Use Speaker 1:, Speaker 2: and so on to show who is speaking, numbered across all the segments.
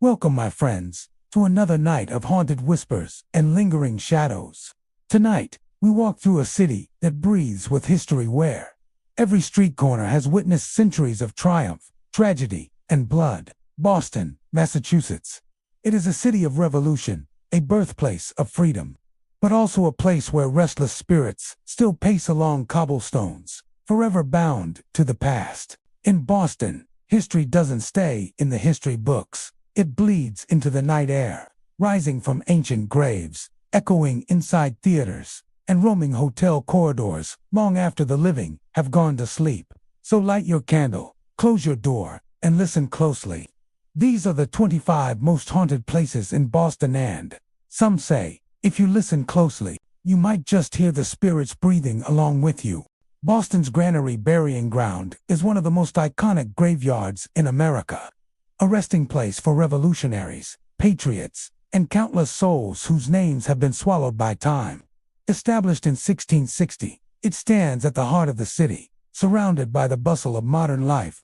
Speaker 1: Welcome, my friends, to another night of haunted whispers and lingering shadows. Tonight, we walk through a city that breathes with history where every street corner has witnessed centuries of triumph, tragedy, and blood. Boston, Massachusetts. It is a city of revolution, a birthplace of freedom, but also a place where restless spirits still pace along cobblestones, forever bound to the past. In Boston, history doesn't stay in the history books. It bleeds into the night air, rising from ancient graves, echoing inside theaters, and roaming hotel corridors long after the living have gone to sleep. So light your candle, close your door, and listen closely. These are the 25 most haunted places in Boston, and some say, if you listen closely, you might just hear the spirits breathing along with you. Boston's Granary Burying Ground is one of the most iconic graveyards in America. A resting place for revolutionaries, patriots, and countless souls whose names have been swallowed by time. Established in 1660, it stands at the heart of the city, surrounded by the bustle of modern life.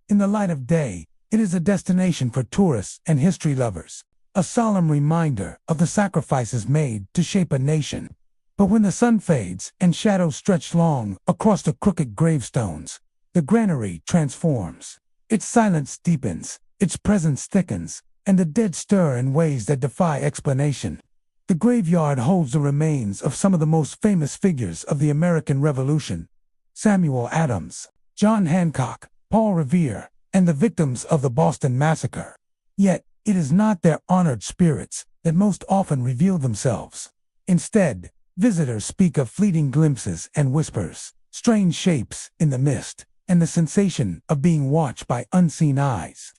Speaker 1: In the light of day, it is a destination for tourists and history lovers, a solemn reminder of the sacrifices made to shape a nation. But when the sun fades and shadows stretch long across the crooked gravestones, the granary transforms. Its silence deepens, its presence thickens, and the dead stir in ways that defy explanation. The graveyard holds the remains of some of the most famous figures of the American Revolution: Samuel Adams, John Hancock, Paul Revere, and the victims of the Boston Massacre. Yet, it is not their honored spirits that most often reveal themselves. Instead, visitors speak of fleeting glimpses and whispers, strange shapes in the mist, and the sensation of being watched by unseen eyes.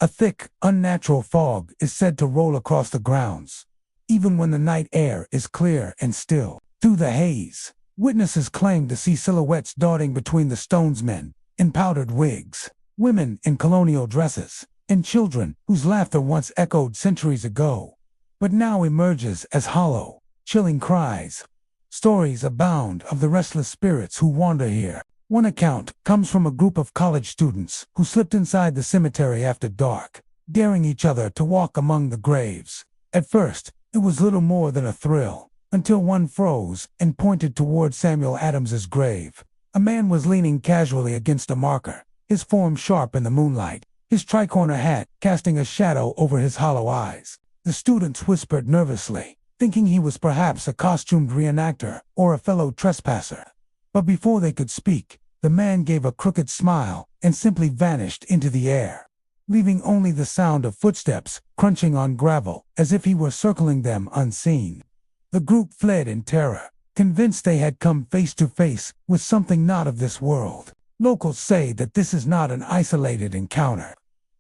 Speaker 1: A thick, unnatural fog is said to roll across the grounds. Even when the night air is clear and still, through the haze, witnesses claim to see silhouettes darting between the stones, men in powdered wigs, women in colonial dresses, and children whose laughter once echoed centuries ago, but now emerges as hollow, chilling cries. Stories abound of the restless spirits who wander here. One account comes from a group of college students who slipped inside the cemetery after dark, daring each other to walk among the graves. At first, it was little more than a thrill, until one froze and pointed toward Samuel Adams's grave. A man was leaning casually against a marker, his form sharp in the moonlight, his tricorner hat casting a shadow over his hollow eyes. The students whispered nervously, thinking he was perhaps a costumed reenactor or a fellow trespasser. But before they could speak, the man gave a crooked smile and simply vanished into the air, leaving only the sound of footsteps crunching on gravel as if he were circling them unseen. The group fled in terror, convinced they had come face to face with something not of this world. Locals say that this is not an isolated encounter.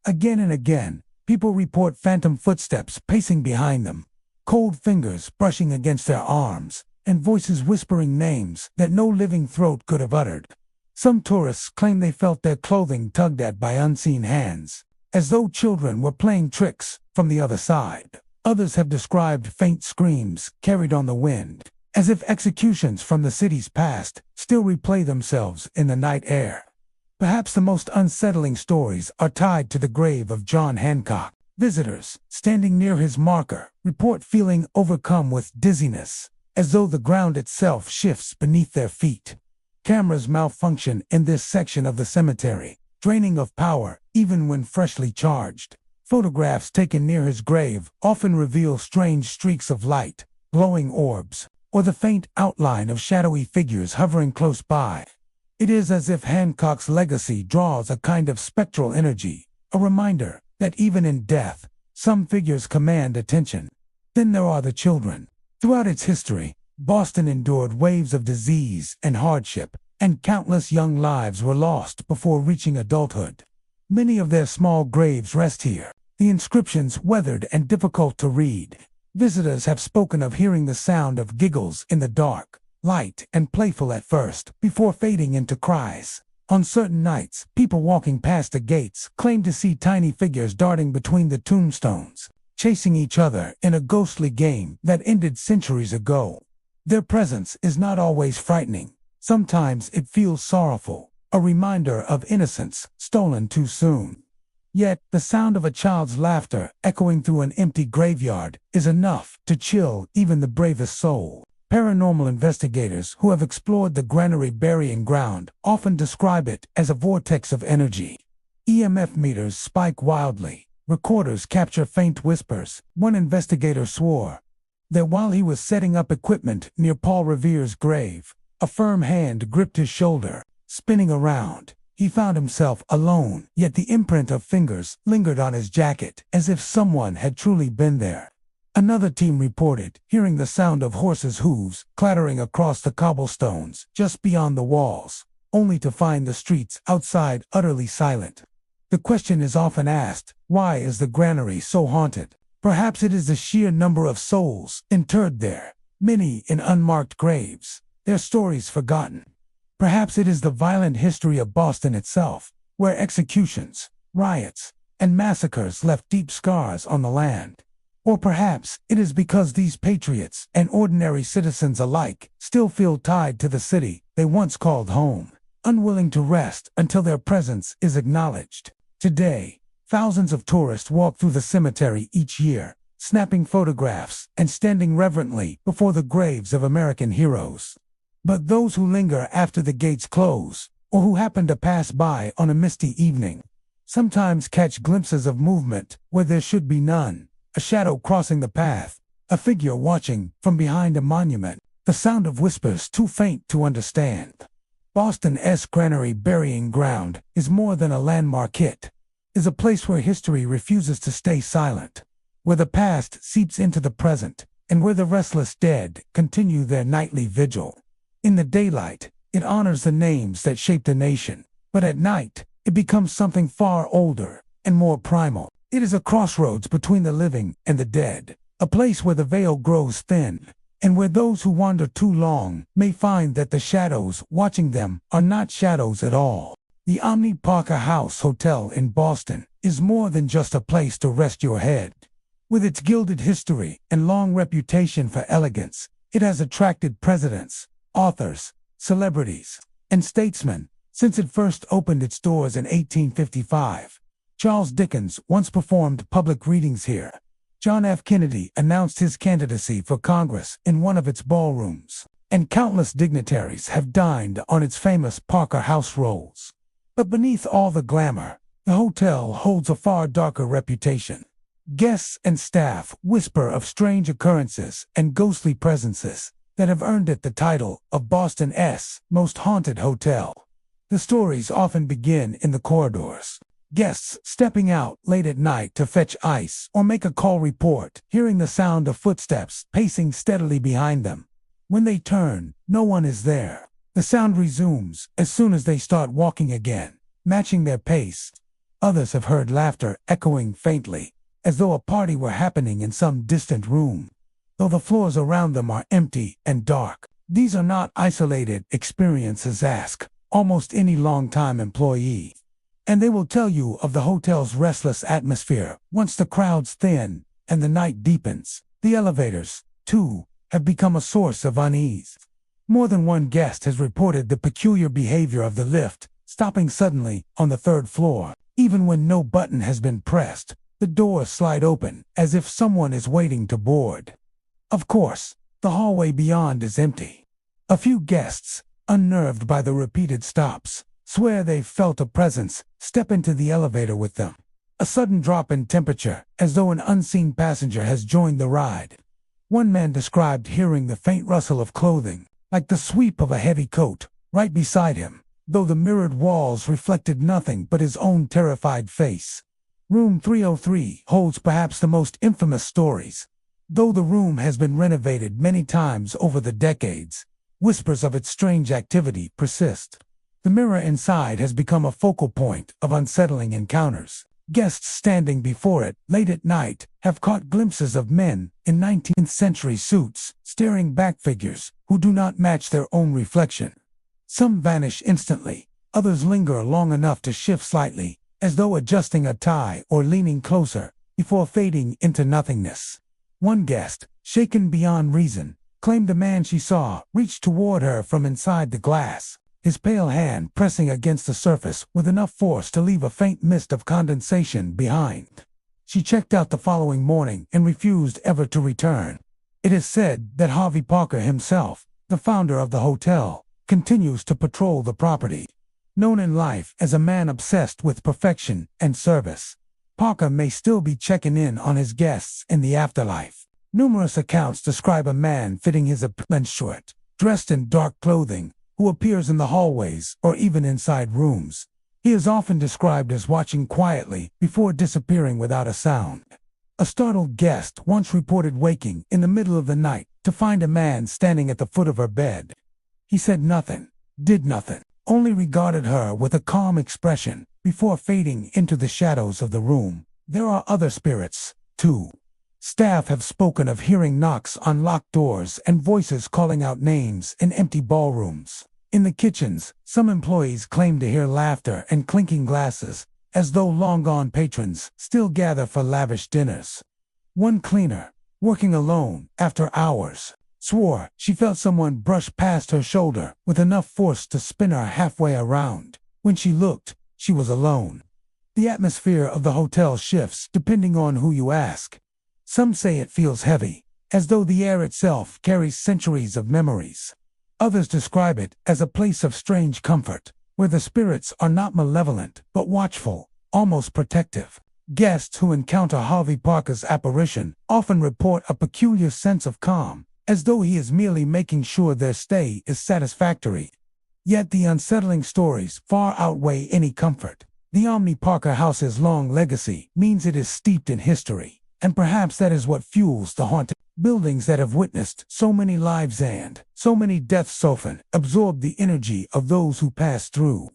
Speaker 1: Again and again, people report phantom footsteps pacing behind them, cold fingers brushing against their arms, and voices whispering names that no living throat could have uttered. Some tourists claim they felt their clothing tugged at by unseen hands, as though children were playing tricks from the other side. Others have described faint screams carried on the wind, as if executions from the city's past still replay themselves in the night air. Perhaps the most unsettling stories are tied to the grave of John Hancock. Visitors, standing near his marker, report feeling overcome with dizziness, as though the ground itself shifts beneath their feet. Cameras malfunction in this section of the cemetery, draining of power even when freshly charged. Photographs taken near his grave often reveal strange streaks of light, glowing orbs, or the faint outline of shadowy figures hovering close by. It is as if Hancock's legacy draws a kind of spectral energy, a reminder that even in death, some figures command attention. Then there are the children. Throughout its history, Boston endured waves of disease and hardship, and countless young lives were lost before reaching adulthood. Many of their small graves rest here, the inscriptions weathered and difficult to read. Visitors have spoken of hearing the sound of giggles in the dark, light and playful at first, before fading into cries. On certain nights, people walking past the gates claim to see tiny figures darting between the tombstones, chasing each other in a ghostly game that ended centuries ago. Their presence is not always frightening. Sometimes it feels sorrowful, a reminder of innocence stolen too soon. Yet, the sound of a child's laughter echoing through an empty graveyard is enough to chill even the bravest soul. Paranormal investigators who have explored the granary burying ground often describe it as a vortex of energy. EMF meters spike wildly. Recorders capture faint whispers. One investigator swore that while he was setting up equipment near Paul Revere's grave, a firm hand gripped his shoulder. Spinning around, he found himself alone, yet the imprint of fingers lingered on his jacket, as if someone had truly been there. Another team reported hearing the sound of horses' hooves clattering across the cobblestones just beyond the walls, only to find the streets outside utterly silent. The question is often asked, why is the granary so haunted? Perhaps it is the sheer number of souls interred there, many in unmarked graves, their stories forgotten. Perhaps it is the violent history of Boston itself, where executions, riots, and massacres left deep scars on the land. Or perhaps it is because these patriots and ordinary citizens alike still feel tied to the city they once called home, unwilling to rest until their presence is acknowledged. Today, thousands of tourists walk through the cemetery each year, snapping photographs and standing reverently before the graves of American heroes. But those who linger after the gates close, or who happen to pass by on a misty evening, sometimes catch glimpses of movement where there should be none, a shadow crossing the path, a figure watching from behind a monument, the sound of whispers too faint to understand. Boston's granary burying ground is more than a landmark. It is a place where history refuses to stay silent, where the past seeps into the present, and where the restless dead continue their nightly vigil. In the daylight, it honors the names that shaped a nation, but at night, it becomes something far older and more primal. It is a crossroads between the living and the dead, a place where the veil grows thin, and where those who wander too long may find that the shadows watching them are not shadows at all. The Omni Parker House Hotel in Boston is more than just a place to rest your head. With its gilded history and long reputation for elegance, it has attracted presidents, authors, celebrities, and statesmen since it first opened its doors in 1855. Charles Dickens once performed public readings here. John F. Kennedy announced his candidacy for Congress in one of its ballrooms, and countless dignitaries have dined on its famous Parker House rolls. But beneath all the glamour, the hotel holds a far darker reputation. Guests and staff whisper of strange occurrences and ghostly presences that have earned it the title of Boston's most haunted hotel. The stories often begin in the corridors. Guests stepping out late at night to fetch ice or make a call report, hearing the sound of footsteps pacing steadily behind them. When they turn, no one is there. The sound resumes as soon as they start walking again, matching their pace. Others have heard laughter echoing faintly, as though a party were happening in some distant room. Though the floors around them are empty and dark, these are not isolated experiences. Ask almost any long-time employee, and they will tell you of the hotel's restless atmosphere. Once the crowds thin and the night deepens, the elevators, too, have become a source of unease. More than one guest has reported the peculiar behavior of the lift, stopping suddenly on the third floor. Even when no button has been pressed, the doors slide open as if someone is waiting to board. Of course, the hallway beyond is empty. A few guests, unnerved by the repeated stops, swear they've felt a presence step into the elevator with them. A sudden drop in temperature, as though an unseen passenger has joined the ride. One man described hearing the faint rustle of clothing, like the sweep of a heavy coat, right beside him, though the mirrored walls reflected nothing but his own terrified face. Room 303 holds perhaps the most infamous stories. Though the room has been renovated many times over the decades, whispers of its strange activity persist. The mirror inside has become a focal point of unsettling encounters. Guests standing before it late at night have caught glimpses of men in 19th century suits staring back figures who do not match their own reflection. Some vanish instantly, others linger long enough to shift slightly, as though adjusting a tie or leaning closer, before fading into nothingness. One guest, shaken beyond reason, claimed the man she saw reached toward her from inside the glass. his pale hand pressing against the surface with enough force to leave a faint mist of condensation behind. She checked out the following morning and refused ever to return. It is said that Harvey Parker himself, the founder of the hotel, continues to patrol the property. Known in life as a man obsessed with perfection and service, Parker may still be checking in on his guests in the afterlife. Numerous accounts describe a man fitting his appearance short, dressed in dark clothing, who appears in the hallways or even inside rooms. He is often described as watching quietly before disappearing without a sound. A startled guest once reported waking in the middle of the night to find a man standing at the foot of her bed. He said nothing, did nothing, only regarded her with a calm expression before fading into the shadows of the room. There are other spirits, too. Staff have spoken of hearing knocks on locked doors and voices calling out names in empty ballrooms. In the kitchens, some employees claim to hear laughter and clinking glasses, as though long-gone patrons still gather for lavish dinners. One cleaner, working alone after hours, swore she felt someone brush past her shoulder with enough force to spin her halfway around. When she looked, she was alone. The atmosphere of the hotel shifts depending on who you ask. Some say it feels heavy, as though the air itself carries centuries of memories. Others describe it as a place of strange comfort, where the spirits are not malevolent, but watchful, almost protective. Guests who encounter Harvey Parker's apparition often report a peculiar sense of calm, as though he is merely making sure their stay is satisfactory. Yet the unsettling stories far outweigh any comfort. The Omni Parker house's long legacy means it is steeped in history, and perhaps that is what fuels the haunted. Buildings that have witnessed so many lives and so many deaths often absorb the energy of those who pass through.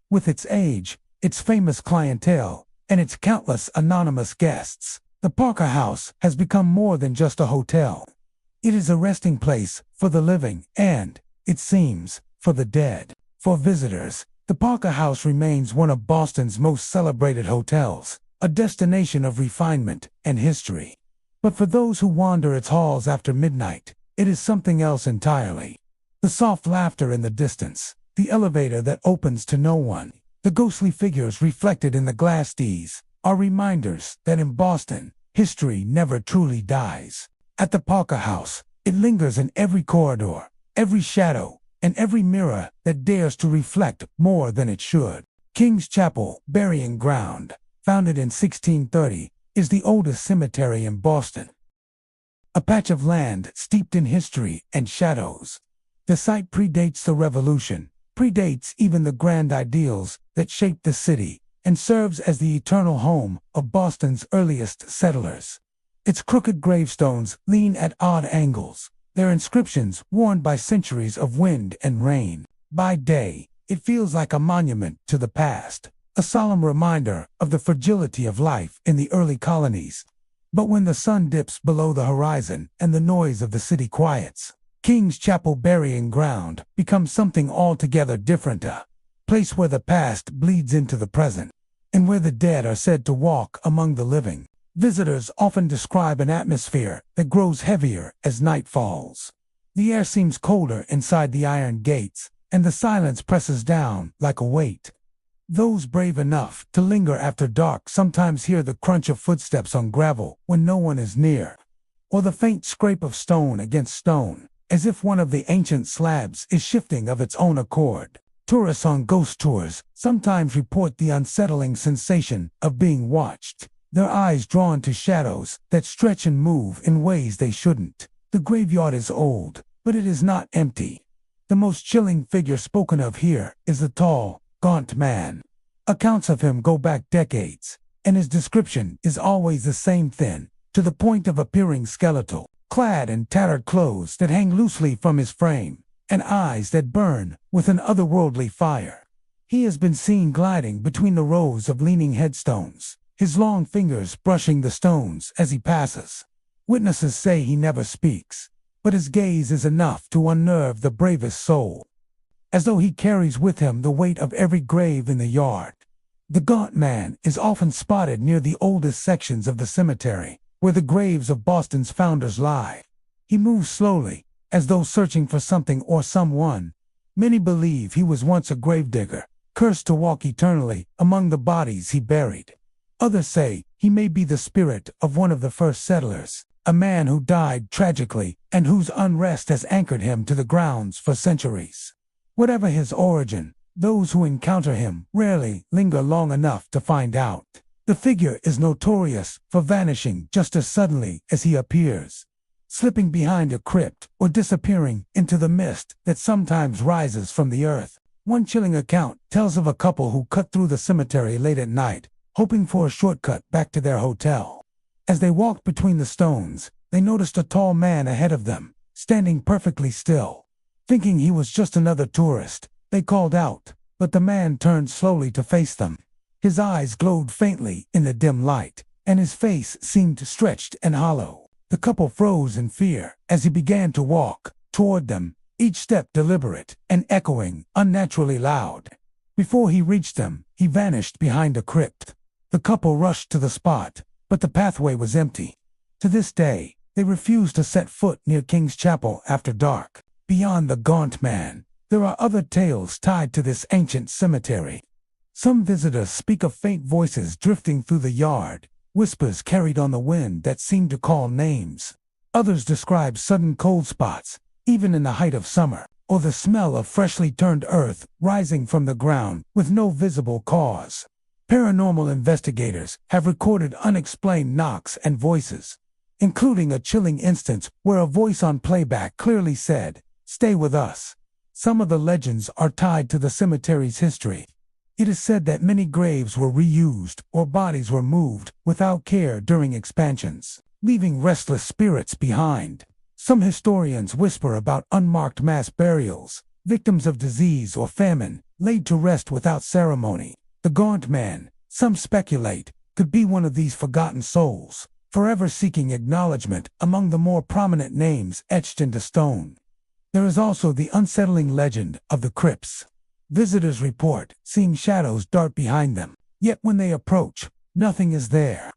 Speaker 1: With its age, its famous clientele, and its countless anonymous guests, the Parker House has become more than just a hotel. It is a resting place for the living and, it seems, for the dead. For visitors, the Parker House remains one of Boston's most celebrated hotels, a destination of refinement and history. But for those who wander its halls after midnight, it is something else entirely. The soft laughter in the distance, the elevator that opens to no one, the ghostly figures reflected in the glass Ds, are reminders that in Boston, history never truly dies. At the Parker House, it lingers in every corridor, every shadow, and every mirror that dares to reflect more than it should. King's Chapel, Burying Ground, founded in 1630, is the oldest cemetery in Boston. A patch of land steeped in history and shadows. The site predates the Revolution, predates even the grand ideals that shaped the city, and serves as the eternal home of Boston's earliest settlers. Its crooked gravestones lean at odd angles, their inscriptions worn by centuries of wind and rain. By day, it feels like a monument to the past, a solemn reminder of the fragility of life in the early colonies. But when the sun dips below the horizon and the noise of the city quiets, King's Chapel Burying Ground becomes something altogether different, a place where the past bleeds into the present, and where the dead are said to walk among the living. Visitors often describe an atmosphere that grows heavier as night falls. The air seems colder inside the iron gates, and the silence presses down like a weight. Those brave enough to linger after dark sometimes hear the crunch of footsteps on gravel when no one is near, or the faint scrape of stone against stone, as if one of the ancient slabs is shifting of its own accord. Tourists on ghost tours sometimes report the unsettling sensation of being watched, their eyes drawn to shadows that stretch and move in ways they shouldn't. The graveyard is old, but it is not empty. The most chilling figure spoken of here is the tall, gaunt man. Accounts of him go back decades, and his description is always the same: thin, to the point of appearing skeletal, clad in tattered clothes that hang loosely from his frame, and eyes that burn with an otherworldly fire. He has been seen gliding between the rows of leaning headstones, his long fingers brushing the stones as he passes. Witnesses say he never speaks, but his gaze is enough to unnerve the bravest soul, as though he carries with him the weight of every grave in the yard. The gaunt man is often spotted near the oldest sections of the cemetery, where the graves of Boston's founders lie. He moves slowly, as though searching for something or someone, Many believe he was once a gravedigger, cursed to walk eternally among the bodies he buried. Others say he may be the spirit of one of the first settlers, a man who died tragically and whose unrest has anchored him to the grounds for centuries. Whatever his origin, those who encounter him rarely linger long enough to find out. The figure is notorious for vanishing just as suddenly as he appears, slipping behind a crypt or disappearing into the mist that sometimes rises from the earth. One chilling account tells of a couple who cut through the cemetery late at night, hoping for a shortcut back to their hotel. As they walked between the stones, they noticed a tall man ahead of them, standing perfectly still. Thinking he was just another tourist, they called out, but the man turned slowly to face them. His eyes glowed faintly in the dim light, and his face seemed stretched and hollow. The couple froze in fear as he began to walk toward them, each step deliberate and echoing unnaturally loud. Before he reached them, he vanished behind a crypt. The couple rushed to the spot, but the pathway was empty. To this day, they refuse to set foot near King's Chapel after dark. Beyond the gaunt man, there are other tales tied to this ancient cemetery. Some visitors speak of faint voices drifting through the yard, whispers carried on the wind that seem to call names. Others describe sudden cold spots, even in the height of summer, or the smell of freshly turned earth rising from the ground with no visible cause. Paranormal investigators have recorded unexplained knocks and voices, including a chilling instance where a voice on playback clearly said, "Stay with us." Some of the legends are tied to the cemetery's history. It is said that many graves were reused or bodies were moved without care during expansions, leaving restless spirits behind. Some historians whisper about unmarked mass burials, victims of disease or famine, laid to rest without ceremony. The gaunt man, some speculate, could be one of these forgotten souls, forever seeking acknowledgement among the more prominent names etched into stone. There is also the unsettling legend of the crypts. Visitors report seeing shadows dart behind them, yet when they approach, nothing is there.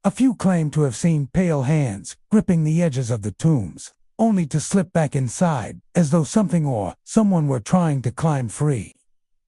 Speaker 1: A few claim to have seen pale hands gripping the edges of the tombs, only to slip back inside as though something or someone were trying to climb free.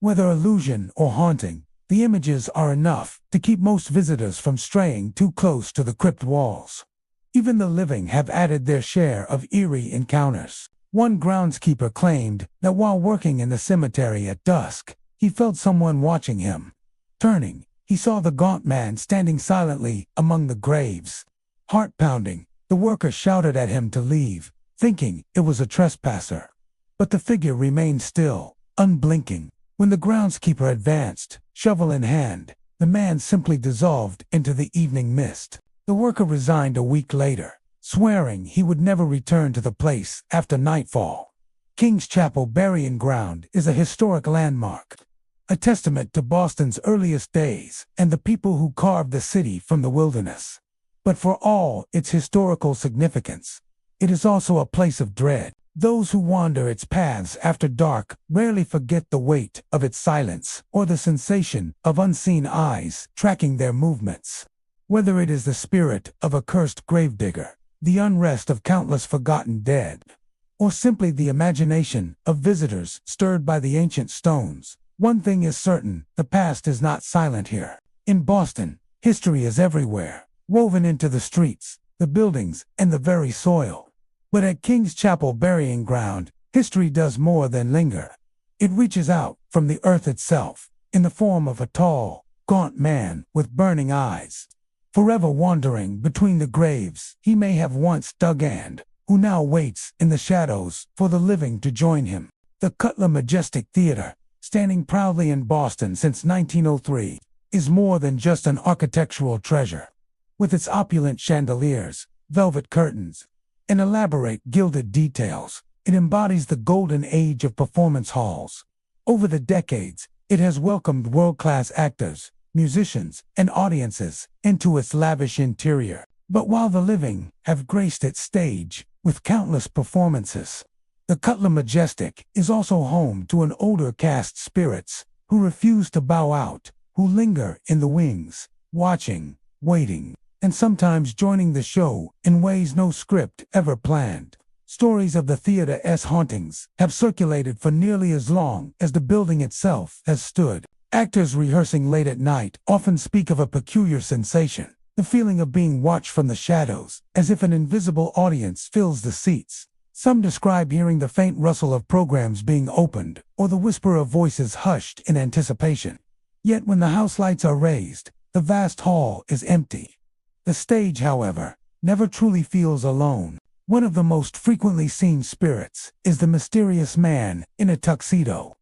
Speaker 1: Whether illusion or haunting, the images are enough to keep most visitors from straying too close to the crypt walls. Even the living have added their share of eerie encounters. One groundskeeper claimed that while working in the cemetery at dusk, he felt someone watching him. Turning, he saw the gaunt man standing silently among the graves. Heart-pounding, the worker shouted at him to leave, thinking it was a trespasser. But the figure remained still, unblinking. When the groundskeeper advanced, shovel in hand, the man simply dissolved into the evening mist. The worker resigned a week later, swearing he would never return to the place after nightfall. King's Chapel Burying Ground is a historic landmark, a testament to Boston's earliest days and the people who carved the city from the wilderness. But for all its historical significance, it is also a place of dread. Those who wander its paths after dark rarely forget the weight of its silence or the sensation of unseen eyes tracking their movements. Whether it is the spirit of a cursed gravedigger, the unrest of countless forgotten dead, or simply the imagination of visitors stirred by the ancient stones, one thing is certain: the past is not silent here. In Boston, history is everywhere, woven into the streets, the buildings, and the very soil. But at King's Chapel Burying Ground, history does more than linger. It reaches out from the earth itself, in the form of a tall, gaunt man with burning eyes. Forever wandering between the graves he may have once dug and who now waits in the shadows for the living to join him. The Cutler Majestic Theater, standing proudly in Boston since 1903, is more than just an architectural treasure. With its opulent chandeliers, velvet curtains, and elaborate gilded details, it embodies the golden age of performance halls. Over the decades, it has welcomed world-class actors, musicians, and audiences into its lavish interior. But while the living have graced its stage with countless performances, the Cutler Majestic is also home to an older cast spirits who refuse to bow out, who linger in the wings, watching, waiting, and sometimes joining the show in ways no script ever planned. Stories of the theater's hauntings have circulated for nearly as long as the building itself has stood. Actors rehearsing late at night often speak of a peculiar sensation, the feeling of being watched from the shadows, as if an invisible audience fills the seats. Some describe hearing the faint rustle of programs being opened, or the whisper of voices hushed in anticipation. Yet when the house lights are raised, the vast hall is empty. The stage, however, never truly feels alone. One of the most frequently seen spirits is the mysterious man in a tuxedo.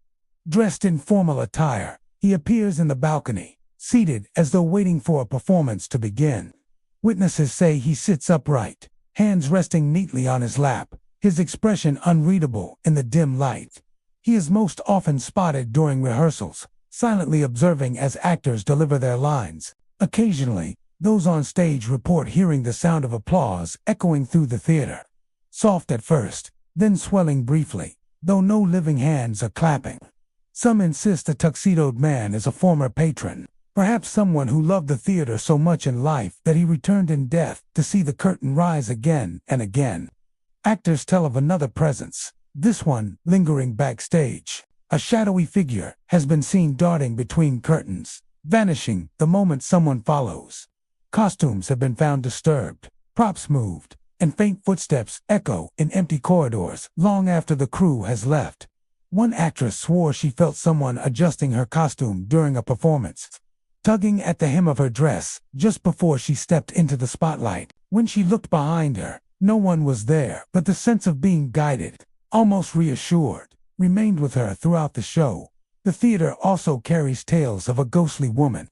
Speaker 1: Dressed in formal attire, he appears in the balcony, seated as though waiting for a performance to begin. Witnesses say he sits upright, hands resting neatly on his lap, his expression unreadable in the dim light. He is most often spotted during rehearsals, silently observing as actors deliver their lines. Occasionally, those on stage report hearing the sound of applause echoing through the theater. Soft at first, then swelling briefly, though no living hands are clapping. Some insist the tuxedoed man is a former patron, perhaps someone who loved the theater so much in life that he returned in death to see the curtain rise again and again. Actors tell of another presence, this one lingering backstage. A shadowy figure has been seen darting between curtains, vanishing the moment someone follows. Costumes have been found disturbed, props moved, and faint footsteps echo in empty corridors long after the crew has left. One actress swore she felt someone adjusting her costume during a performance, tugging at the hem of her dress just before she stepped into the spotlight. When she looked behind her, no one was there, but the sense of being guided, almost reassured, remained with her throughout the show. The theater also carries tales of a ghostly woman.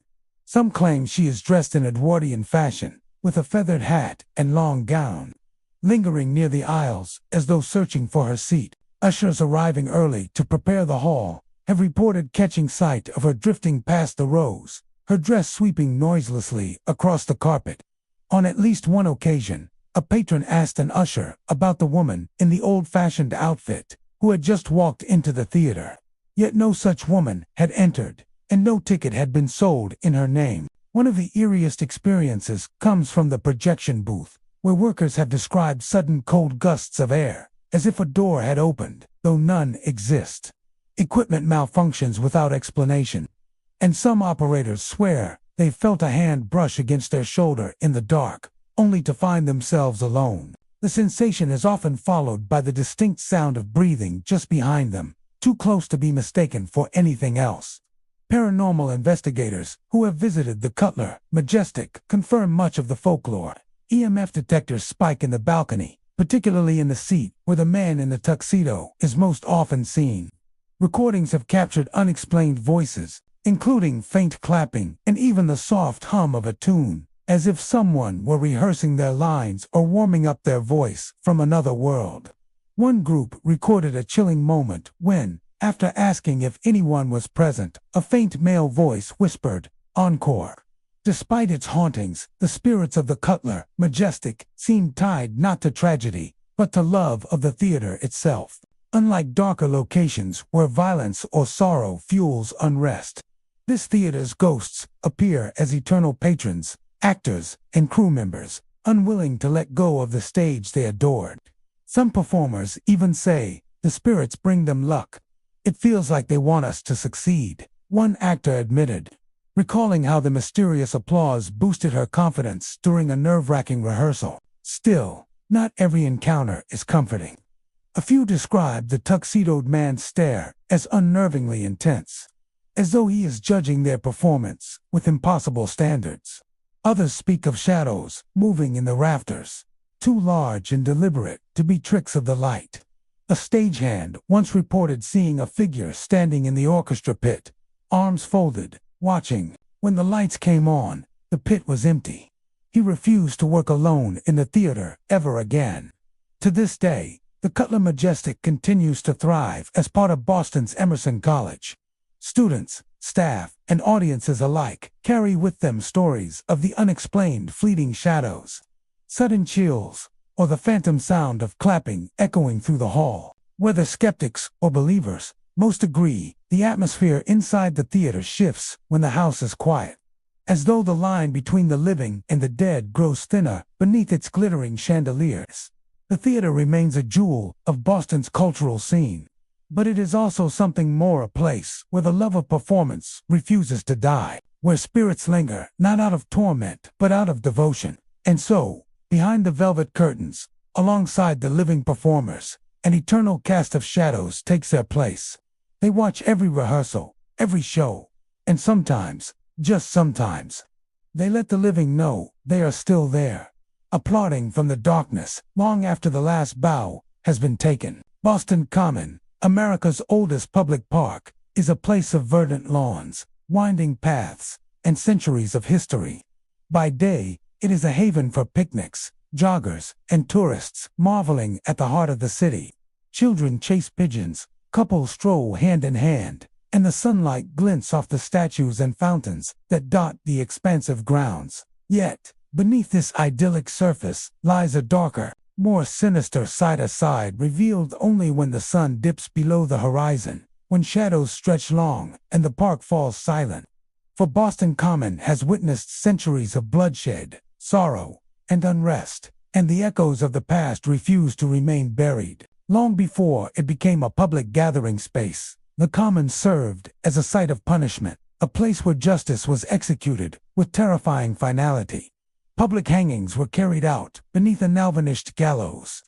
Speaker 1: Some claim she is dressed in Edwardian fashion, with a feathered hat and long gown, lingering near the aisles as though searching for her seat. Ushers arriving early to prepare the hall have reported catching sight of her drifting past the rows, her dress sweeping noiselessly across the carpet. On at least one occasion, a patron asked an usher about the woman in the old-fashioned outfit who had just walked into the theater. Yet no such woman had entered, and no ticket had been sold in her name. One of the eeriest experiences comes from the projection booth, where workers have described sudden cold gusts of air, as if a door had opened, though none exist. Equipment malfunctions without explanation, and some operators swear they felt a hand brush against their shoulder in the dark, only to find themselves alone. The sensation is often followed by the distinct sound of breathing just behind them, too close to be mistaken for anything else. Paranormal investigators who have visited the Cutler Majestic confirm much of the folklore. EMF detectors spike in the balcony, particularly in the seat where the man in the tuxedo is most often seen. Recordings have captured unexplained voices, including faint clapping and even the soft hum of a tune, as if someone were rehearsing their lines or warming up their voice from another world. One group recorded a chilling moment when, after asking if anyone was present, a faint male voice whispered, "Encore." Despite its hauntings, the spirits of the Cutler Majestic seemed tied not to tragedy, but to love of the theater itself. Unlike darker locations where violence or sorrow fuels unrest, this theater's ghosts appear as eternal patrons, actors, and crew members, unwilling to let go of the stage they adored. Some performers even say the spirits bring them luck. "It feels like they want us to succeed," one actor admitted, recalling how the mysterious applause boosted her confidence during a nerve-wracking rehearsal. Still, not every encounter is comforting. A few describe the tuxedoed man's stare as unnervingly intense, as though he is judging their performance with impossible standards. Others speak of shadows moving in the rafters, too large and deliberate to be tricks of the light. A stagehand once reported seeing a figure standing in the orchestra pit, arms folded, watching. When the lights came on, the pit was empty. He refused to work alone in the theater ever again. To this day, the Cutler Majestic continues to thrive as part of Boston's Emerson College. Students, staff, and audiences alike carry with them stories of the unexplained fleeting shadows, sudden chills, or the phantom sound of clapping echoing through the hall. Whether skeptics or believers, most agree the atmosphere inside the theater shifts when the house is quiet, as though the line between the living and the dead grows thinner beneath its glittering chandeliers. The theater remains a jewel of Boston's cultural scene. But it is also something more, a place where the love of performance refuses to die, where spirits linger, not out of torment, but out of devotion. And so, behind the velvet curtains, alongside the living performers, an eternal cast of shadows takes their place. They watch every rehearsal, every show, and sometimes, just sometimes, they let the living know they are still there, applauding from the darkness long after the last bow has been taken. Boston Common, America's oldest public park, is a place of verdant lawns, winding paths, and centuries of history. By day, it is a haven for picnics, joggers, and tourists marveling at the heart of the city. Children chase pigeons, couples stroll hand in hand, and the sunlight glints off the statues and fountains that dot the expansive grounds. Yet, beneath this idyllic surface lies a darker, more sinister side, revealed only when the sun dips below the horizon, when shadows stretch long and the park falls silent. For Boston Common has witnessed centuries of bloodshed, sorrow, and unrest, and the echoes of the past refuse to remain buried. Long before it became a public gathering space, the Common served as a site of punishment, a place where justice was executed with terrifying finality. Public hangings were carried out beneath a now vanished gallows,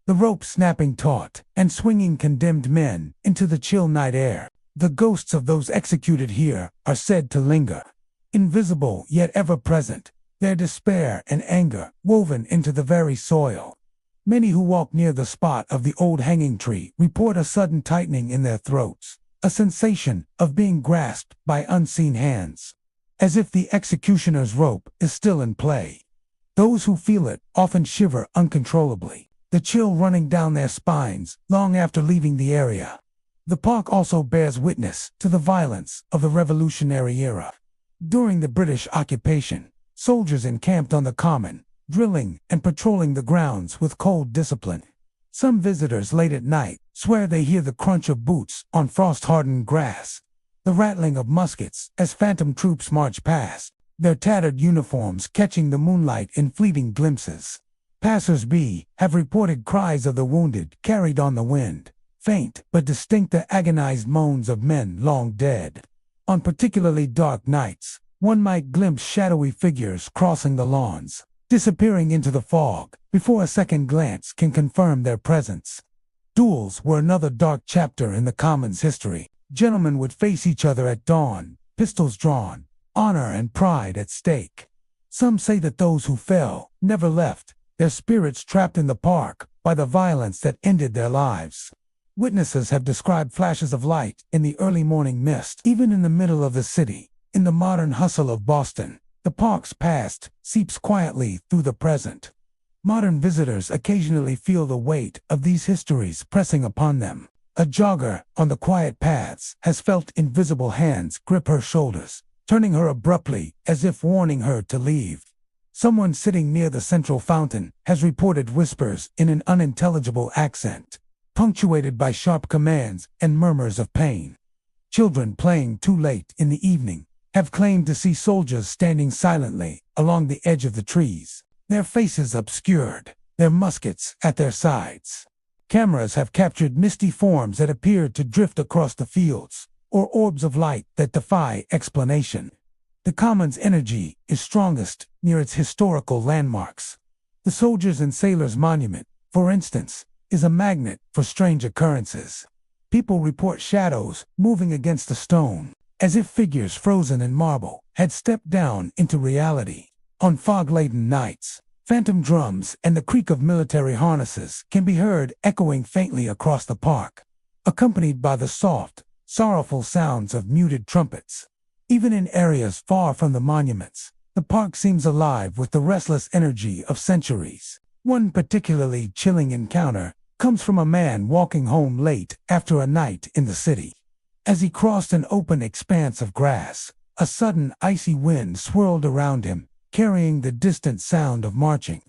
Speaker 1: the rope snapping taut and swinging condemned men into the chill night air. The ghosts of those executed here are said to linger, invisible yet ever present, their despair and anger woven into the very soil. Many who walk near the spot of the old hanging tree report a sudden tightening in their throats, a sensation of being grasped by unseen hands, as if the executioner's rope is still in play. Those who feel it often shiver uncontrollably, the chill running down their spines long after leaving the area. The park also bears witness to the violence of the Revolutionary era. During the British occupation, soldiers encamped on the Common, drilling and patrolling the grounds with cold discipline. Some visitors late at night swear they hear the crunch of boots on frost-hardened grass, the rattling of muskets as phantom troops march past, their tattered uniforms catching the moonlight in fleeting glimpses. Passers-by have reported cries of the wounded carried on the wind, faint but distinct, the agonized moans of men long dead. On particularly dark nights, one might glimpse shadowy figures crossing the lawns, disappearing into the fog before a second glance can confirm their presence. Duels were another dark chapter in the Common's history. Gentlemen would face each other at dawn, pistols drawn, honor and pride at stake. Some say that those who fell never left, their spirits trapped in the park by the violence that ended their lives. Witnesses have described flashes of light in the early morning mist. Even in the middle of the city, in the modern hustle of Boston, the park's past seeps quietly through the present. Modern visitors occasionally feel the weight of these histories pressing upon them. A jogger on the quiet paths has felt invisible hands grip her shoulders, turning her abruptly as if warning her to leave. Someone sitting near the central fountain has reported whispers in an unintelligible accent, punctuated by sharp commands and murmurs of pain. Children playing too late in the evening have claimed to see soldiers standing silently along the edge of the trees, their faces obscured, their muskets at their sides. Cameras have captured misty forms that appear to drift across the fields, or orbs of light that defy explanation. The Common's energy is strongest near its historical landmarks. The Soldiers and Sailors Monument, for instance, is a magnet for strange occurrences. People report shadows moving against the stone, as if figures frozen in marble had stepped down into reality. On fog-laden nights, phantom drums and the creak of military harnesses can be heard echoing faintly across the park, accompanied by the soft, sorrowful sounds of muted trumpets. Even in areas far from the monuments, the park seems alive with the restless energy of centuries. One particularly chilling encounter comes from a man walking home late after a night in the city. As he crossed an open expanse of grass, a sudden icy wind swirled around him, carrying the distant sound of marching.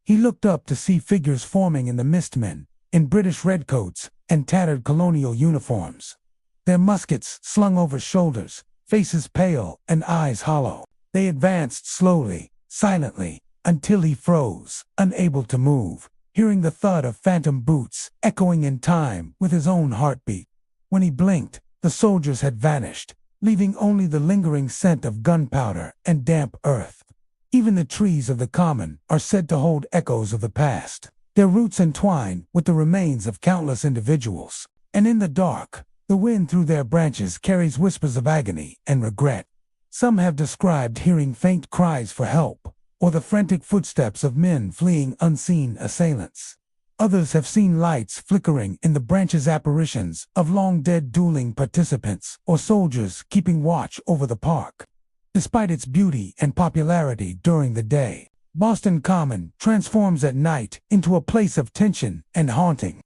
Speaker 1: He looked up to see figures forming in the mist, men in British redcoats and tattered colonial uniforms, their muskets slung over shoulders, faces pale and eyes hollow. They advanced slowly, silently, until he froze, unable to move, hearing the thud of phantom boots echoing in time with his own heartbeat. When he blinked, the soldiers had vanished, leaving only the lingering scent of gunpowder and damp earth. Even the trees of the common are said to hold echoes of the past, their roots entwined with the remains of countless individuals. And in the dark, the wind through their branches carries whispers of agony and regret. Some have described hearing faint cries for help, or the frantic footsteps of men fleeing unseen assailants. Others have seen lights flickering in the branches, apparitions of long-dead dueling participants or soldiers keeping watch over the park. Despite its beauty and popularity during the day, Boston Common transforms at night into a place of tension and haunting.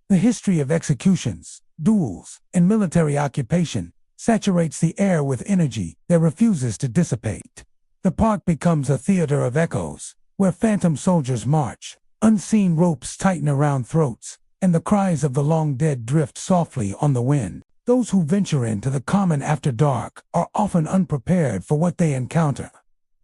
Speaker 1: The history of executions, duels, and military occupation saturates the air with energy that refuses to dissipate. The park becomes a theater of echoes, where phantom soldiers march, unseen ropes tighten around throats, and the cries of the long dead drift softly on the wind. Those who venture into the common after dark are often unprepared for what they encounter.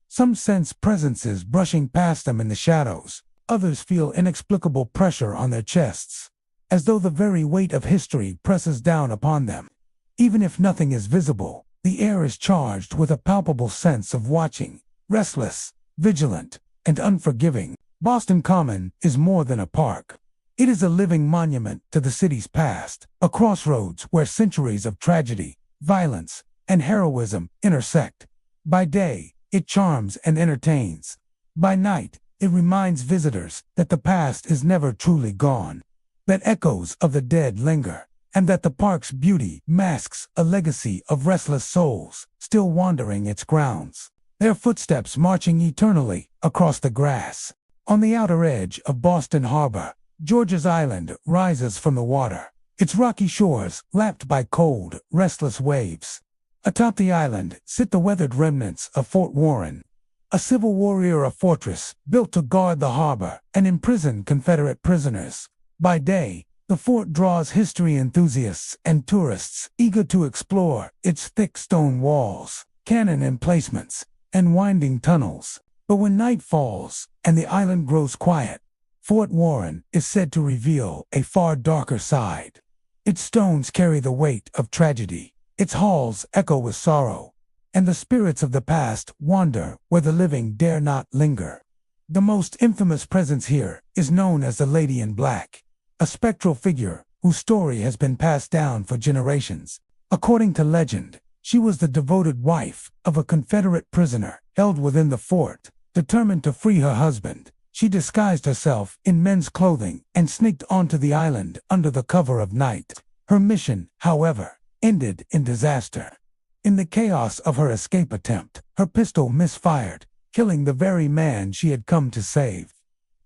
Speaker 1: Some sense presences brushing past them in the shadows. Others feel inexplicable pressure on their chests, as though the very weight of history presses down upon them. Even if nothing is visible, the air is charged with a palpable sense of watching, restless, vigilant, and unforgiving. Boston Common is more than a park. It is a living monument to the city's past, a crossroads where centuries of tragedy, violence, and heroism intersect. By day, it charms and entertains. By night, it reminds visitors that the past is never truly gone, that echoes of the dead linger, and that the park's beauty masks a legacy of restless souls still wandering its grounds, their footsteps marching eternally across the grass. On the outer edge of Boston Harbor, George's Island rises from the water, its rocky shores lapped by cold, restless waves. Atop the island sit the weathered remnants of Fort Warren, a Civil War era fortress built to guard the harbor and imprison Confederate prisoners. By day, the fort draws history enthusiasts and tourists eager to explore its thick stone walls, cannon emplacements, and winding tunnels. But when night falls and the island grows quiet, Fort Warren is said to reveal a far darker side. Its stones carry the weight of tragedy, its halls echo with sorrow, and the spirits of the past wander where the living dare not linger. The most infamous presence here is known as the Lady in Black, a spectral figure whose story has been passed down for generations. According to legend, she was the devoted wife of a Confederate prisoner held within the fort. Determined to free her husband, she disguised herself in men's clothing and sneaked onto the island under the cover of night. Her mission, however, ended in disaster. In the chaos of her escape attempt, her pistol misfired, killing the very man she had come to save.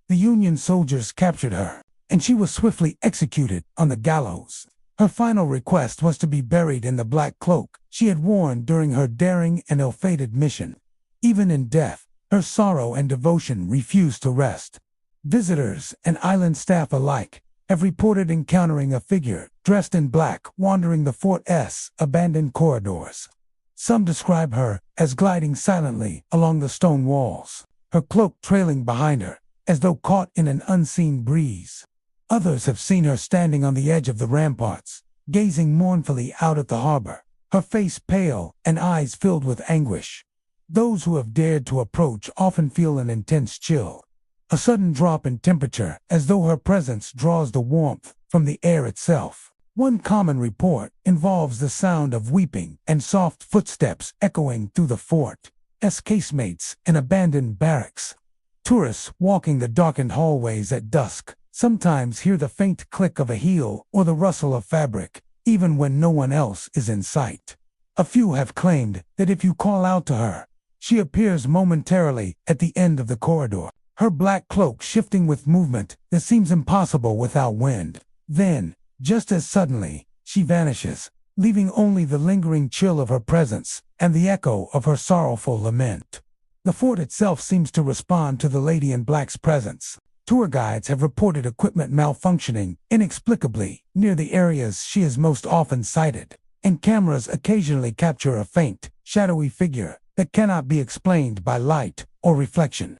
Speaker 1: The Union soldiers captured her, and she was swiftly executed on the gallows. Her final request was to be buried in the black cloak she had worn during her daring and ill-fated mission. Even in death, her sorrow and devotion refused to rest. Visitors and island staff alike have reported encountering a figure dressed in black wandering the fort's abandoned corridors. Some describe her as gliding silently along the stone walls, her cloak trailing behind her, as though caught in an unseen breeze. Others have seen her standing on the edge of the ramparts, gazing mournfully out at the harbor, her face pale and eyes filled with anguish. Those who have dared to approach often feel an intense chill, a sudden drop in temperature as though her presence draws the warmth from the air itself. One common report involves the sound of weeping and soft footsteps echoing through the fort's casemates and abandoned barracks. Tourists walking the darkened hallways at dusk sometimes hear the faint click of a heel or the rustle of fabric, even when no one else is in sight. A few have claimed that if you call out to her, she appears momentarily at the end of the corridor, her black cloak shifting with movement that seems impossible without wind. Then, just as suddenly, she vanishes, leaving only the lingering chill of her presence and the echo of her sorrowful lament. The fort itself seems to respond to the Lady in Black's presence. Tour guides have reported equipment malfunctioning inexplicably near the areas she is most often sighted, and cameras occasionally capture a faint, shadowy figure that cannot be explained by light or reflection.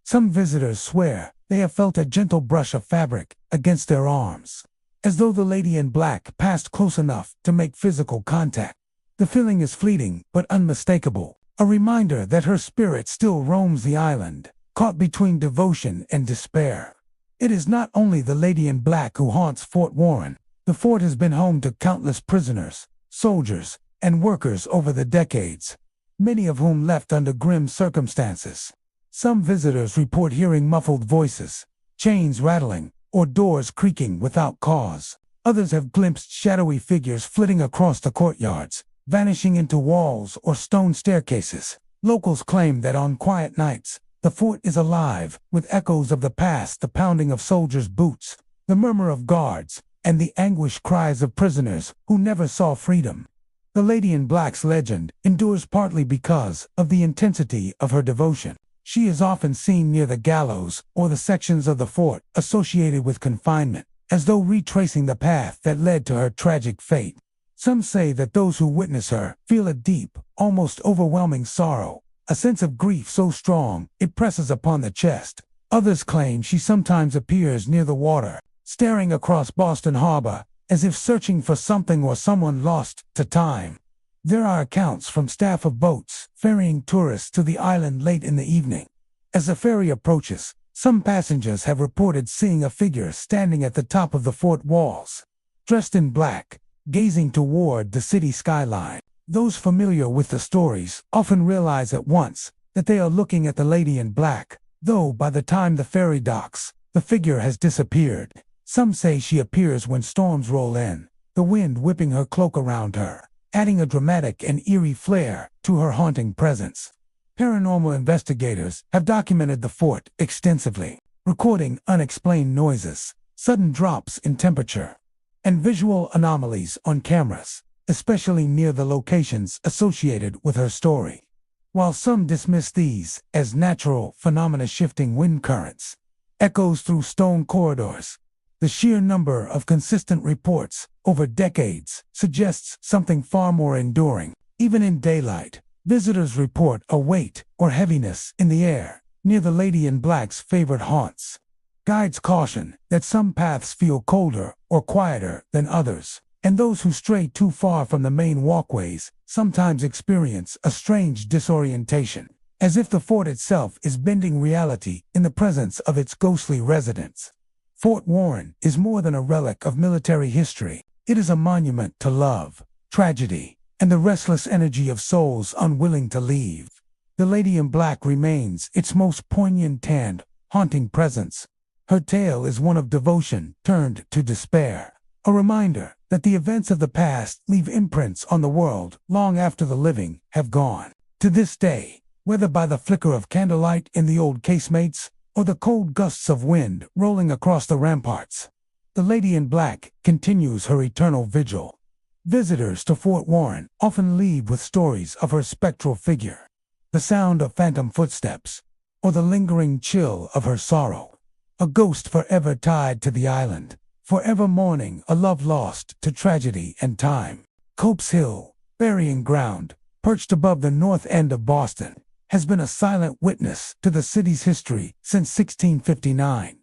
Speaker 1: Some visitors swear they have felt a gentle brush of fabric against their arms, as though the lady in black passed close enough to make physical contact. The feeling is fleeting but unmistakable, a reminder that her spirit still roams the island, caught between devotion and despair. It is not only the lady in black who haunts Fort Warren. The fort has been home to countless prisoners, soldiers, and workers over the decades, many of whom left under grim circumstances. Some visitors report hearing muffled voices, chains rattling, or doors creaking without cause. Others have glimpsed shadowy figures flitting across the courtyards, vanishing into walls or stone staircases. Locals claim that on quiet nights, the fort is alive with echoes of the past, the pounding of soldiers' boots, the murmur of guards, and the anguished cries of prisoners who never saw freedom. The Lady in Black's legend endures partly because of the intensity of her devotion. She is often seen near the gallows or the sections of the fort associated with confinement, as though retracing the path that led to her tragic fate. Some say that those who witness her feel a deep, almost overwhelming sorrow, a sense of grief so strong it presses upon the chest. Others claim she sometimes appears near the water, staring across Boston Harbor, as if searching for something or someone lost to time. There are accounts from staff of boats ferrying tourists to the island late in the evening. As the ferry approaches, some passengers have reported seeing a figure standing at the top of the fort walls, dressed in black, gazing toward the city skyline. Those familiar with the stories often realize at once that they are looking at the Lady in Black, though by the time the ferry docks, the figure has disappeared. Some say she appears when storms roll in, the wind whipping her cloak around her, adding a dramatic and eerie flair to her haunting presence. Paranormal investigators have documented the fort extensively, recording unexplained noises, sudden drops in temperature, and visual anomalies on cameras, especially near the locations associated with her story. While some dismiss these as natural phenomena, shifting wind currents, echoes through stone corridors, the sheer number of consistent reports over decades suggests something far more enduring. Even in daylight, visitors report a weight or heaviness in the air near the Lady in Black's favorite haunts. Guides caution that some paths feel colder or quieter than others, and those who stray too far from the main walkways sometimes experience a strange disorientation, as if the fort itself is bending reality in the presence of its ghostly residents. Fort Warren is more than a relic of military history. It is a monument to love, tragedy, and the restless energy of souls unwilling to leave. The Lady in Black remains its most poignant and haunting presence. Her tale is one of devotion turned to despair, a reminder that the events of the past leave imprints on the world long after the living have gone. To this day, whether by the flicker of candlelight in the old casemates or the cold gusts of wind rolling across the ramparts, the Lady in Black continues her eternal vigil. Visitors to Fort Warren often leave with stories of her spectral figure, the sound of phantom footsteps, or the lingering chill of her sorrow. A ghost forever tied to the island, forever mourning a love lost to tragedy and time. Cope's Hill, burying ground, perched above the north end of Boston, has been a silent witness to the city's history since 1659.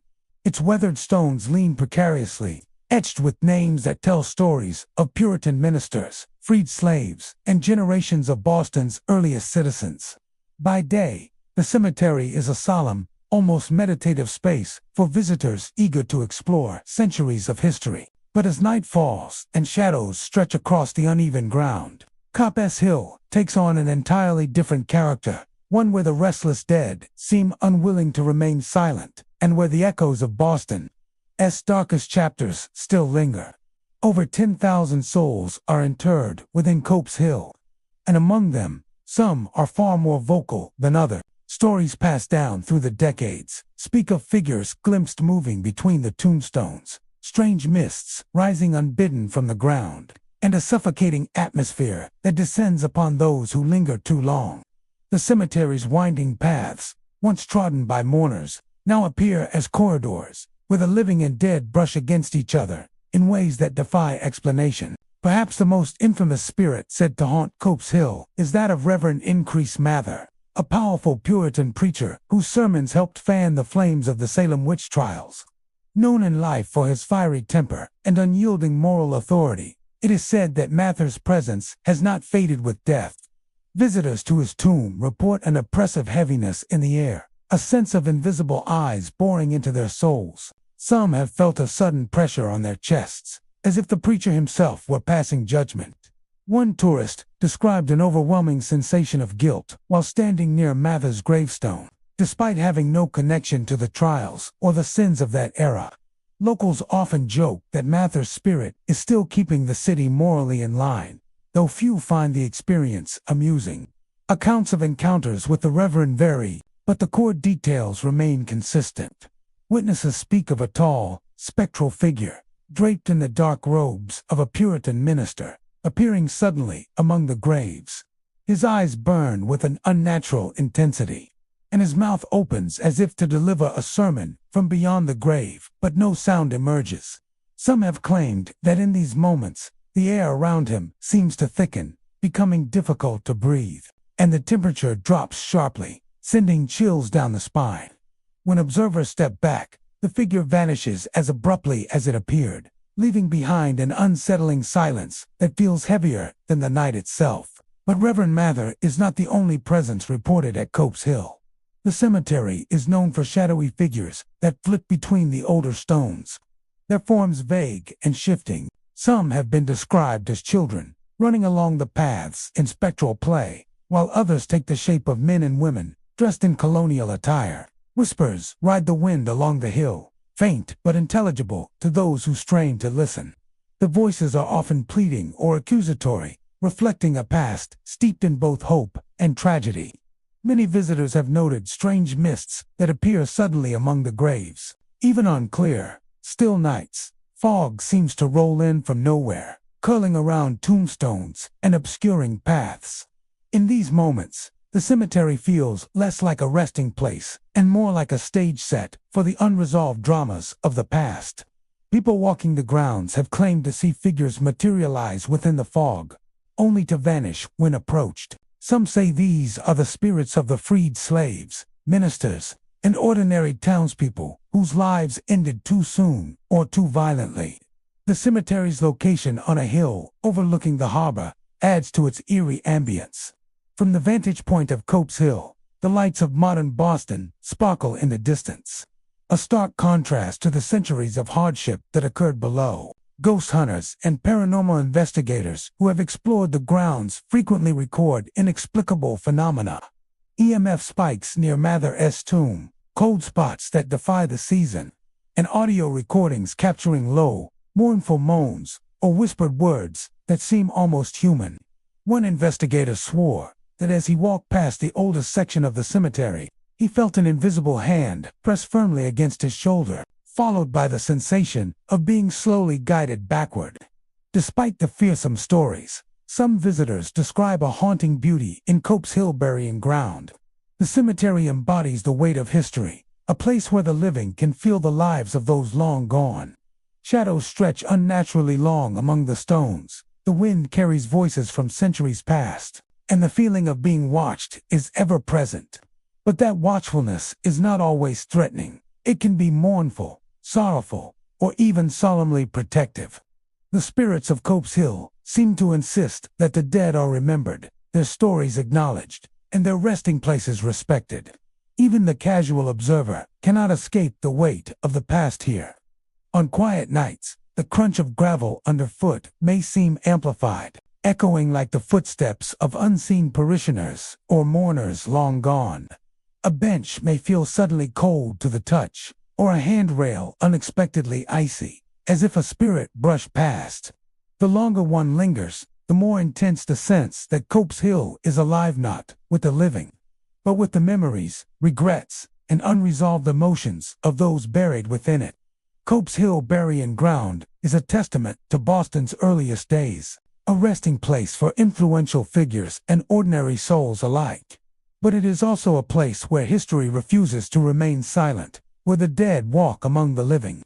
Speaker 1: Its weathered stones lean precariously, etched with names that tell stories of Puritan ministers, freed slaves, and generations of Boston's earliest citizens. By day, the cemetery is a solemn, almost meditative space for visitors eager to explore centuries of history. But as night falls and shadows stretch across the uneven ground, Copp's Hill takes on an entirely different character, one where the restless dead seem unwilling to remain silent, and where the echoes of Boston's darkest chapters still linger. Over 10,000 souls are interred within Cope's Hill, and among them, some are far more vocal than others. Stories passed down through the decades speak of figures glimpsed moving between the tombstones, strange mists rising unbidden from the ground, and a suffocating atmosphere that descends upon those who linger too long. The cemetery's winding paths, once trodden by mourners, now appear as corridors, where the living and dead brush against each other in ways that defy explanation. Perhaps the most infamous spirit said to haunt Cope's Hill is that of Reverend Increase Mather, a powerful Puritan preacher whose sermons helped fan the flames of the Salem witch trials. Known in life for his fiery temper and unyielding moral authority, it is said that Mather's presence has not faded with death. Visitors to his tomb report an oppressive heaviness in the air, a sense of invisible eyes boring into their souls. Some have felt a sudden pressure on their chests, as if the preacher himself were passing judgment. One tourist described an overwhelming sensation of guilt while standing near Mather's gravestone, despite having no connection to the trials or the sins of that era. Locals often joke that Mather's spirit is still keeping the city morally in line, though few find the experience amusing. Accounts of encounters with the Reverend vary, but the core details remain consistent. Witnesses speak of a tall, spectral figure, draped in the dark robes of a Puritan minister, appearing suddenly among the graves. His eyes burn with an unnatural intensity, and his mouth opens as if to deliver a sermon from beyond the grave, but no sound emerges. Some have claimed that in these moments, the air around him seems to thicken, becoming difficult to breathe, and the temperature drops sharply, sending chills down the spine. When observers step back, the figure vanishes as abruptly as it appeared, leaving behind an unsettling silence that feels heavier than the night itself. But Reverend Mather is not the only presence reported at Cope's Hill. The cemetery is known for shadowy figures that flit between the older stones. Their forms vague and shifting. Some have been described as children, running along the paths in spectral play, while others take the shape of men and women, dressed in colonial attire. Whispers ride the wind along the hill, faint but intelligible to those who strain to listen. The voices are often pleading or accusatory, reflecting a past steeped in both hope and tragedy. Many visitors have noted strange mists that appear suddenly among the graves. Even on clear, still nights, fog seems to roll in from nowhere, curling around tombstones and obscuring paths. In these moments, the cemetery feels less like a resting place and more like a stage set for the unresolved dramas of the past. People walking the grounds have claimed to see figures materialize within the fog, only to vanish when approached. Some say these are the spirits of the freed slaves, ministers, and ordinary townspeople whose lives ended too soon or too violently. The cemetery's location on a hill overlooking the harbor adds to its eerie ambience. From the vantage point of Cope's Hill, the lights of modern Boston sparkle in the distance, a stark contrast to the centuries of hardship that occurred below. Ghost hunters and paranormal investigators who have explored the grounds frequently record inexplicable phenomena. EMF spikes near Mather's tomb, cold spots that defy the season, and audio recordings capturing low, mournful moans or whispered words that seem almost human. One investigator swore that as he walked past the oldest section of the cemetery, he felt an invisible hand press firmly against his shoulder, followed by the sensation of being slowly guided backward. Despite the fearsome stories, some visitors describe a haunting beauty in Cope's Hill burying ground. The cemetery embodies the weight of history, a place where the living can feel the lives of those long gone. Shadows stretch unnaturally long among the stones. The wind carries voices from centuries past, and the feeling of being watched is ever present. But that watchfulness is not always threatening. It can be mournful, sorrowful, or even solemnly protective. The spirits of Cope's Hill seem to insist that the dead are remembered, their stories acknowledged, and their resting places respected. Even the casual observer cannot escape the weight of the past here. On quiet nights, the crunch of gravel underfoot may seem amplified, echoing like the footsteps of unseen parishioners or mourners long gone. A bench may feel suddenly cold to the touch, or a handrail unexpectedly icy, as if a spirit brushed past. The longer one lingers, the more intense the sense that Cope's Hill is alive not with the living, but with the memories, regrets, and unresolved emotions of those buried within it. Cope's Hill burying ground is a testament to Boston's earliest days, a resting place for influential figures and ordinary souls alike. But it is also a place where history refuses to remain silent, where the dead walk among the living,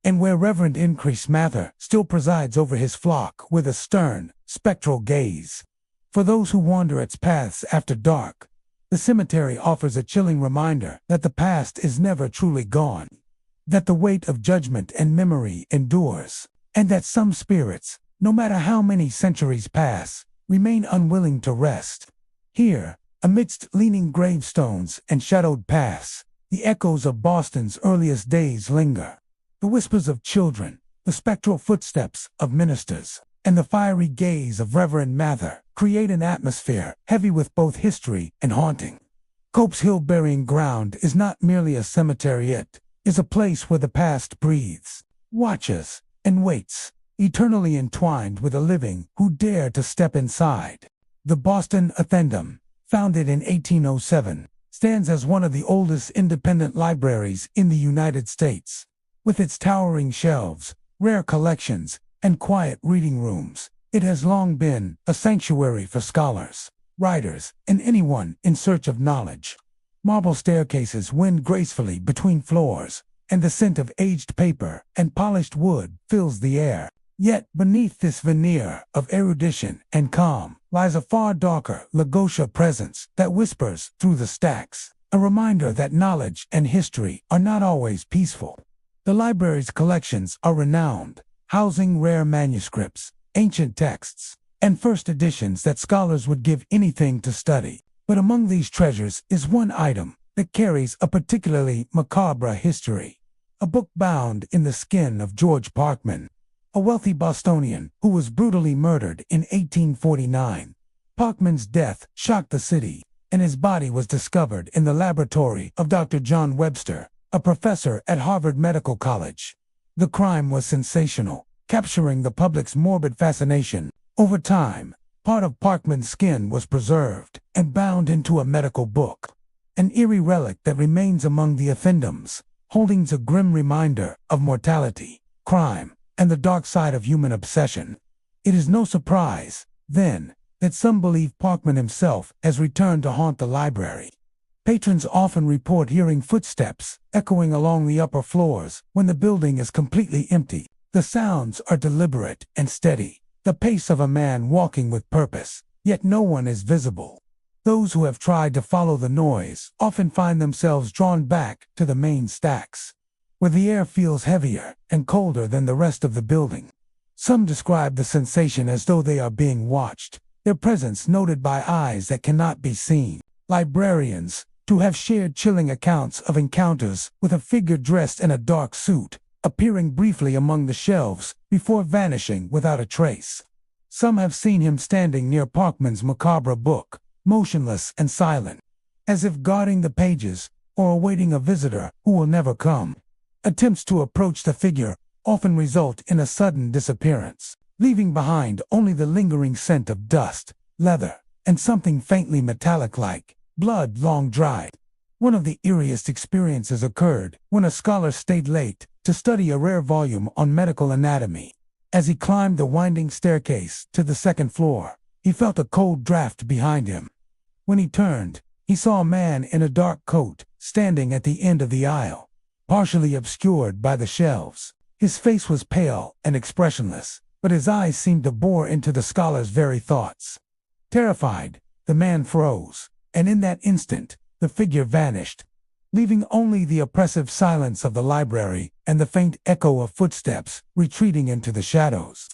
Speaker 1: and where Reverend Increase Mather still presides over his flock with a stern, spectral gaze. For those who wander its paths after dark, The cemetery offers a chilling reminder that the past is never truly gone, that the weight of judgment and memory endures, and that some spirits, no matter how many centuries pass, remain unwilling to rest. Here, amidst leaning gravestones and shadowed paths, the echoes of Boston's earliest days linger. The whispers of children, the spectral footsteps of ministers, and the fiery gaze of Reverend Mather create an atmosphere heavy with both history and haunting. Cope's Hill Burying Ground is not merely a cemetery, it is a place where the past breathes, watches, and waits, eternally entwined with the living who dare to step inside. The Boston Athenaeum, founded in 1807, stands as one of the oldest independent libraries in the United States. With its towering shelves, rare collections, and quiet reading rooms, it has long been a sanctuary for scholars, writers, and anyone in search of knowledge. Marble staircases wind gracefully between floors, and the scent of aged paper and polished wood fills the air. Yet beneath this veneer of erudition and calm lies a far darker Lagosha presence that whispers through the stacks, a reminder that knowledge and history are not always peaceful. The library's collections are renowned, housing rare manuscripts, ancient texts, and first editions that scholars would give anything to study. But among these treasures is one item that carries a particularly macabre history. A book bound in the skin of George Parkman, a wealthy Bostonian who was brutally murdered in 1849. Parkman's death shocked the city, and his body was discovered in the laboratory of Dr. John Webster, a professor at Harvard Medical College. The crime was sensational, capturing the public's morbid fascination. Over time, part of Parkman's skin was preserved and bound into a medical book, an eerie relic that remains among the Athenaeums, holding a grim reminder of mortality, crime, and the dark side of human obsession. It is no surprise, then, that some believe Parkman himself has returned to haunt the library. Patrons often report hearing footsteps echoing along the upper floors when the building is completely empty. The sounds are deliberate and steady, the pace of a man walking with purpose, yet no one is visible. Those who have tried to follow the noise often find themselves drawn back to the main stacks, where the air feels heavier and colder than the rest of the building. Some describe the sensation as though they are being watched, their presence noted by eyes that cannot be seen. Librarians, to have shared chilling accounts of encounters with a figure dressed in a dark suit, appearing briefly among the shelves before vanishing without a trace. Some have seen him standing near Parkman's macabre book, motionless and silent, as if guarding the pages or awaiting a visitor who will never come. Attempts to approach the figure often result in a sudden disappearance, leaving behind only the lingering scent of dust, leather, and something faintly metallic like blood long dried. One of the eeriest experiences occurred when a scholar stayed late to study a rare volume on medical anatomy. As he climbed the winding staircase to the second floor, he felt a cold draft behind him. When he turned, he saw a man in a dark coat standing at the end of the aisle, partially obscured by the shelves. His face was pale and expressionless, but his eyes seemed to bore into the scholar's very thoughts. Terrified, the man froze, and in that instant, the figure vanished, leaving only the oppressive silence of the library and the faint echo of footsteps retreating into the shadows.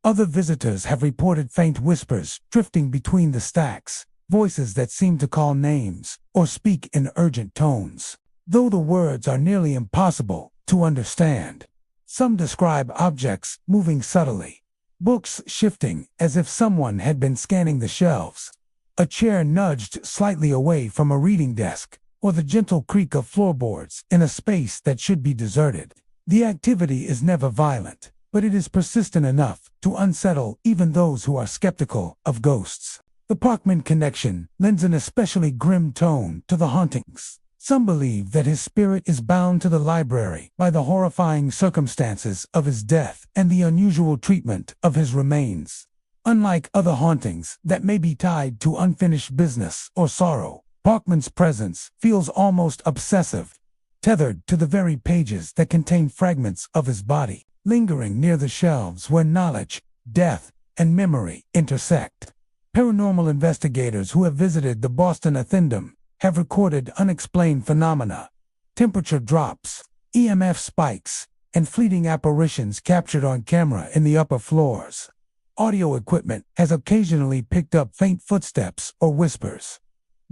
Speaker 1: Other visitors have reported faint whispers drifting between the stacks, voices that seem to call names or speak in urgent tones, though the words are nearly impossible to understand. Some describe objects moving subtly, books shifting as if someone had been scanning the shelves, a chair nudged slightly away from a reading desk, or the gentle creak of floorboards in a space that should be deserted. The activity is never violent, but it is persistent enough to unsettle even those who are skeptical of ghosts. The Parkman connection lends an especially grim tone to the hauntings. Some believe that his spirit is bound to the library by the horrifying circumstances of his death and the unusual treatment of his remains. Unlike other hauntings that may be tied to unfinished business or sorrow, Parkman's presence feels almost obsessive, tethered to the very pages that contain fragments of his body, lingering near the shelves where knowledge, death, and memory intersect. Paranormal investigators who have visited the Boston Athenaeum have recorded unexplained phenomena, temperature drops, EMF spikes, and fleeting apparitions captured on camera in the upper floors. Audio equipment has occasionally picked up faint footsteps or whispers.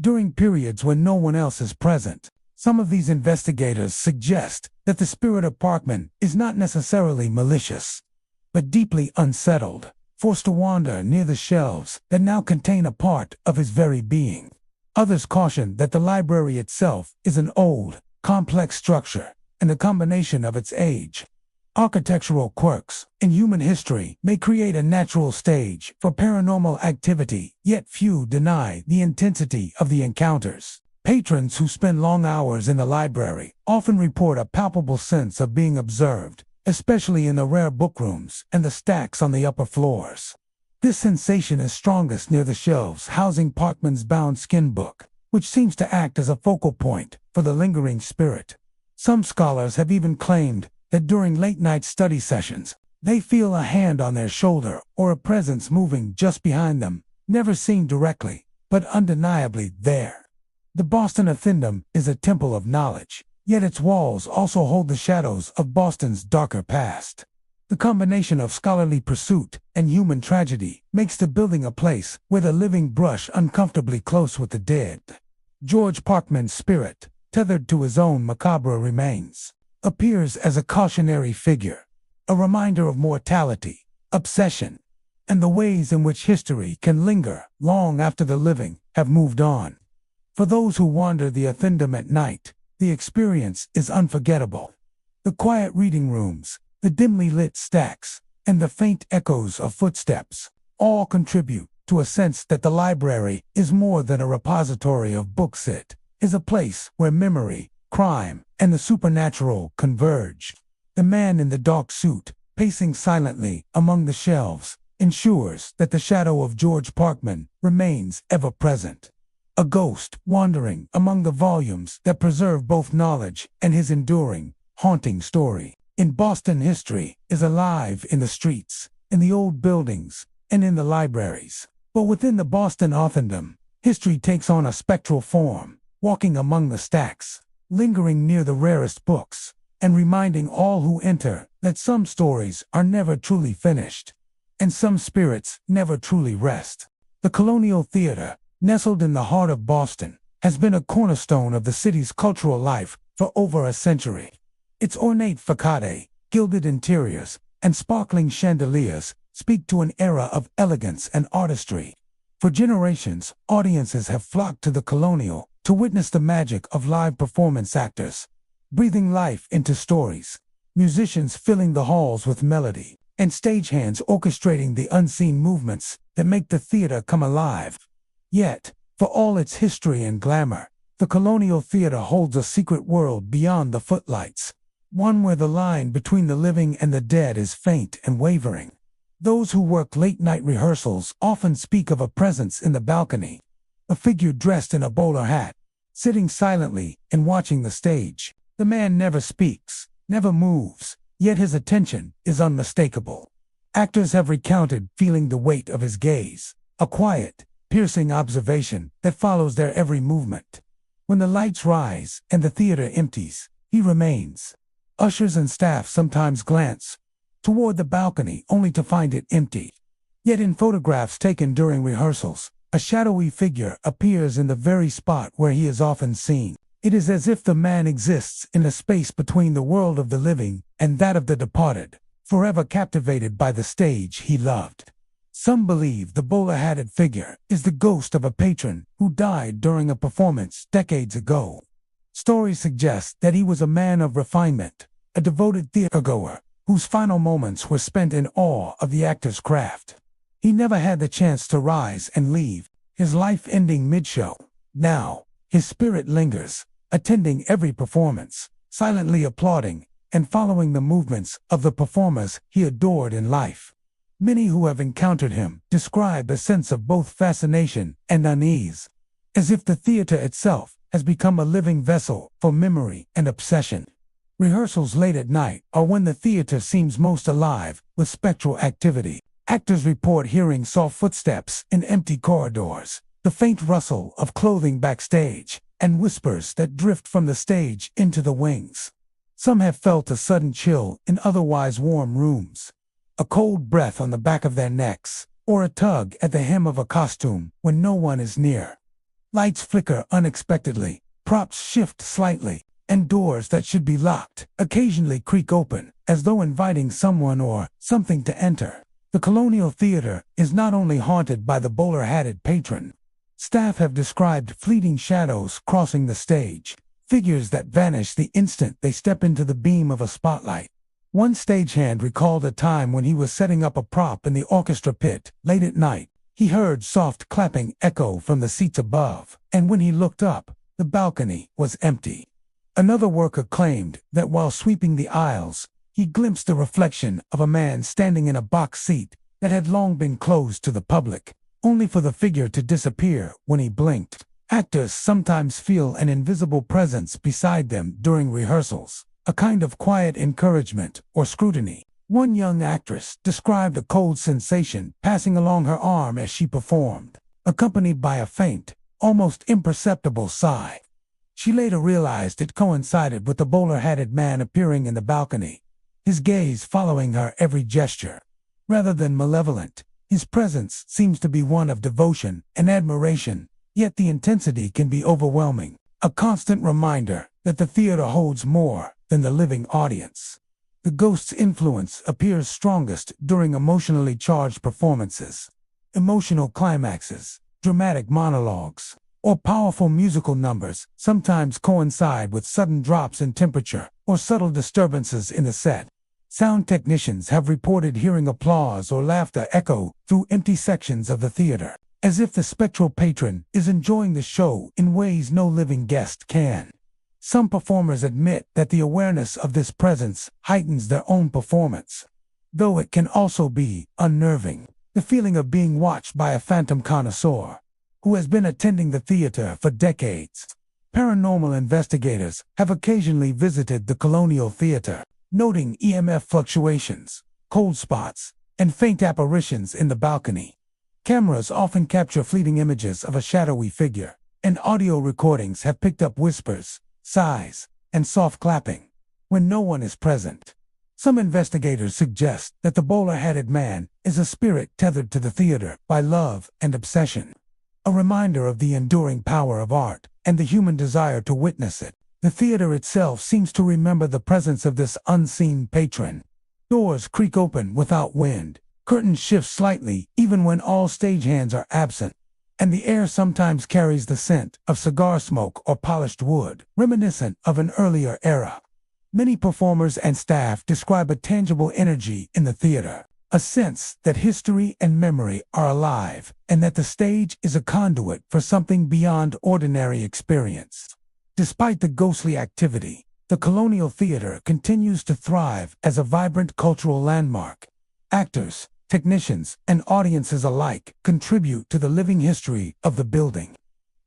Speaker 1: During periods when no one else is present, some of these investigators suggest that the spirit of Parkman is not necessarily malicious, but deeply unsettled, forced to wander near the shelves that now contain a part of his very being. Others caution that the library itself is an old, complex structure, and the combination of its age, architectural quirks, and human history may create a natural stage for paranormal activity, yet few deny the intensity of the encounters. Patrons who spend long hours in the library often report a palpable sense of being observed, especially in the rare bookrooms and the stacks on the upper floors. This sensation is strongest near the shelves housing Parkman's bound skin book, which seems to act as a focal point for the lingering spirit. Some scholars have even claimed that during late-night study sessions, they feel a hand on their shoulder or a presence moving just behind them, never seen directly, but undeniably there. The Boston Athenaeum is a temple of knowledge, yet its walls also hold the shadows of Boston's darker past. The combination of scholarly pursuit and human tragedy makes the building a place where the living brush uncomfortably close with the dead. George Parkman's spirit, tethered to his own macabre remains, appears as a cautionary figure, a reminder of mortality, obsession, and the ways in which history can linger long after the living have moved on. For those who wander the Athenaeum at night, the experience is unforgettable. The quiet reading rooms, the dimly lit stacks, and the faint echoes of footsteps all contribute to a sense that the library is more than a repository of books. It is a place where memory, crime, and the supernatural converge. The man in the dark suit, pacing silently among the shelves, ensures that the shadow of George Parkman remains ever present. A ghost wandering among the volumes that preserve both knowledge and his enduring, haunting story. In Boston, history is alive in the streets, in the old buildings, and in the libraries. But within the Boston Athenaeum, history takes on a spectral form, walking among the stacks, lingering near the rarest books, and reminding all who enter that some stories are never truly finished, and some spirits never truly rest. The Colonial Theater, nestled in the heart of Boston, has been a cornerstone of the city's cultural life for over a century. Its ornate facade, gilded interiors, and sparkling chandeliers speak to an era of elegance and artistry. For generations, audiences have flocked to the Colonial to witness the magic of live performance actors, breathing life into stories, musicians filling the halls with melody, and stagehands orchestrating the unseen movements that make the theater come alive. Yet, for all its history and glamour, the Colonial Theater holds a secret world beyond the footlights, one where the line between the living and the dead is faint and wavering. Those who work late-night rehearsals often speak of a presence in the balcony, a figure dressed in a bowler hat, sitting silently and watching the stage. The man never speaks, never moves, yet his attention is unmistakable. Actors have recounted feeling the weight of his gaze, a quiet, piercing observation that follows their every movement. When the lights rise and the theater empties, he remains. Ushers and staff sometimes glance toward the balcony only to find it empty. Yet in photographs taken during rehearsals, a shadowy figure appears in the very spot where he is often seen. It is as if the man exists in a space between the world of the living and that of the departed, forever captivated by the stage he loved. Some believe the bowler-hatted figure is the ghost of a patron who died during a performance decades ago. Stories suggest that he was a man of refinement, a devoted theatergoer whose final moments were spent in awe of the actor's craft. He never had the chance to rise and leave, his life ending mid-show. Now, his spirit lingers, attending every performance, silently applauding and following the movements of the performers he adored in life. Many who have encountered him describe a sense of both fascination and unease, as if the theater itself has become a living vessel for memory and obsession. Rehearsals late at night are when the theater seems most alive with spectral activity. Actors report hearing soft footsteps in empty corridors, the faint rustle of clothing backstage, and whispers that drift from the stage into the wings. Some have felt a sudden chill in otherwise warm rooms, a cold breath on the back of their necks, or a tug at the hem of a costume when no one is near. Lights flicker unexpectedly, props shift slightly, and doors that should be locked occasionally creak open, as though inviting someone or something to enter. The Colonial Theater is not only haunted by the bowler-hatted patron. Staff have described fleeting shadows crossing the stage, figures that vanish the instant they step into the beam of a spotlight. One stagehand recalled a time when he was setting up a prop in the orchestra pit late at night. He heard soft clapping echo from the seats above, and when he looked up, the balcony was empty. Another worker claimed that while sweeping the aisles, he glimpsed the reflection of a man standing in a box seat that had long been closed to the public, only for the figure to disappear when he blinked. Actors sometimes feel an invisible presence beside them during rehearsals, a kind of quiet encouragement or scrutiny. One young actress described a cold sensation passing along her arm as she performed, accompanied by a faint, almost imperceptible sigh. She later realized it coincided with the bowler-hatted man appearing in the balcony, his gaze following her every gesture. Rather than malevolent, his presence seems to be one of devotion and admiration, yet the intensity can be overwhelming, a constant reminder that the theater holds more than the living audience. The ghost's influence appears strongest during emotionally charged performances. Emotional climaxes, dramatic monologues, or powerful musical numbers sometimes coincide with sudden drops in temperature or subtle disturbances in the set. Sound technicians have reported hearing applause or laughter echo through empty sections of the theater, as if the spectral patron is enjoying the show in ways no living guest can. Some performers admit that the awareness of this presence heightens their own performance, though it can also be unnerving. The feeling of being watched by a phantom connoisseur who has been attending the theater for decades. Paranormal investigators have occasionally visited the Colonial Theater, noting EMF fluctuations, cold spots, and faint apparitions in the balcony. Cameras often capture fleeting images of a shadowy figure, and audio recordings have picked up whispers, sighs, and soft clapping when no one is present. Some investigators suggest that the bowler-hatted man is a spirit tethered to the theater by love and obsession, a reminder of the enduring power of art and the human desire to witness it. The theater itself seems to remember the presence of this unseen patron. Doors creak open without wind, curtains shift slightly even when all stagehands are absent, and the air sometimes carries the scent of cigar smoke or polished wood, reminiscent of an earlier era. Many performers and staff describe a tangible energy in the theater, a sense that history and memory are alive, and that the stage is a conduit for something beyond ordinary experience. Despite the ghostly activity, the Colonial Theater continues to thrive as a vibrant cultural landmark. Actors, technicians, and audiences alike contribute to the living history of the building,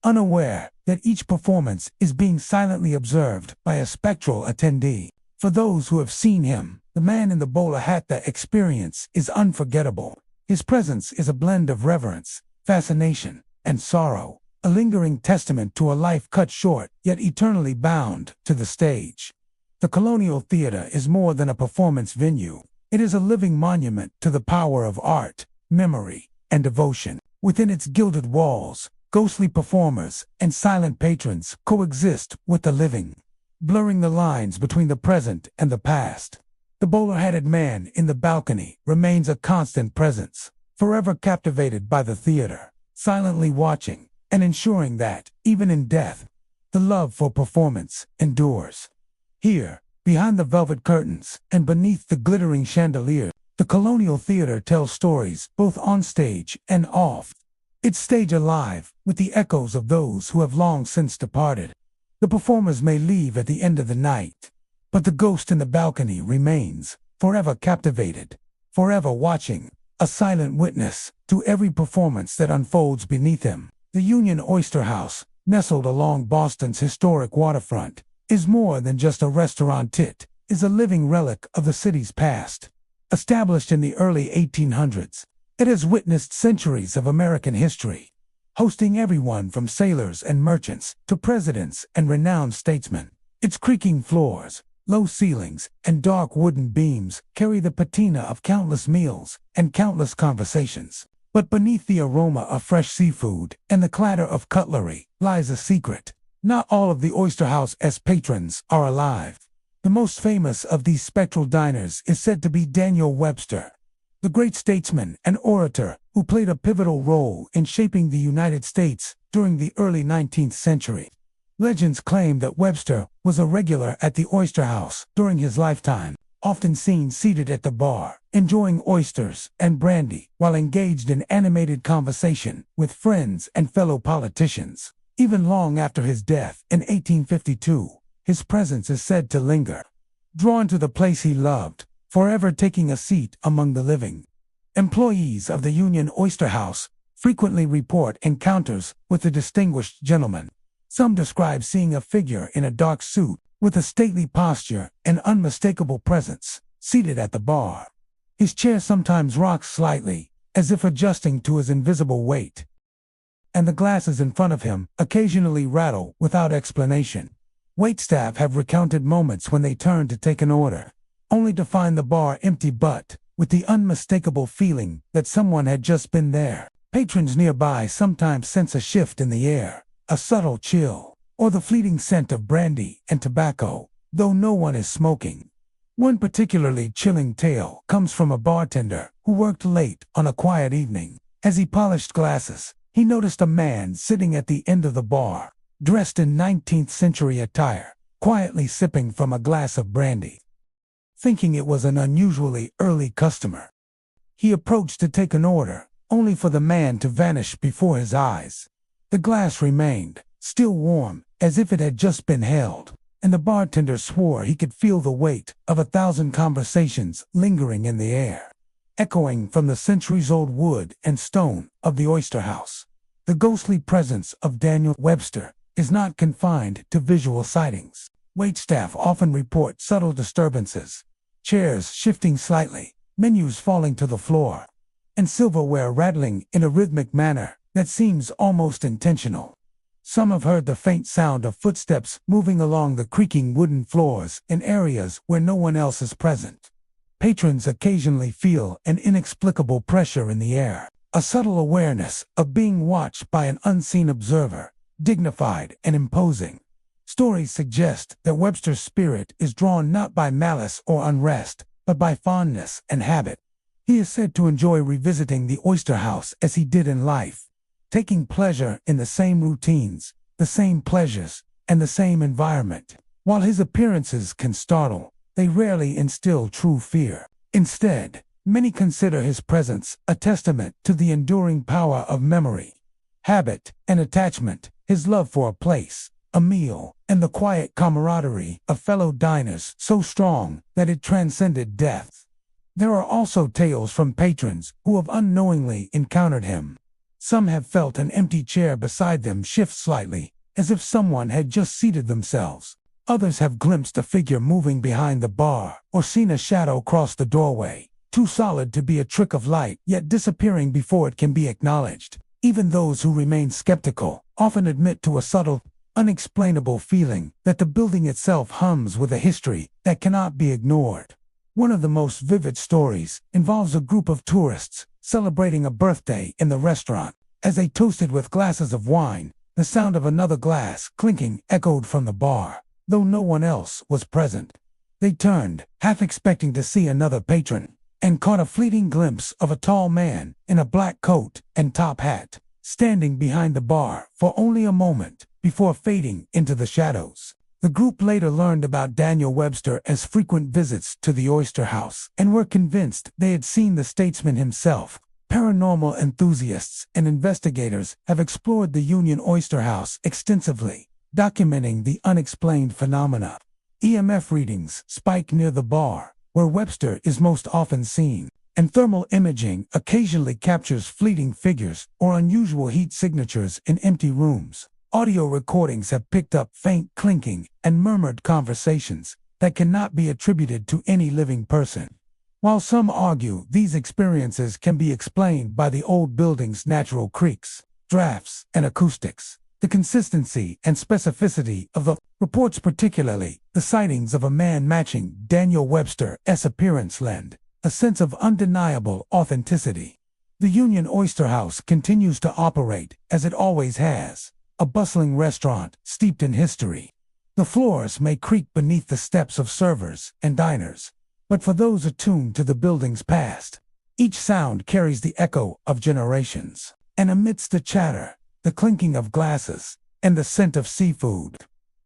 Speaker 1: unaware that each performance is being silently observed by a spectral attendee. For those who have seen him, the man in the bowler hat, the experience is unforgettable. His presence is a blend of reverence, fascination, and sorrow, a lingering testament to a life cut short yet eternally bound to the stage. The Colonial Theater is more than a performance venue. It is a living monument to the power of art, memory, and devotion. Within its gilded walls, ghostly performers and silent patrons coexist with the living, blurring the lines between the present and the past. The bowler-hatted man in the balcony remains a constant presence, forever captivated by the theater, silently watching and ensuring that, even in death, the love for performance endures. Here, behind the velvet curtains and beneath the glittering chandelier, the Colonial Theater tells stories both on stage and off. Its stage alive with the echoes of those who have long since departed. The performers may leave at the end of the night, but the ghost in the balcony remains, forever captivated, forever watching, a silent witness to every performance that unfolds beneath him. The Union Oyster House, nestled along Boston's historic waterfront, is more than just a restaurant. It is a living relic of the city's past. Established in the early 1800s, it has witnessed centuries of American history. hosting everyone from sailors and merchants to presidents and renowned statesmen. Its creaking floors, low ceilings, and dark wooden beams carry the patina of countless meals and countless conversations. But beneath the aroma of fresh seafood and the clatter of cutlery lies a secret. Not all of the Oyster House's patrons are alive. The most famous of these spectral diners is said to be Daniel Webster, the great statesman and orator who played a pivotal role in shaping the United States during the early 19th century. Legends claim that Webster was a regular at the Oyster House during his lifetime, often seen seated at the bar, enjoying oysters and brandy while engaged in animated conversation with friends and fellow politicians. Even long after his death in 1852, his presence is said to linger, drawn to the place he loved, forever taking a seat among the living. Employees of the Union Oyster House frequently report encounters with the distinguished gentleman. Some describe seeing a figure in a dark suit with a stately posture and unmistakable presence, seated at the bar. His chair sometimes rocks slightly, as if adjusting to his invisible weight, and the glasses in front of him occasionally rattle without explanation. Waitstaff have recounted moments when they turned to take an order, only to find the bar empty but with the unmistakable feeling that someone had just been there. Patrons nearby sometimes sense a shift in the air, a subtle chill, or the fleeting scent of brandy and tobacco, though no one is smoking. One particularly chilling tale comes from a bartender who worked late on a quiet evening. As he polished glasses, he noticed a man sitting at the end of the bar, dressed in 19th century attire, quietly sipping from a glass of brandy. Thinking it was an unusually early customer, he approached to take an order, only for the man to vanish before his eyes. The glass remained, still warm, as if it had just been held, and the bartender swore he could feel the weight of 1,000 conversations lingering in the air, echoing from the centuries-old wood and stone of the Oyster House. The ghostly presence of Daniel Webster is not confined to visual sightings. Waitstaff often report subtle disturbances, chairs shifting slightly, menus falling to the floor, and silverware rattling in a rhythmic manner that seems almost intentional. Some have heard the faint sound of footsteps moving along the creaking wooden floors in areas where no one else is present. Patrons occasionally feel an inexplicable pressure in the air, a subtle awareness of being watched by an unseen observer, dignified and imposing. Stories suggest that Webster's spirit is drawn not by malice or unrest, but by fondness and habit. He is said to enjoy revisiting the Oyster House as he did in life, taking pleasure in the same routines, the same pleasures, and the same environment. While his appearances can startle, they rarely instill true fear. Instead, many consider his presence a testament to the enduring power of memory, habit, and attachment. His love for a place, a meal, and the quiet camaraderie of fellow diners so strong that it transcended death. There are also tales from patrons who have unknowingly encountered him. Some have felt an empty chair beside them shift slightly, as if someone had just seated themselves. Others have glimpsed a figure moving behind the bar, or seen a shadow cross the doorway, too solid to be a trick of light, yet disappearing before it can be acknowledged. Even those who remain skeptical often admit to a subtle, unexplainable feeling that the building itself hums with a history that cannot be ignored. One of the most vivid stories involves a group of tourists celebrating a birthday in the restaurant. As they toasted with glasses of wine, the sound of another glass clinking echoed from the bar, though no one else was present. They turned, half expecting to see another patron, and caught a fleeting glimpse of a tall man in a black coat and top hat, standing behind the bar for only a moment before fading into the shadows. The group later learned about Daniel Webster as frequent visits to the Oyster House and were convinced they had seen the statesman himself. Paranormal enthusiasts and investigators have explored the Union Oyster House extensively, documenting the unexplained phenomena. EMF readings spike near the bar, where Webster is most often seen, and thermal imaging occasionally captures fleeting figures or unusual heat signatures in empty rooms. Audio recordings have picked up faint clinking and murmured conversations that cannot be attributed to any living person. While some argue these experiences can be explained by the old building's natural creaks, drafts, and acoustics. The consistency and specificity of the reports, particularly the sightings of a man matching Daniel Webster's appearance, lend a sense of undeniable authenticity. The Union Oyster House continues to operate as it always has, a bustling restaurant steeped in history. The floors may creak beneath the steps of servers and diners, but for those attuned to the building's past, each sound carries the echo of generations. And amidst the chatter, the clinking of glasses, and the scent of seafood,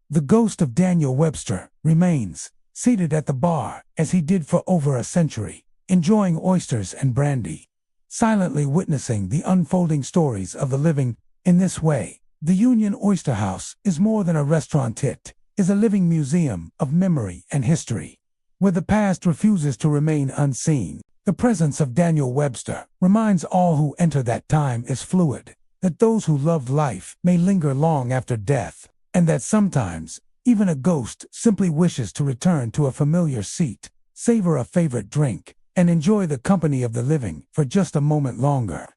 Speaker 1: the ghost of Daniel Webster remains, seated at the bar as he did for over a century, enjoying oysters and brandy, silently witnessing the unfolding stories of the living. In this way, the Union Oyster House is more than a restaurant. It is a living museum of memory and history, where the past refuses to remain unseen. The presence of Daniel Webster reminds all who enter that time is fluid, that those who loved life may linger long after death, and that sometimes even a ghost simply wishes to return to a familiar seat, savor a favorite drink, and enjoy the company of the living for just a moment longer.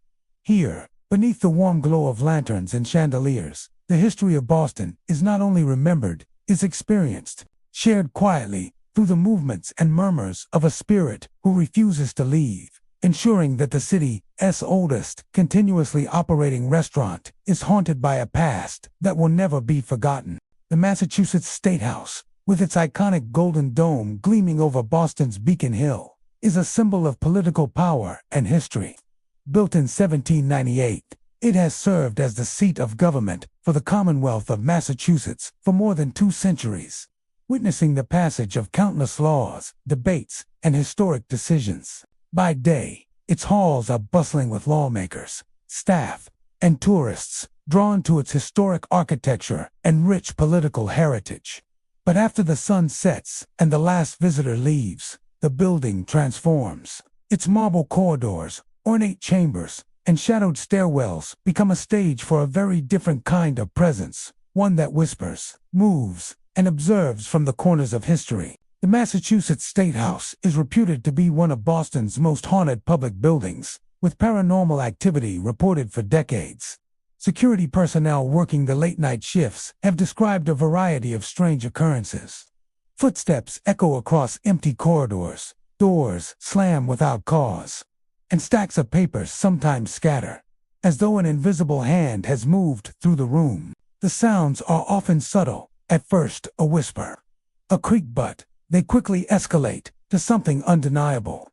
Speaker 1: Here, beneath the warm glow of lanterns and chandeliers, the history of Boston is not only remembered, is experienced, shared quietly through the movements and murmurs of a spirit who refuses to leave, ensuring that the city's oldest, continuously operating restaurant is haunted by a past that will never be forgotten. The Massachusetts State House, with its iconic golden dome gleaming over Boston's Beacon Hill, is a symbol of political power and history. Built in 1798, it has served as the seat of government for the Commonwealth of Massachusetts for more than 2 centuries, witnessing the passage of countless laws, debates, and historic decisions. By day, its halls are bustling with lawmakers, staff, and tourists drawn to its historic architecture and rich political heritage. But after the sun sets and the last visitor leaves, the building transforms. Its marble corridors, ornate chambers, and shadowed stairwells become a stage for a very different kind of presence, one that whispers, moves, and observes from the corners of history. The Massachusetts State House is reputed to be one of Boston's most haunted public buildings, with paranormal activity reported for decades. Security personnel working the late-night shifts have described a variety of strange occurrences. Footsteps echo across empty corridors, doors slam without cause, and stacks of papers sometimes scatter, as though an invisible hand has moved through the room. The sounds are often subtle, at first a whisper, a creak, but they quickly escalate to something undeniable,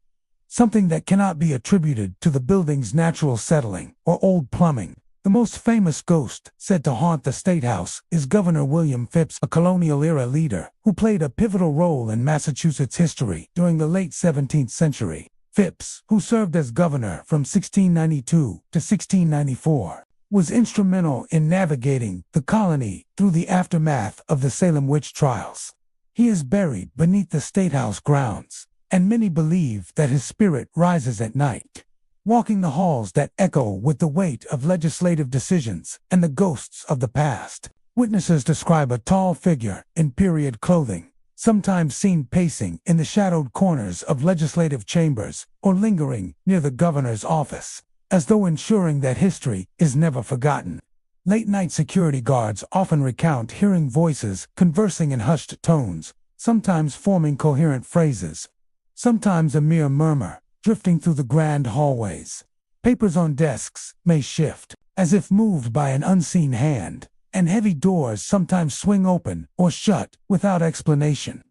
Speaker 1: something that cannot be attributed to the building's natural settling or old plumbing. The most famous ghost said to haunt the State House is Governor William Phips, a colonial-era leader who played a pivotal role in Massachusetts history during the late 17th century. Phips, who served as governor from 1692 to 1694, was instrumental in navigating the colony through the aftermath of the Salem witch trials. He is buried beneath the State House grounds, and many believe that his spirit rises at night, walking the halls that echo with the weight of legislative decisions and the ghosts of the past. Witnesses describe a tall figure in period clothing, sometimes seen pacing in the shadowed corners of legislative chambers or lingering near the governor's office, as though ensuring that history is never forgotten. Late-night security guards often recount hearing voices conversing in hushed tones, sometimes forming coherent phrases, sometimes a mere murmur, drifting through the grand hallways. Papers on desks may shift, as if moved by an unseen hand, and heavy doors sometimes swing open or shut without explanation.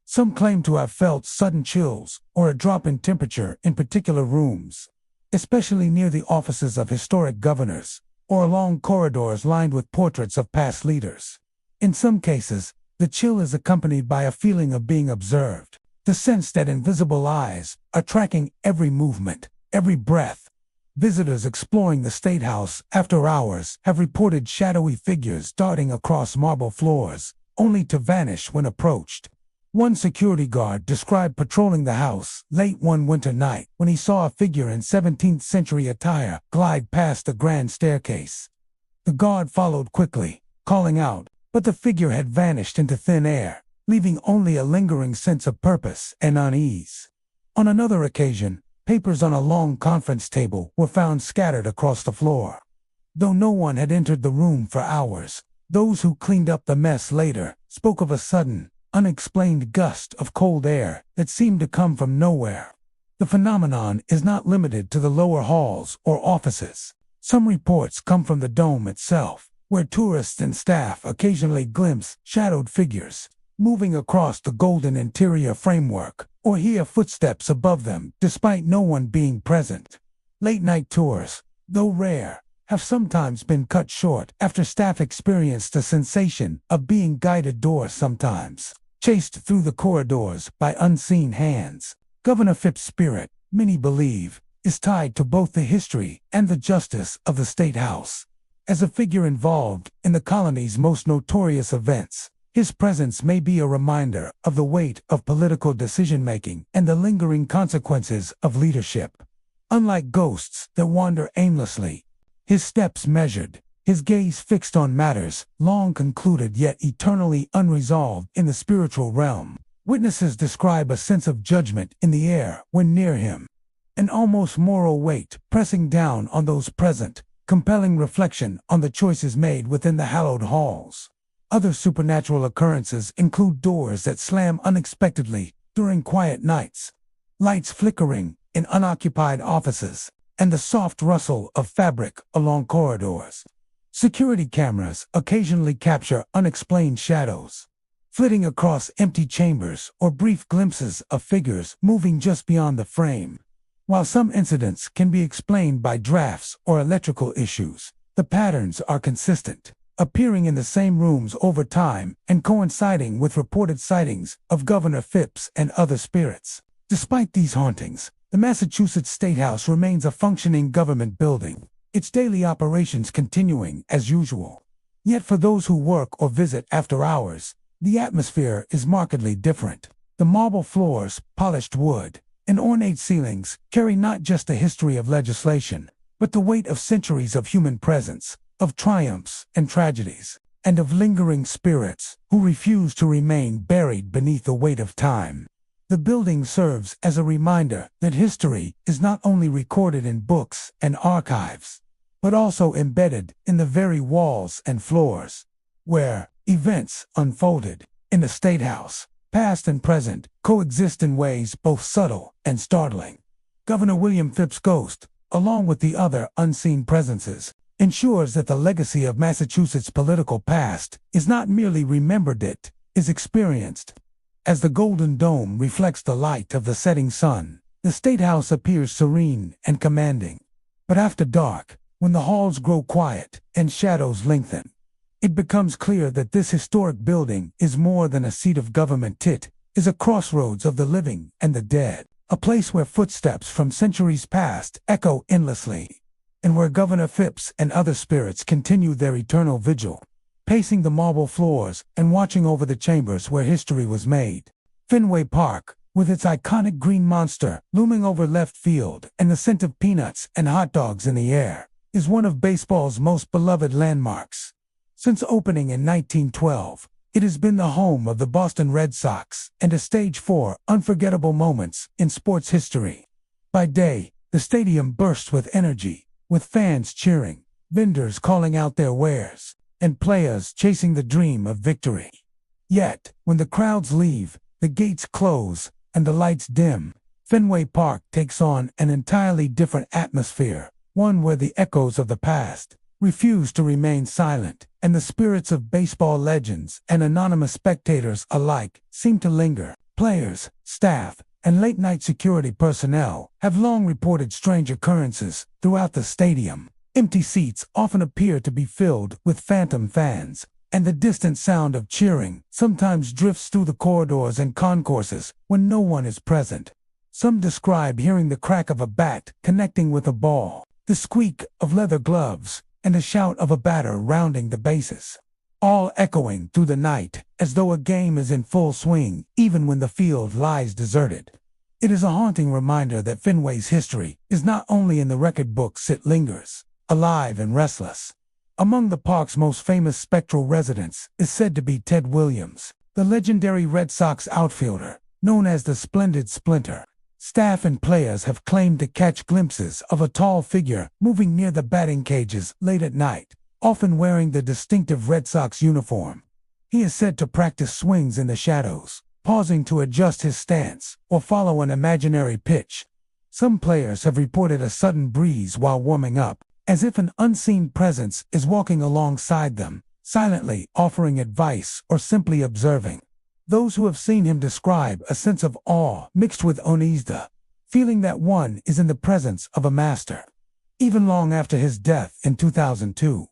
Speaker 1: Some claim to have felt sudden chills or a drop in temperature in particular rooms, especially near the offices of historic governors, or along corridors lined with portraits of past leaders. In some cases, the chill is accompanied by a feeling of being observed, the sense that invisible eyes are tracking every movement, every breath. Visitors exploring the State House after hours have reported shadowy figures darting across marble floors, only to vanish when approached. One security guard described patrolling the house late one winter night when he saw a figure in 17th century attire glide past the grand staircase. The guard followed quickly, calling out, but the figure had vanished into thin air, leaving only a lingering sense of purpose and unease. On another occasion, papers on a long conference table were found scattered across the floor. Though no one had entered the room for hours, those who cleaned up the mess later spoke of a sudden, unexplained gust of cold air that seemed to come from nowhere. The phenomenon is not limited to the lower halls or offices. Some reports come from the dome itself, where tourists and staff occasionally glimpse shadowed figures moving across the golden interior framework, or hear footsteps above them despite no one being present. Late-night tours, though rare, have sometimes been cut short after staff experienced the sensation of being guided doors sometimes, chased through the corridors by unseen hands. Governor Phipps's spirit, many believe, is tied to both the history and the justice of the State House. As a figure involved in the colony's most notorious events, his presence may be a reminder of the weight of political decision-making and the lingering consequences of leadership. Unlike ghosts that wander aimlessly, his steps measured, his gaze fixed on matters long concluded yet eternally unresolved in the spiritual realm. Witnesses describe a sense of judgment in the air when near him, an almost moral weight pressing down on those present, compelling reflection on the choices made within the hallowed halls. Other supernatural occurrences include doors that slam unexpectedly during quiet nights, lights flickering in unoccupied offices, and the soft rustle of fabric along corridors. Security cameras occasionally capture unexplained shadows, flitting across empty chambers or brief glimpses of figures moving just beyond the frame. While some incidents can be explained by drafts or electrical issues, the patterns are consistent, appearing in the same rooms over time and coinciding with reported sightings of Governor Phipps and other spirits. Despite these hauntings, the Massachusetts State House remains a functioning government building, its daily operations continuing as usual. Yet for those who work or visit after hours, the atmosphere is markedly different. The marble floors, polished wood, and ornate ceilings carry not just the history of legislation, but the weight of centuries of human presence, of triumphs and tragedies, and of lingering spirits who refuse to remain buried beneath the weight of time. The building serves as a reminder that history is not only recorded in books and archives, but also embedded in the very walls and floors, where events unfolded. In the State House, past and present coexist in ways both subtle and startling. Governor William Phipps's ghost, along with the other unseen presences, ensures that the legacy of Massachusetts' political past is not merely remembered, it is experienced. As the Golden Dome reflects the light of the setting sun, the State House appears serene and commanding. But after dark, when the halls grow quiet and shadows lengthen, it becomes clear that this historic building is more than a seat of government. It is a crossroads of the living and the dead, a place where footsteps from centuries past echo endlessly, and where Governor Phipps and other spirits continue their eternal vigil, pacing the marble floors and watching over the chambers where history was made. Fenway Park, with its iconic green monster looming over left field and the scent of peanuts and hot dogs in the air, is one of baseball's most beloved landmarks. Since opening in 1912, it has been the home of the Boston Red Sox and a stage for unforgettable moments in sports history. By day, the stadium bursts with energy, with fans cheering, vendors calling out their wares, and players chasing the dream of victory. Yet, when the crowds leave, the gates close, and the lights dim, Fenway Park takes on an entirely different atmosphere, one where the echoes of the past refuse to remain silent, and the spirits of baseball legends and anonymous spectators alike seem to linger. Players, staff, and late-night security personnel have long reported strange occurrences throughout the stadium. Empty seats often appear to be filled with phantom fans, and the distant sound of cheering sometimes drifts through the corridors and concourses when no one is present. Some describe hearing the crack of a bat connecting with a ball, the squeak of leather gloves, and the shout of a batter rounding the bases, all echoing through the night as though a game is in full swing even when the field lies deserted. It is a haunting reminder that Fenway's history is not only in the record books, it lingers, alive and restless. Among the park's most famous spectral residents is said to be Ted Williams, the legendary Red Sox outfielder, known as the Splendid Splinter. Staff and players have claimed to catch glimpses of a tall figure moving near the batting cages late at night, often wearing the distinctive Red Sox uniform. He is said to practice swings in the shadows, pausing to adjust his stance or follow an imaginary pitch. Some players have reported a sudden breeze while warming up, as if an unseen presence is walking alongside them, silently offering advice or simply observing. Those who have seen him describe a sense of awe mixed with unease, feeling that one is in the presence of a master. Even long after his death in 2002,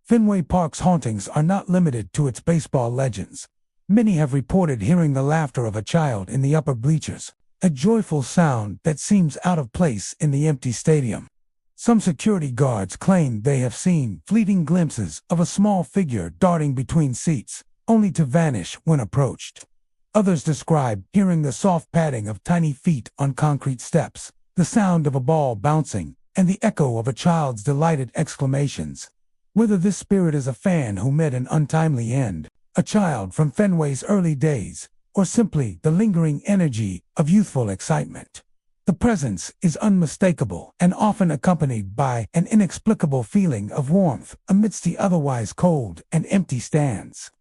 Speaker 1: Fenway Park's hauntings are not limited to its baseball legends. Many have reported hearing the laughter of a child in the upper bleachers, a joyful sound that seems out of place in the empty stadium. Some security guards claim they have seen fleeting glimpses of a small figure darting between seats, only to vanish when approached. Others describe hearing the soft padding of tiny feet on concrete steps, the sound of a ball bouncing, and the echo of a child's delighted exclamations. Whether this spirit is a fan who met an untimely end, a child from Fenway's early days, or simply the lingering energy of youthful excitement, the presence is unmistakable and often accompanied by an inexplicable feeling of warmth amidst the otherwise cold and empty stands.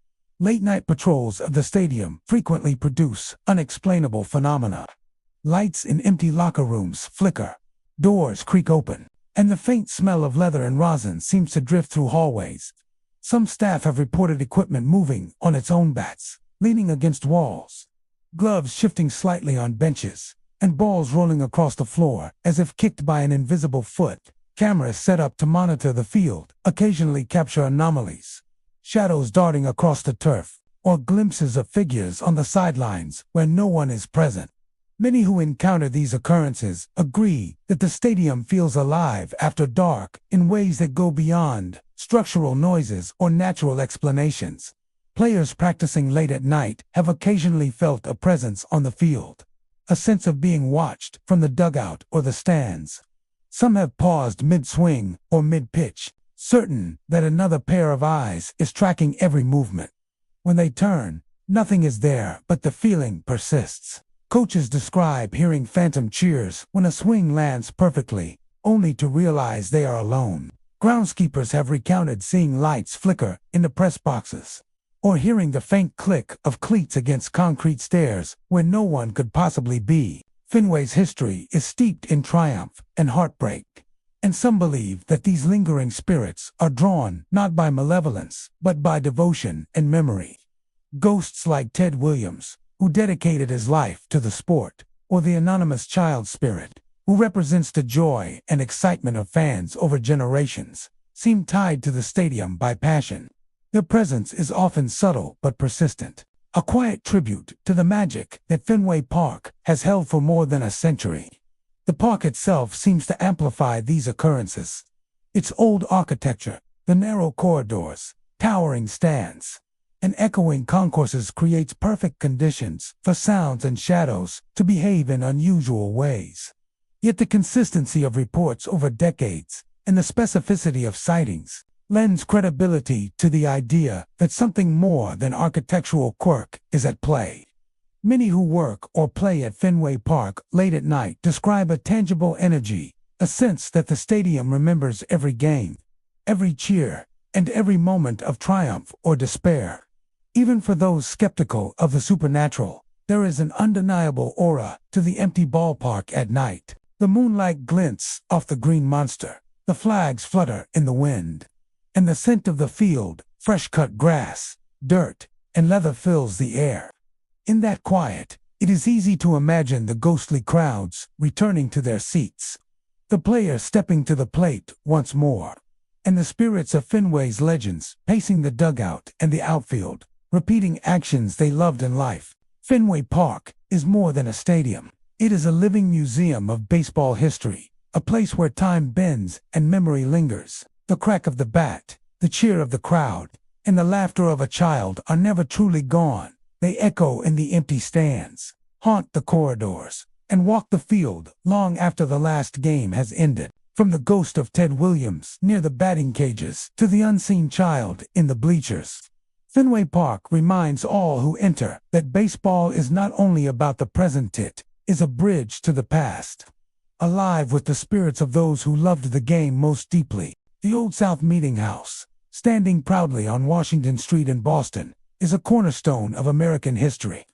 Speaker 1: Late-night patrols of the stadium frequently produce unexplainable phenomena. Lights in empty locker rooms flicker, doors creak open, and the faint smell of leather and rosin seems to drift through hallways. Some staff have reported equipment moving on its own bats, leaning against walls, gloves shifting slightly on benches, and balls rolling across the floor as if kicked by an invisible foot. Cameras set up to monitor the field occasionally capture anomalies, shadows darting across the turf, or glimpses of figures on the sidelines where no one is present. Many who encounter these occurrences agree that the stadium feels alive after dark in ways that go beyond structural noises or natural explanations. Players practicing late at night have occasionally felt a presence on the field, a sense of being watched from the dugout or the stands. Some have paused mid-swing or mid-pitch, certain that another pair of eyes is tracking every movement. When they turn, nothing is there, but the feeling persists. Coaches describe hearing phantom cheers when a swing lands perfectly, only to realize they are alone. Groundskeepers have recounted seeing lights flicker in the press boxes, or hearing the faint click of cleats against concrete stairs where no one could possibly be. Fenway's history is steeped in triumph and heartbreak, and some believe that these lingering spirits are drawn not by malevolence, but by devotion and memory. Ghosts like Ted Williams, who dedicated his life to the sport, or the anonymous child spirit, who represents the joy and excitement of fans over generations, seem tied to the stadium by passion. Their presence is often subtle but persistent, a quiet tribute to the magic that Fenway Park has held for more than a century. The park itself seems to amplify these occurrences. Its old architecture, the narrow corridors, towering stands, and echoing concourses creates perfect conditions for sounds and shadows to behave in unusual ways. Yet the consistency of reports over decades and the specificity of sightings lends credibility to the idea that something more than architectural quirk is at play. Many who work or play at Fenway Park late at night describe a tangible energy, a sense that the stadium remembers every game, every cheer, and every moment of triumph or despair. Even for those skeptical of the supernatural, there is an undeniable aura to the empty ballpark at night. The moonlight glints off the green monster, the flags flutter in the wind, and the scent of the field, fresh-cut grass, dirt, and leather fills the air. In that quiet, it is easy to imagine the ghostly crowds returning to their seats, the players stepping to the plate once more, and the spirits of Fenway's legends pacing the dugout and the outfield, repeating actions they loved in life. Fenway Park is more than a stadium. It is a living museum of baseball history, a place where time bends and memory lingers. The crack of the bat, the cheer of the crowd, and the laughter of a child are never truly gone. They echo in the empty stands, haunt the corridors, and walk the field long after the last game has ended. From the ghost of Ted Williams near the batting cages to the unseen child in the bleachers, Fenway Park reminds all who enter that baseball is not only about the present, it is a bridge to the past, alive with the spirits of those who loved the game most deeply. The Old South Meeting House, standing proudly on Washington Street in Boston, is a cornerstone of American history.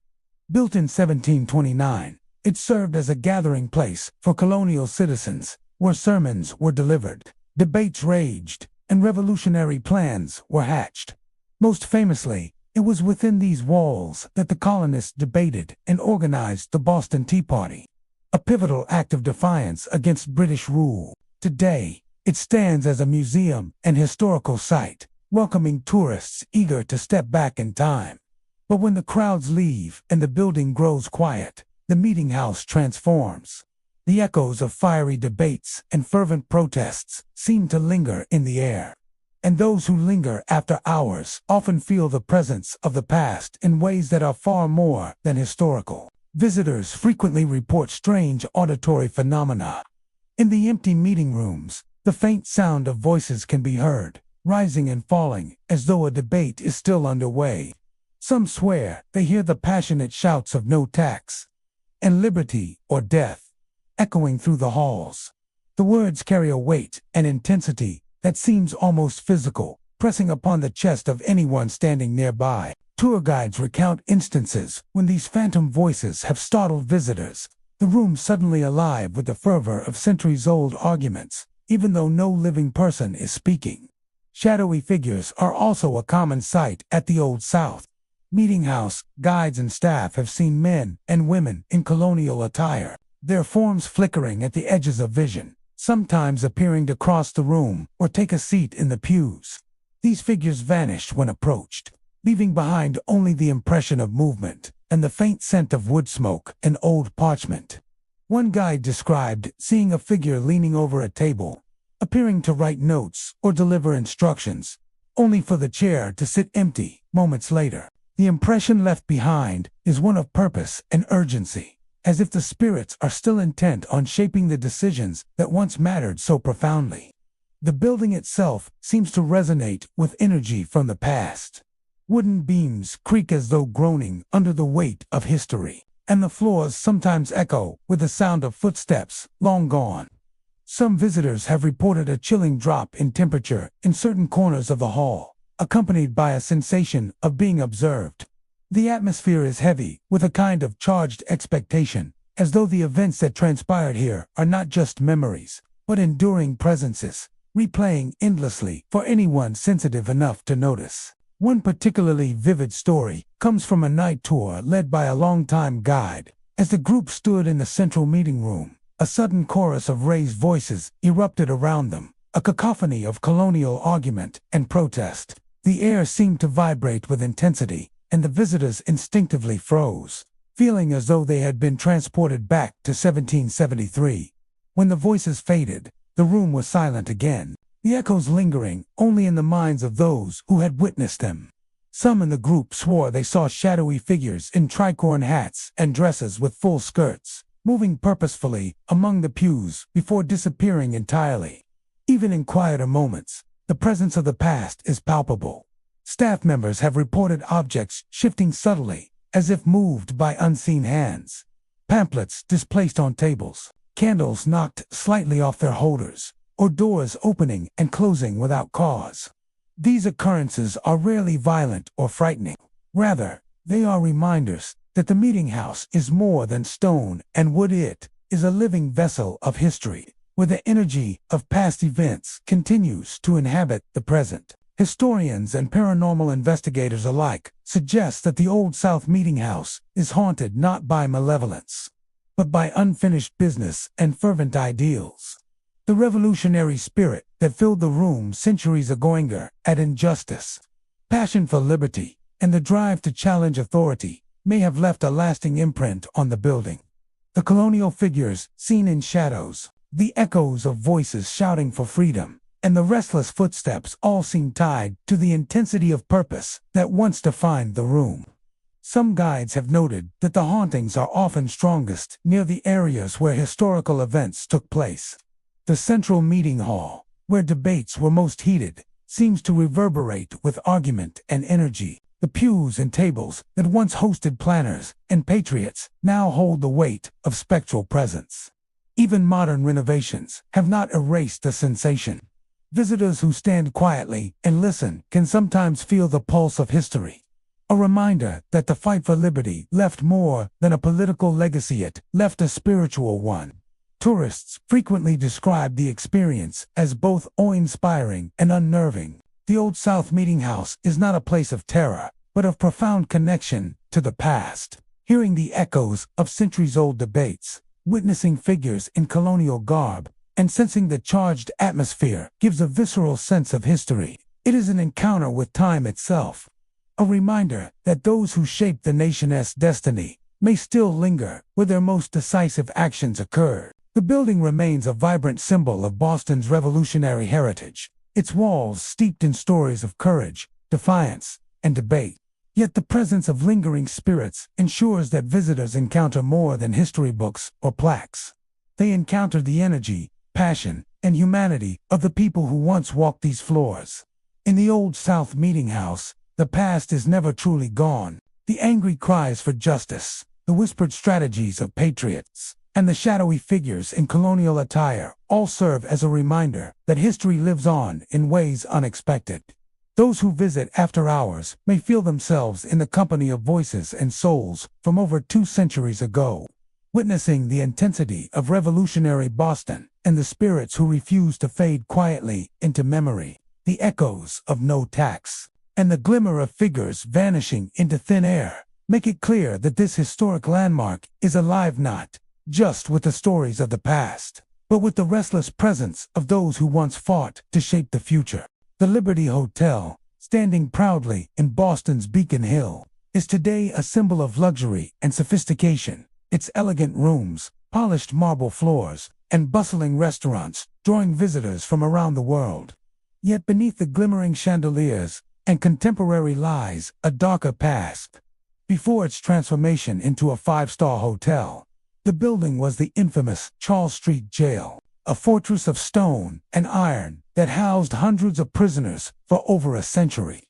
Speaker 1: Built in 1729, it served as a gathering place for colonial citizens, where sermons were delivered, debates raged, and revolutionary plans were hatched. Most famously, it was within these walls that the colonists debated and organized the Boston Tea Party, a pivotal act of defiance against British rule. Today, it stands as a museum and historical site, welcoming tourists eager to step back in time. But when the crowds leave and the building grows quiet, the meeting house transforms. The echoes of fiery debates and fervent protests seem to linger in the air. And those who linger after hours often feel the presence of the past in ways that are far more than historical. Visitors frequently report strange auditory phenomena. In the empty meeting rooms, the faint sound of voices can be heard, rising and falling, as though a debate is still underway. Some swear they hear the passionate shouts of no tax and liberty or death, echoing through the halls. The words carry a weight and intensity that seems almost physical, pressing upon the chest of anyone standing nearby. Tour guides recount instances when these phantom voices have startled visitors, the room suddenly alive with the fervor of centuries-old arguments, even though no living person is speaking. Shadowy figures are also a common sight at the Old South. Meeting house guides and staff have seen men and women in colonial attire, their forms flickering at the edges of vision, sometimes appearing to cross the room or take a seat in the pews. These figures vanished when approached, leaving behind only the impression of movement and the faint scent of wood smoke and old parchment. One guide described seeing a figure leaning over a table, appearing to write notes or deliver instructions, only for the chair to sit empty moments later. The impression left behind is one of purpose and urgency, as if the spirits are still intent on shaping the decisions that once mattered so profoundly. The building itself seems to resonate with energy from the past. Wooden beams creak as though groaning under the weight of history, and the floors sometimes echo with the sound of footsteps long gone. Some visitors have reported a chilling drop in temperature in certain corners of the hall, accompanied by a sensation of being observed. The atmosphere is heavy with a kind of charged expectation, as though the events that transpired here are not just memories, but enduring presences, replaying endlessly for anyone sensitive enough to notice. One particularly vivid story comes from a night tour led by a longtime guide. As the group stood in the central meeting room, a sudden chorus of raised voices erupted around them, a cacophony of colonial argument and protest. The air seemed to vibrate with intensity, and the visitors instinctively froze, feeling as though they had been transported back to 1773. When the voices faded, the room was silent again, the echoes lingering only in the minds of those who had witnessed them. Some in the group swore they saw shadowy figures in tricorn hats and dresses with full skirts, moving purposefully among the pews before disappearing entirely. Even in quieter moments, the presence of the past is palpable. Staff members have reported objects shifting subtly, as if moved by unseen hands. Pamphlets displaced on tables, candles knocked slightly off their holders, or doors opening and closing without cause. These occurrences are rarely violent or frightening. Rather, they are reminders that the meeting house is more than stone and wood. It is a living vessel of history, where the energy of past events continues to inhabit the present. Historians and paranormal investigators alike suggest that the Old South Meeting House is haunted not by malevolence, but by unfinished business and fervent ideals. The revolutionary spirit that filled the room centuries ago, anger at injustice, passion for liberty, and the drive to challenge authority may have left a lasting imprint on the building. The colonial figures seen in shadows, the echoes of voices shouting for freedom, and the restless footsteps all seem tied to the intensity of purpose that once defined the room. Some guides have noted that the hauntings are often strongest near the areas where historical events took place. The central meeting hall, where debates were most heated, seems to reverberate with argument and energy, The pews and tables that once hosted planners and patriots now hold the weight of spectral presence. Even modern renovations have not erased the sensation. Visitors who stand quietly and listen can sometimes feel the pulse of history. A reminder that the fight for liberty left more than a political legacy, it left a spiritual one. Tourists frequently describe the experience as both awe-inspiring and unnerving. The Old South Meeting House is not a place of terror, but of profound connection to the past. Hearing the echoes of centuries-old debates, witnessing figures in colonial garb, and sensing the charged atmosphere gives a visceral sense of history. It is an encounter with time itself. A reminder that those who shaped the nation's destiny may still linger where their most decisive actions occurred. The building remains a vibrant symbol of Boston's revolutionary heritage, its walls steeped in stories of courage, defiance, and debate. Yet the presence of lingering spirits ensures that visitors encounter more than history books or plaques. They encounter the energy, passion, and humanity of the people who once walked these floors. In the Old South Meeting House, the past is never truly gone. The angry cries for justice, the whispered strategies of patriots, and the shadowy figures in colonial attire all serve as a reminder that history lives on in ways unexpected. Those who visit after hours may feel themselves in the company of voices and souls from over 2 centuries ago, witnessing the intensity of revolutionary Boston and the spirits who refuse to fade quietly into memory. The echoes of no tax and the glimmer of figures vanishing into thin air make it clear that this historic landmark is alive not just with the stories of the past, but with the restless presence of those who once fought to shape the future. The Liberty Hotel, standing proudly in Boston's Beacon Hill, is today a symbol of luxury and sophistication. Its elegant rooms, polished marble floors, and bustling restaurants drawing visitors from around the world. Yet beneath the glimmering chandeliers and contemporary lies a darker past. Before its transformation into a 5-star hotel, the building was the infamous Charles Street Jail, a fortress of stone and iron that housed hundreds of prisoners for over a century.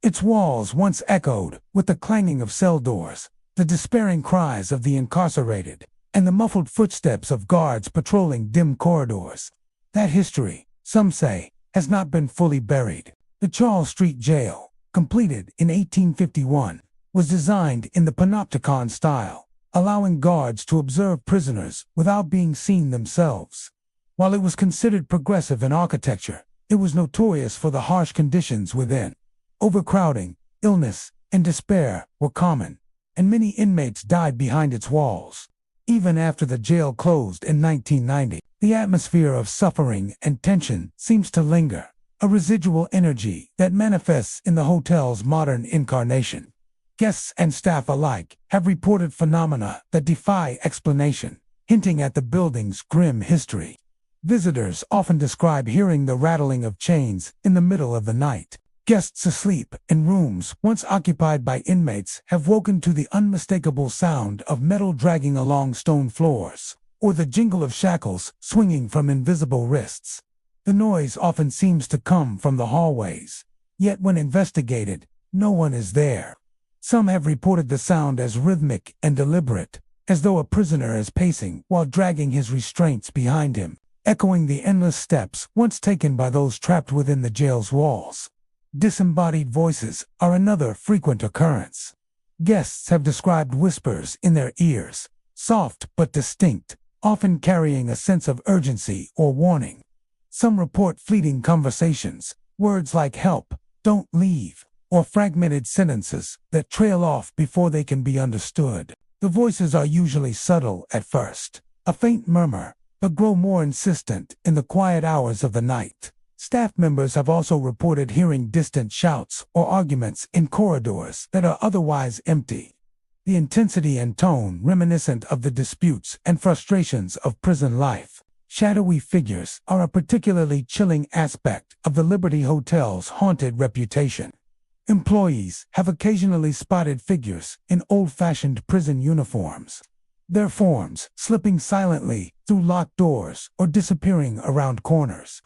Speaker 1: Its walls once echoed with the clanging of cell doors, the despairing cries of the incarcerated, and the muffled footsteps of guards patrolling dim corridors. That history, some say, has not been fully buried. The Charles Street Jail, completed in 1851, was designed in the Panopticon style, allowing guards to observe prisoners without being seen themselves. While it was considered progressive in architecture, it was notorious for the harsh conditions within. Overcrowding, illness, and despair were common, and many inmates died behind its walls. Even after the jail closed in 1990, the atmosphere of suffering and tension seems to linger, a residual energy that manifests in the hotel's modern incarnation. Guests and staff alike have reported phenomena that defy explanation, hinting at the building's grim history. Visitors often describe hearing the rattling of chains in the middle of the night. Guests asleep in rooms once occupied by inmates have woken to the unmistakable sound of metal dragging along stone floors, or the jingle of shackles swinging from invisible wrists. The noise often seems to come from the hallways, yet when investigated, no one is there. Some have reported the sound as rhythmic and deliberate, as though a prisoner is pacing while dragging his restraints behind him, echoing the endless steps once taken by those trapped within the jail's walls. Disembodied voices are another frequent occurrence. Guests have described whispers in their ears, soft but distinct, often carrying a sense of urgency or warning. Some report fleeting conversations, words like help, don't leave, or fragmented sentences that trail off before they can be understood. The voices are usually subtle at first, a faint murmur, but grow more insistent in the quiet hours of the night. Staff members have also reported hearing distant shouts or arguments in corridors that are otherwise empty. The intensity and tone reminiscent of the disputes and frustrations of prison life. Shadowy figures are a particularly chilling aspect of the Liberty Hotel's haunted reputation. Employees have occasionally spotted figures in old-fashioned prison uniforms, their forms slipping silently through locked doors or disappearing around corners.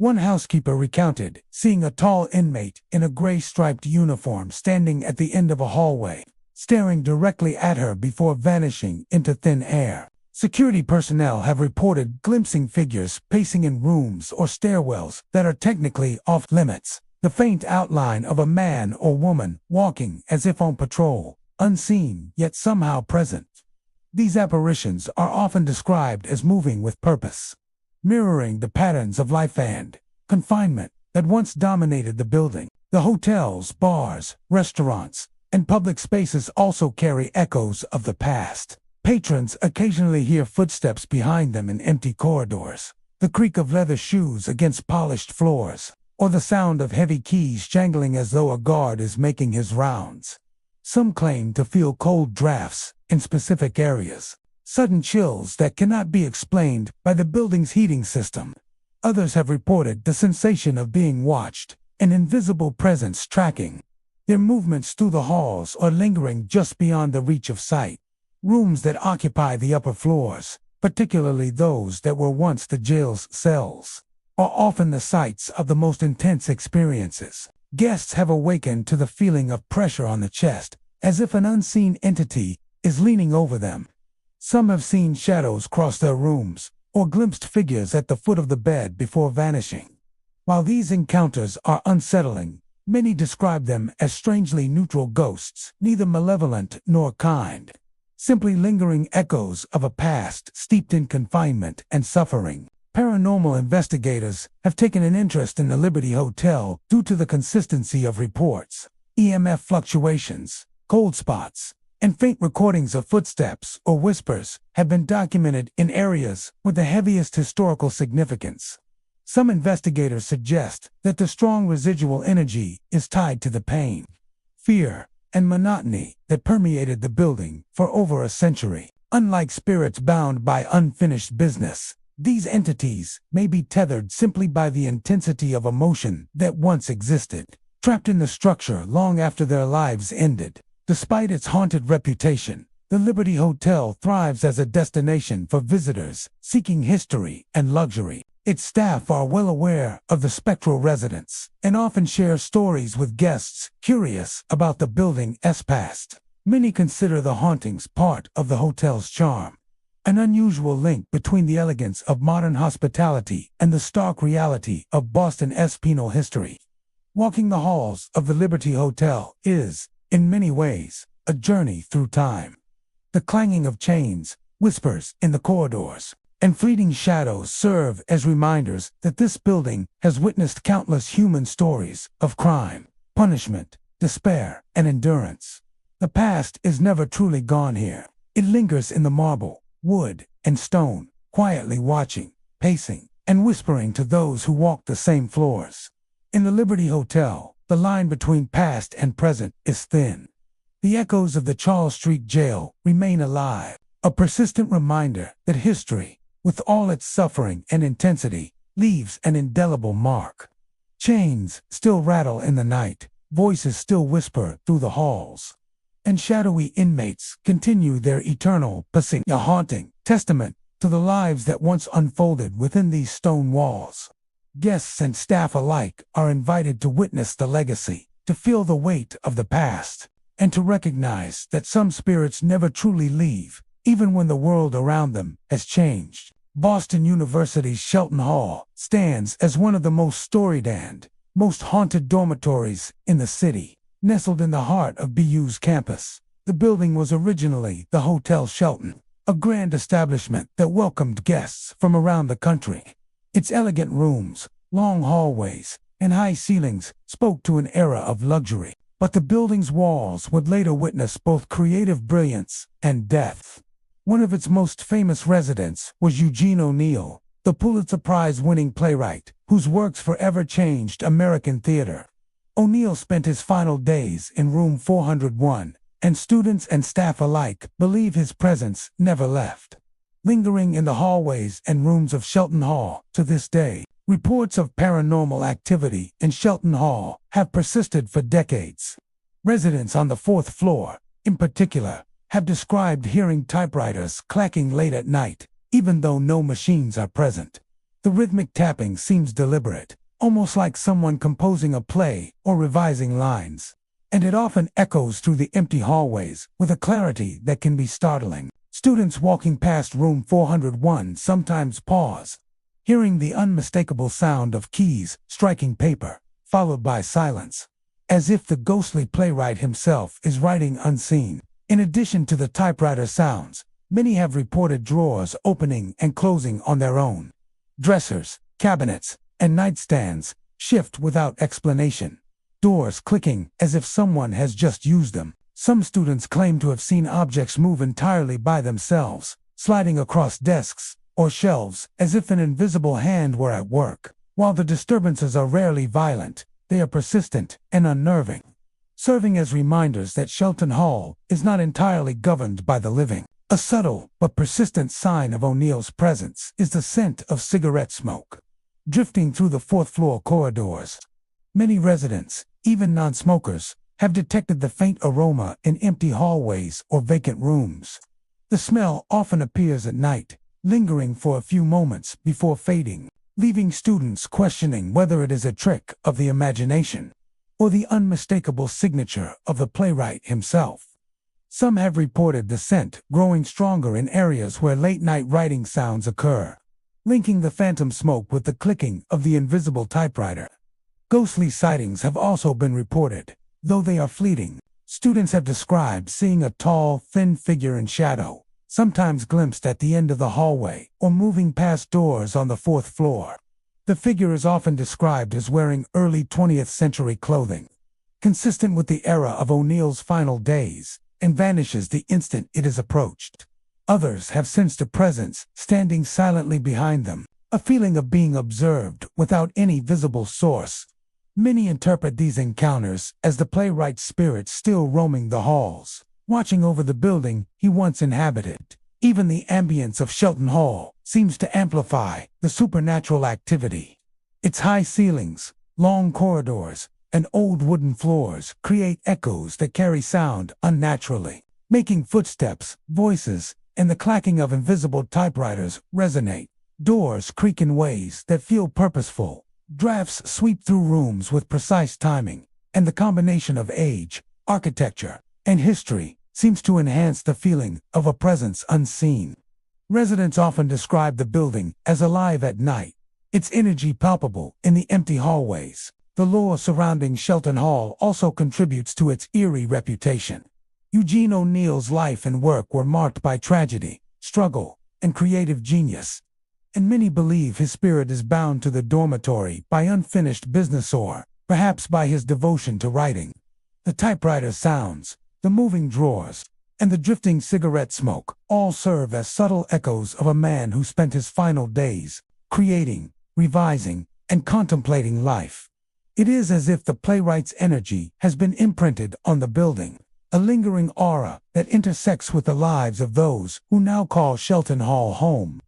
Speaker 1: One housekeeper recounted seeing a tall inmate in a gray-striped uniform standing at the end of a hallway, staring directly at her before vanishing into thin air. Security personnel have reported glimpsing figures pacing in rooms or stairwells that are technically off-limits, the faint outline of a man or woman walking as if on patrol, unseen yet somehow present. These apparitions are often described as moving with purpose, mirroring the patterns of life and confinement that once dominated the building. The hotels, bars, restaurants, and public spaces also carry echoes of the past. Patrons occasionally hear footsteps behind them in empty corridors, the creak of leather shoes against polished floors, or the sound of heavy keys jangling as though a guard is making his rounds. Some claim to feel cold drafts in specific areas, sudden chills that cannot be explained by the building's heating system. Others have reported the sensation of being watched, an invisible presence tracking their movements through the halls or lingering just beyond the reach of sight. Rooms that occupy the upper floors, particularly those that were once the jail's cells, are often the sites of the most intense experiences. Guests have awakened to the feeling of pressure on the chest, as if an unseen entity is leaning over them. Some have seen shadows cross their rooms, or glimpsed figures at the foot of the bed before vanishing. While these encounters are unsettling, many describe them as strangely neutral ghosts, neither malevolent nor kind, simply lingering echoes of a past steeped in confinement and suffering. Paranormal investigators have taken an interest in the Liberty Hotel due to the consistency of reports. EMF fluctuations, cold spots, and faint recordings of footsteps or whispers have been documented in areas with the heaviest historical significance. Some investigators suggest that the strong residual energy is tied to the pain, fear, and monotony that permeated the building for over a century. Unlike spirits bound by unfinished business, these entities may be tethered simply by the intensity of emotion that once existed, trapped in the structure long after their lives ended. Despite its haunted reputation, the Liberty Hotel thrives as a destination for visitors seeking history and luxury. Its staff are well aware of the spectral residents and often share stories with guests curious about the building's past. Many consider the hauntings part of the hotel's charm, an unusual link between the elegance of modern hospitality and the stark reality of Boston's penal history. Walking the halls of the Liberty Hotel is, in many ways, a journey through time. The clanging of chains, whispers in the corridors, and fleeting shadows serve as reminders that this building has witnessed countless human stories of crime, punishment, despair, and endurance. The past is never truly gone here. It lingers in the marble, wood, and stone, quietly watching, pacing, and whispering to those who walk the same floors. In the Liberty Hotel, the line between past and present is thin. The echoes of the Charles Street Jail remain alive, a persistent reminder that history, with all its suffering and intensity, leaves an indelible mark. Chains still rattle in the night, voices still whisper through the halls, and shadowy inmates continue their eternal pacing, a haunting testament to the lives that once unfolded within these stone walls. Guests and staff alike are invited to witness the legacy, to feel the weight of the past, and to recognize that some spirits never truly leave, even when the world around them has changed. Boston University's Shelton Hall stands as one of the most storied and most haunted dormitories in the city. Nestled in the heart of BU's campus, the building was originally the Hotel Shelton, a grand establishment that welcomed guests from around the country. Its elegant rooms, long hallways, and high ceilings spoke to an era of luxury, but the building's walls would later witness both creative brilliance and death. One of its most famous residents was Eugene O'Neill, the Pulitzer Prize-winning playwright, whose works forever changed American theater. O'Neill spent his final days in room 401, and students and staff alike believe his presence never left. Lingering in the hallways and rooms of Shelton Hall to this day, reports of paranormal activity in Shelton Hall have persisted for decades. Residents on the 4th floor, in particular, have described hearing typewriters clacking late at night, even though no machines are present. The rhythmic tapping seems deliberate, almost like someone composing a play or revising lines. And it often echoes through the empty hallways with a clarity that can be startling. Students walking past room 401 sometimes pause, hearing the unmistakable sound of keys striking paper, followed by silence, as if the ghostly playwright himself is writing unseen. In addition to the typewriter sounds, many have reported drawers opening and closing on their own. Dressers, cabinets, and nightstands shift without explanation, doors clicking as if someone has just used them. Some students claim to have seen objects move entirely by themselves, sliding across desks or shelves as if an invisible hand were at work. While the disturbances are rarely violent, they are persistent and unnerving, serving as reminders that Shelton Hall is not entirely governed by the living. A subtle but persistent sign of O'Neill's presence is the scent of cigarette smoke, drifting through the fourth-floor corridors. Many residents, even non-smokers, have detected the faint aroma in empty hallways or vacant rooms. The smell often appears at night, lingering for a few moments before fading, leaving students questioning whether it is a trick of the imagination or the unmistakable signature of the playwright himself. Some have reported the scent growing stronger in areas where late-night writing sounds occur, linking the phantom smoke with the clicking of the invisible typewriter. Ghostly sightings have also been reported, though they are fleeting. Students have described seeing a tall, thin figure in shadow, sometimes glimpsed at the end of the hallway or moving past doors on the fourth floor. The figure is often described as wearing early 20th century clothing, consistent with the era of O'Neill's final days, and vanishes the instant it is approached. Others have sensed a presence standing silently behind them, a feeling of being observed without any visible source. Many interpret these encounters as the playwright's spirit still roaming the halls, watching over the building he once inhabited. Even the ambience of Shelton Hall seems to amplify the supernatural activity. Its high ceilings, long corridors, and old wooden floors create echoes that carry sound unnaturally, making footsteps, voices, and the clacking of invisible typewriters resonate. Doors creak in ways that feel purposeful. Drafts sweep through rooms with precise timing, and the combination of age, architecture, and history seems to enhance the feeling of a presence unseen. Residents often describe the building as alive at night, its energy palpable in the empty hallways. The lore surrounding Shelton Hall also contributes to its eerie reputation. Eugene O'Neill's life and work were marked by tragedy, struggle, and creative genius, and many believe his spirit is bound to the dormitory by unfinished business or, perhaps, by his devotion to writing. The typewriter sounds, the moving drawers, and the drifting cigarette smoke all serve as subtle echoes of a man who spent his final days creating, revising, and contemplating life. It is as if the playwright's energy has been imprinted on the building, a lingering aura that intersects with the lives of those who now call Shelton Hall home.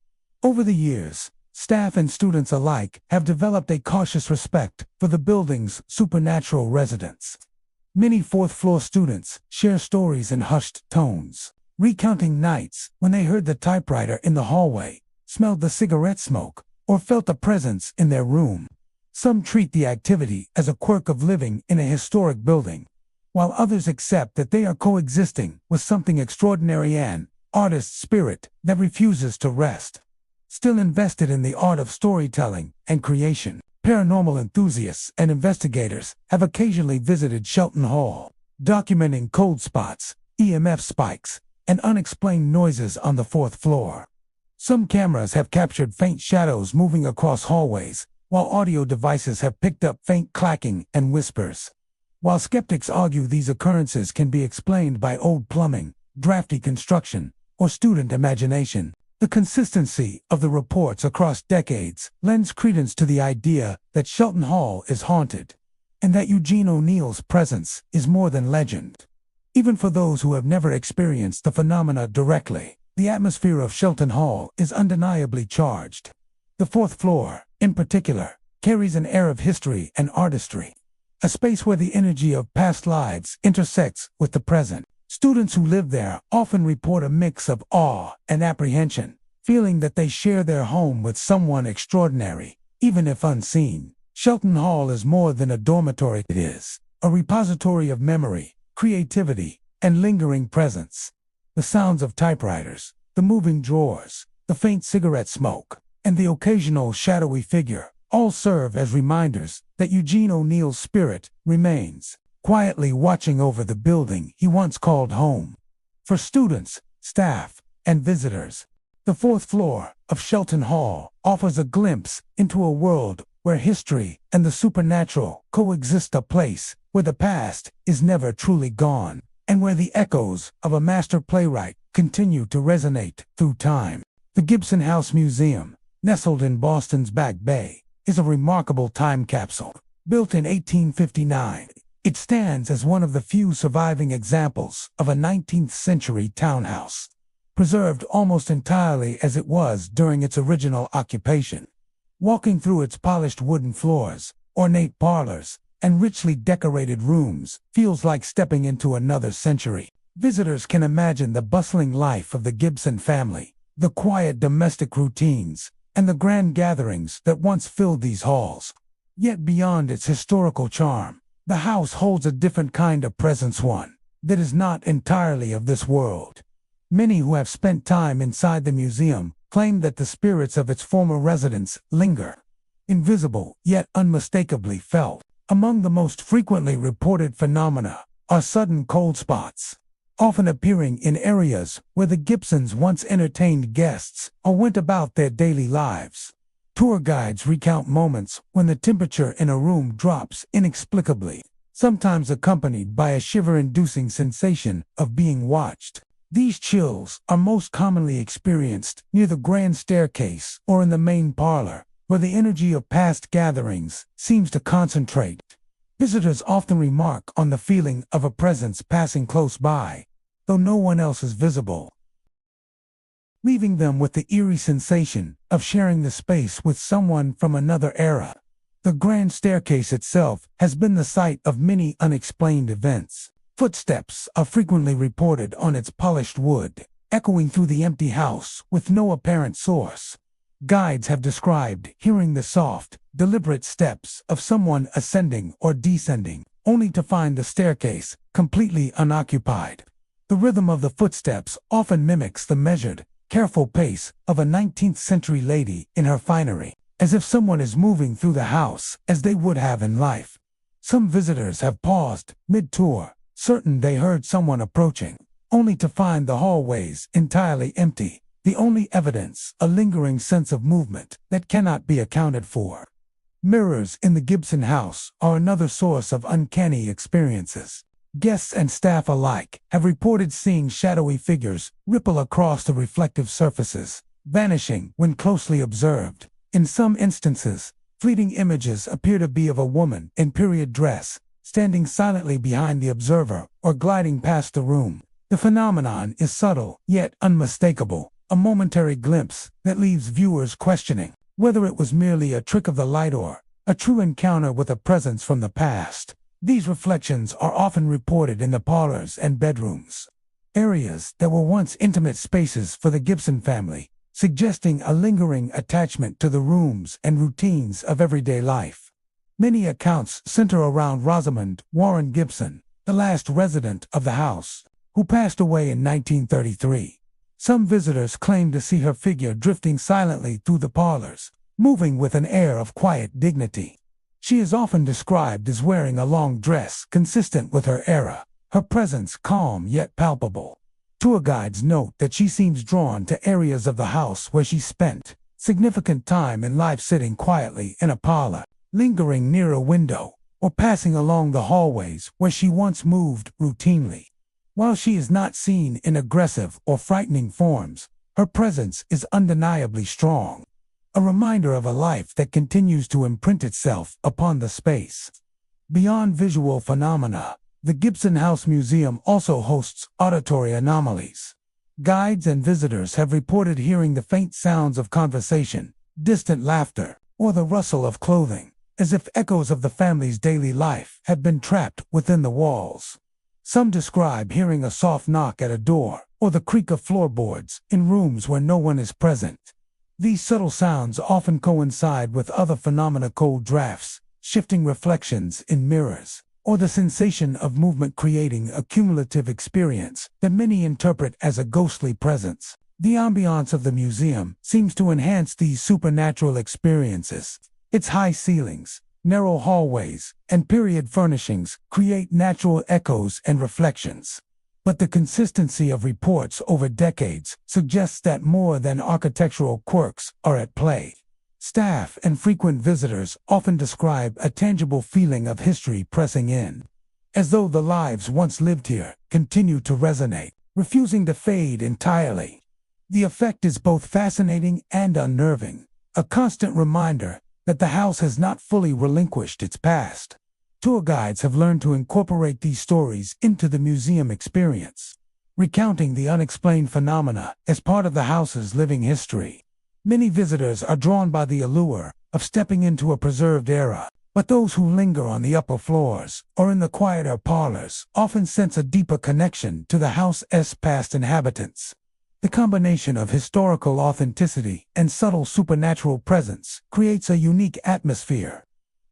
Speaker 1: Over the years, staff and students alike have developed a cautious respect for the building's supernatural residents. Many fourth-floor students share stories in hushed tones, recounting nights when they heard the typewriter in the hallway, smelled the cigarette smoke, or felt a presence in their room. Some treat the activity as a quirk of living in a historic building, while others accept that they are coexisting with something extraordinary, an artist spirit that refuses to rest. Still invested in the art of storytelling and creation, paranormal enthusiasts and investigators have occasionally visited Shelton Hall, documenting cold spots, EMF spikes, and unexplained noises on the fourth floor. Some cameras have captured faint shadows moving across hallways, while audio devices have picked up faint clacking and whispers. While skeptics argue these occurrences can be explained by old plumbing, drafty construction, or student imagination, the consistency of the reports across decades lends credence to the idea that Shelton Hall is haunted, and that Eugene O'Neill's presence is more than legend. Even for those who have never experienced the phenomena directly, the atmosphere of Shelton Hall is undeniably charged. The fourth floor, in particular, carries an air of history and artistry, a space where the energy of past lives intersects with the present. Students who live there often report a mix of awe and apprehension, feeling that they share their home with someone extraordinary, even if unseen. Shelton Hall is more than a dormitory. It is a repository of memory, creativity, and lingering presence. The sounds of typewriters, the moving drawers, the faint cigarette smoke, and the occasional shadowy figure all serve as reminders that Eugene O'Neill's spirit remains, quietly watching over the building he once called home. For students, staff, and visitors, the fourth floor of Shelton Hall offers a glimpse into a world where history and the supernatural coexist, a place where the past is never truly gone, and where the echoes of a master playwright continue to resonate through time. The Gibson House Museum, nestled in Boston's Back Bay, is a remarkable time capsule. Built in 1859, it stands as one of the few surviving examples of a 19th-century townhouse, preserved almost entirely as it was during its original occupation. Walking through its polished wooden floors, ornate parlors, and richly decorated rooms feels like stepping into another century. Visitors can imagine the bustling life of the Gibson family, the quiet domestic routines, and the grand gatherings that once filled these halls. Yet beyond its historical charm, the house holds a different kind of presence, one that is not entirely of this world. Many who have spent time inside the museum claim that the spirits of its former residents linger, invisible yet unmistakably felt. Among the most frequently reported phenomena are sudden cold spots, often appearing in areas where the Gibsons once entertained guests or went about their daily lives. Tour guides recount moments when the temperature in a room drops inexplicably, sometimes accompanied by a shiver-inducing sensation of being watched. These chills are most commonly experienced near the grand staircase or in the main parlor, where the energy of past gatherings seems to concentrate. Visitors often remark on the feeling of a presence passing close by, though no one else is visible, leaving them with the eerie sensation of sharing the space with someone from another era. The grand staircase itself has been the site of many unexplained events. Footsteps are frequently reported on its polished wood, echoing through the empty house with no apparent source. Guides have described hearing the soft, deliberate steps of someone ascending or descending, only to find the staircase completely unoccupied. The rhythm of the footsteps often mimics the measured, careful pace of a 19th-century lady in her finery, as if someone is moving through the house as they would have in life. Some visitors have paused mid-tour, certain they heard someone approaching, only to find the hallways entirely empty, the only evidence a lingering sense of movement that cannot be accounted for. Mirrors in the Gibson house are another source of uncanny experiences. Guests and staff alike have reported seeing shadowy figures ripple across the reflective surfaces, vanishing when closely observed. In some instances, fleeting images appear to be of a woman in period dress, standing silently behind the observer or gliding past the room. The phenomenon is subtle yet unmistakable, a momentary glimpse that leaves viewers questioning whether it was merely a trick of the light or a true encounter with a presence from the past. These reflections are often reported in the parlors and bedrooms, areas that were once intimate spaces for the Gibson family, suggesting a lingering attachment to the rooms and routines of everyday life. Many accounts center around Rosamond Warren Gibson, the last resident of the house, who passed away in 1933. Some visitors claim to see her figure drifting silently through the parlors, moving with an air of quiet dignity. She is often described as wearing a long dress consistent with her era, her presence calm yet palpable. Tour guides note that she seems drawn to areas of the house where she spent significant time in life, sitting quietly in a parlor, lingering near a window, or passing along the hallways where she once moved routinely. While she is not seen in aggressive or frightening forms, her presence is undeniably strong, a reminder of a life that continues to imprint itself upon the space. Beyond visual phenomena, the Gibson House Museum also hosts auditory anomalies. Guides and visitors have reported hearing the faint sounds of conversation, distant laughter, or the rustle of clothing, as if echoes of the family's daily life had been trapped within the walls. Some describe hearing a soft knock at a door, or or the creak of floorboards in rooms where no one is present. These subtle sounds often coincide with other phenomena: cold drafts, shifting reflections in mirrors, or the sensation of movement, creating a cumulative experience that many interpret as a ghostly presence. The ambiance of the museum seems to enhance these supernatural experiences. Its high ceilings, narrow hallways, and period furnishings create natural echoes and reflections. But the consistency of reports over decades suggests that more than architectural quirks are at play. Staff and frequent visitors often describe a tangible feeling of history pressing in, as though the lives once lived here continue to resonate, refusing to fade entirely. The effect is both fascinating and unnerving, a constant reminder that the house has not fully relinquished its past. Tour guides have learned to incorporate these stories into the museum experience, recounting the unexplained phenomena as part of the house's living history. Many visitors are drawn by the allure of stepping into a preserved era, but those who linger on the upper floors or in the quieter parlors often sense a deeper connection to the house's past inhabitants. The combination of historical authenticity and subtle supernatural presence creates a unique atmosphere,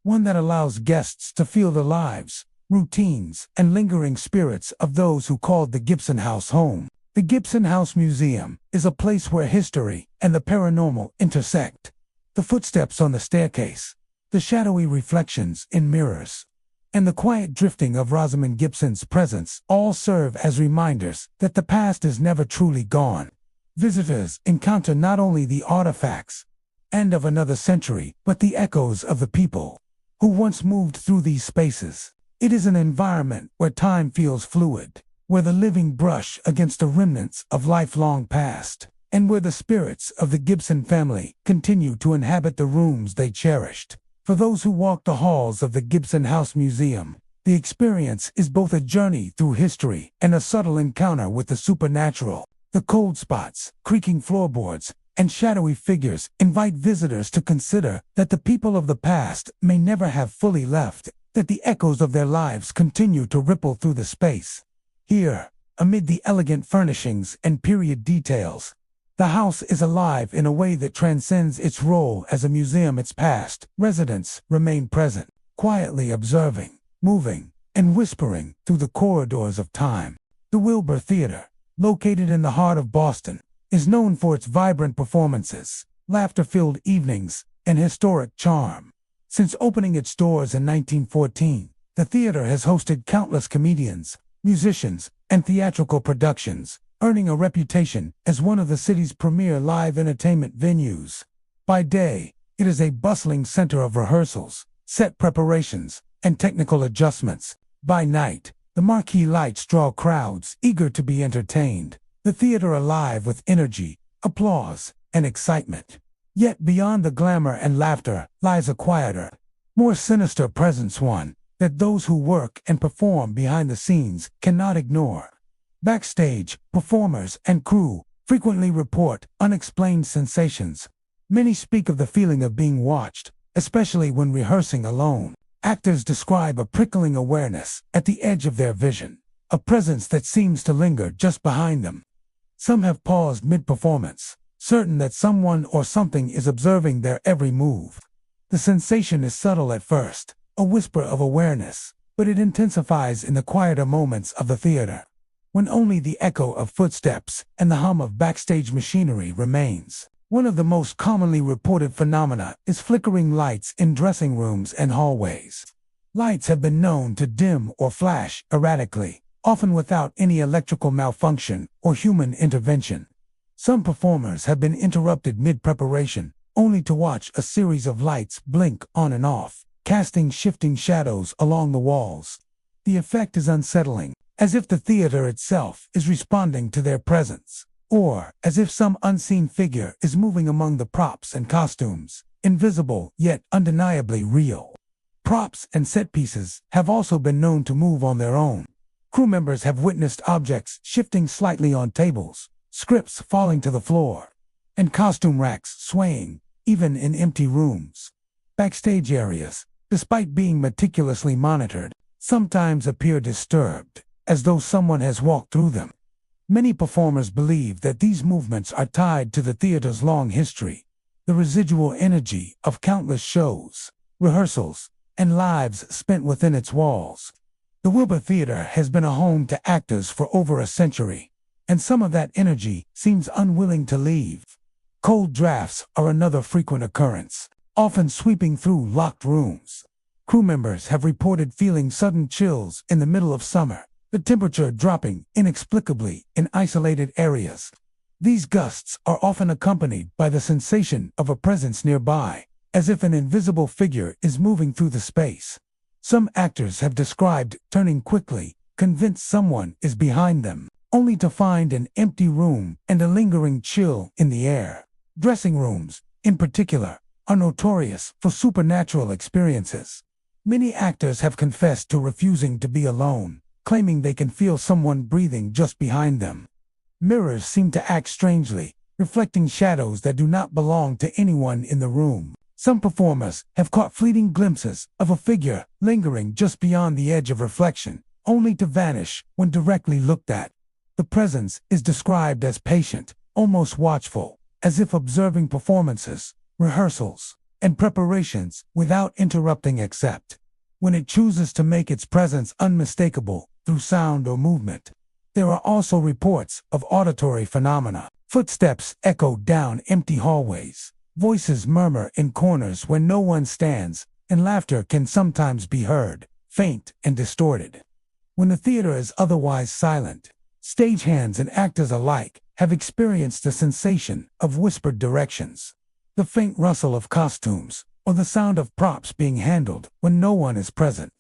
Speaker 1: one that allows guests to feel the lives, routines, and lingering spirits of those who called the Gibson House home. The Gibson House Museum is a place where history and the paranormal intersect. The footsteps on the staircase, the shadowy reflections in mirrors, and the quiet drifting of Rosamund Gibson's presence all serve as reminders that the past is never truly gone. Visitors encounter not only the artifacts and of another century, but the echoes of the people who once moved through these spaces. It is an environment where time feels fluid, where the living brush against the remnants of lifelong past, and where the spirits of the Gibson family continue to inhabit the rooms they cherished. For those who walk the halls of the Gibson House Museum, the experience is both a journey through history and a subtle encounter with the supernatural. The cold spots, creaking floorboards, and shadowy figures invite visitors to consider that the people of the past may never have fully left, that the echoes of their lives continue to ripple through the space. Here, amid the elegant furnishings and period details, the house is alive in a way that transcends its role as a museum. Its past residents remain present, quietly observing, moving, and whispering through the corridors of time. The Wilbur Theater, located in the heart of Boston, is known for its vibrant performances, laughter-filled evenings, and historic charm. Since opening its doors in 1914, the theater has hosted countless comedians, musicians, and theatrical productions, earning a reputation as one of the city's premier live entertainment venues. By day, it is a bustling center of rehearsals, set preparations, and technical adjustments. By night, the marquee lights draw crowds eager to be entertained, the theater alive with energy, applause, and excitement. Yet beyond the glamour and laughter lies a quieter, more sinister presence, one that those who work and perform behind the scenes cannot ignore. Backstage, performers and crew frequently report unexplained sensations. Many speak of the feeling of being watched, especially when rehearsing alone. Actors describe a prickling awareness at the edge of their vision, a presence that seems to linger just behind them. Some have paused mid-performance, certain that someone or something is observing their every move. The sensation is subtle at first, a whisper of awareness, but it intensifies in the quieter moments of the theater, when only the echo of footsteps and the hum of backstage machinery remains. One of the most commonly reported phenomena is flickering lights in dressing rooms and hallways. Lights have been known to dim or flash erratically, often without any electrical malfunction or human intervention. Some performers have been interrupted mid-preparation, only to watch a series of lights blink on and off, casting shifting shadows along the walls. The effect is unsettling, as if the theater itself is responding to their presence, or as if some unseen figure is moving among the props and costumes, invisible yet undeniably real. Props and set pieces have also been known to move on their own. Crew members have witnessed objects shifting slightly on tables, scripts falling to the floor, and costume racks swaying, even in empty rooms. Backstage areas, despite being meticulously monitored, sometimes appear disturbed, as though someone has walked through them. Many performers believe that these movements are tied to the theater's long history, the residual energy of countless shows, rehearsals, and lives spent within its walls. The Wilbur Theater has been a home to actors for over a century, and some of that energy seems unwilling to leave. Cold drafts are another frequent occurrence, often sweeping through locked rooms. Crew members have reported feeling sudden chills in the middle of summer, the temperature dropping inexplicably in isolated areas. These gusts are often accompanied by the sensation of a presence nearby, as if an invisible figure is moving through the space. Some actors have described turning quickly, convinced someone is behind them, only to find an empty room and a lingering chill in the air. Dressing rooms, in particular, are notorious for supernatural experiences. Many actors have confessed to refusing to be alone, claiming they can feel someone breathing just behind them. Mirrors seem to act strangely, reflecting shadows that do not belong to anyone in the room. Some performers have caught fleeting glimpses of a figure lingering just beyond the edge of reflection, only to vanish when directly looked at. The presence is described as patient, almost watchful, as if observing performances, rehearsals, and preparations without interrupting except when it chooses to make its presence unmistakable through sound or movement. There are also reports of auditory phenomena. Footsteps echo down empty hallways, voices murmur in corners where no one stands, and laughter can sometimes be heard, faint and distorted. When the theater is otherwise silent, stagehands and actors alike have experienced the sensation of whispered directions, the faint rustle of costumes, or the sound of props being handled when no one is present.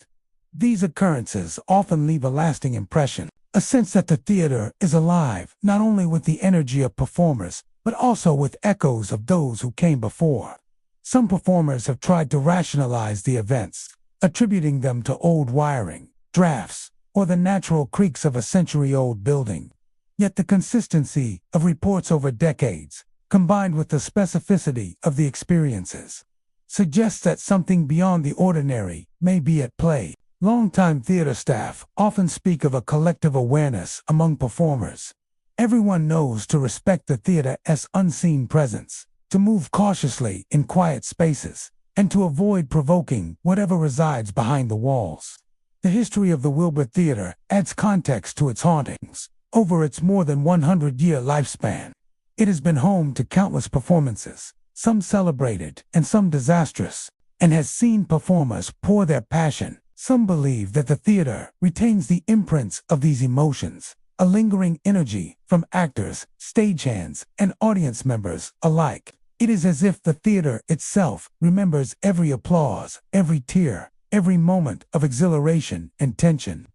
Speaker 1: These occurrences often leave a lasting impression, a sense that the theater is alive not only with the energy of performers, but also with echoes of those who came before. Some performers have tried to rationalize the events, attributing them to old wiring, drafts, or the natural creaks of a century-old building. Yet the consistency of reports over decades, combined with the specificity of the experiences, suggests that something beyond the ordinary may be at play. Longtime theater staff often speak of a collective awareness among performers. Everyone knows to respect the theater as unseen presence, to move cautiously in quiet spaces, and to avoid provoking whatever resides behind the walls. The history of the Wilbur Theater adds context to its hauntings. Over its more than 100-year lifespan, it has been home to countless performances, some celebrated and some disastrous, and has seen performers pour their passion. Some believe that the theater retains the imprints of these emotions, a lingering energy from actors, stagehands, and audience members alike. It is as if the theater itself remembers every applause, every tear, every moment of exhilaration and tension,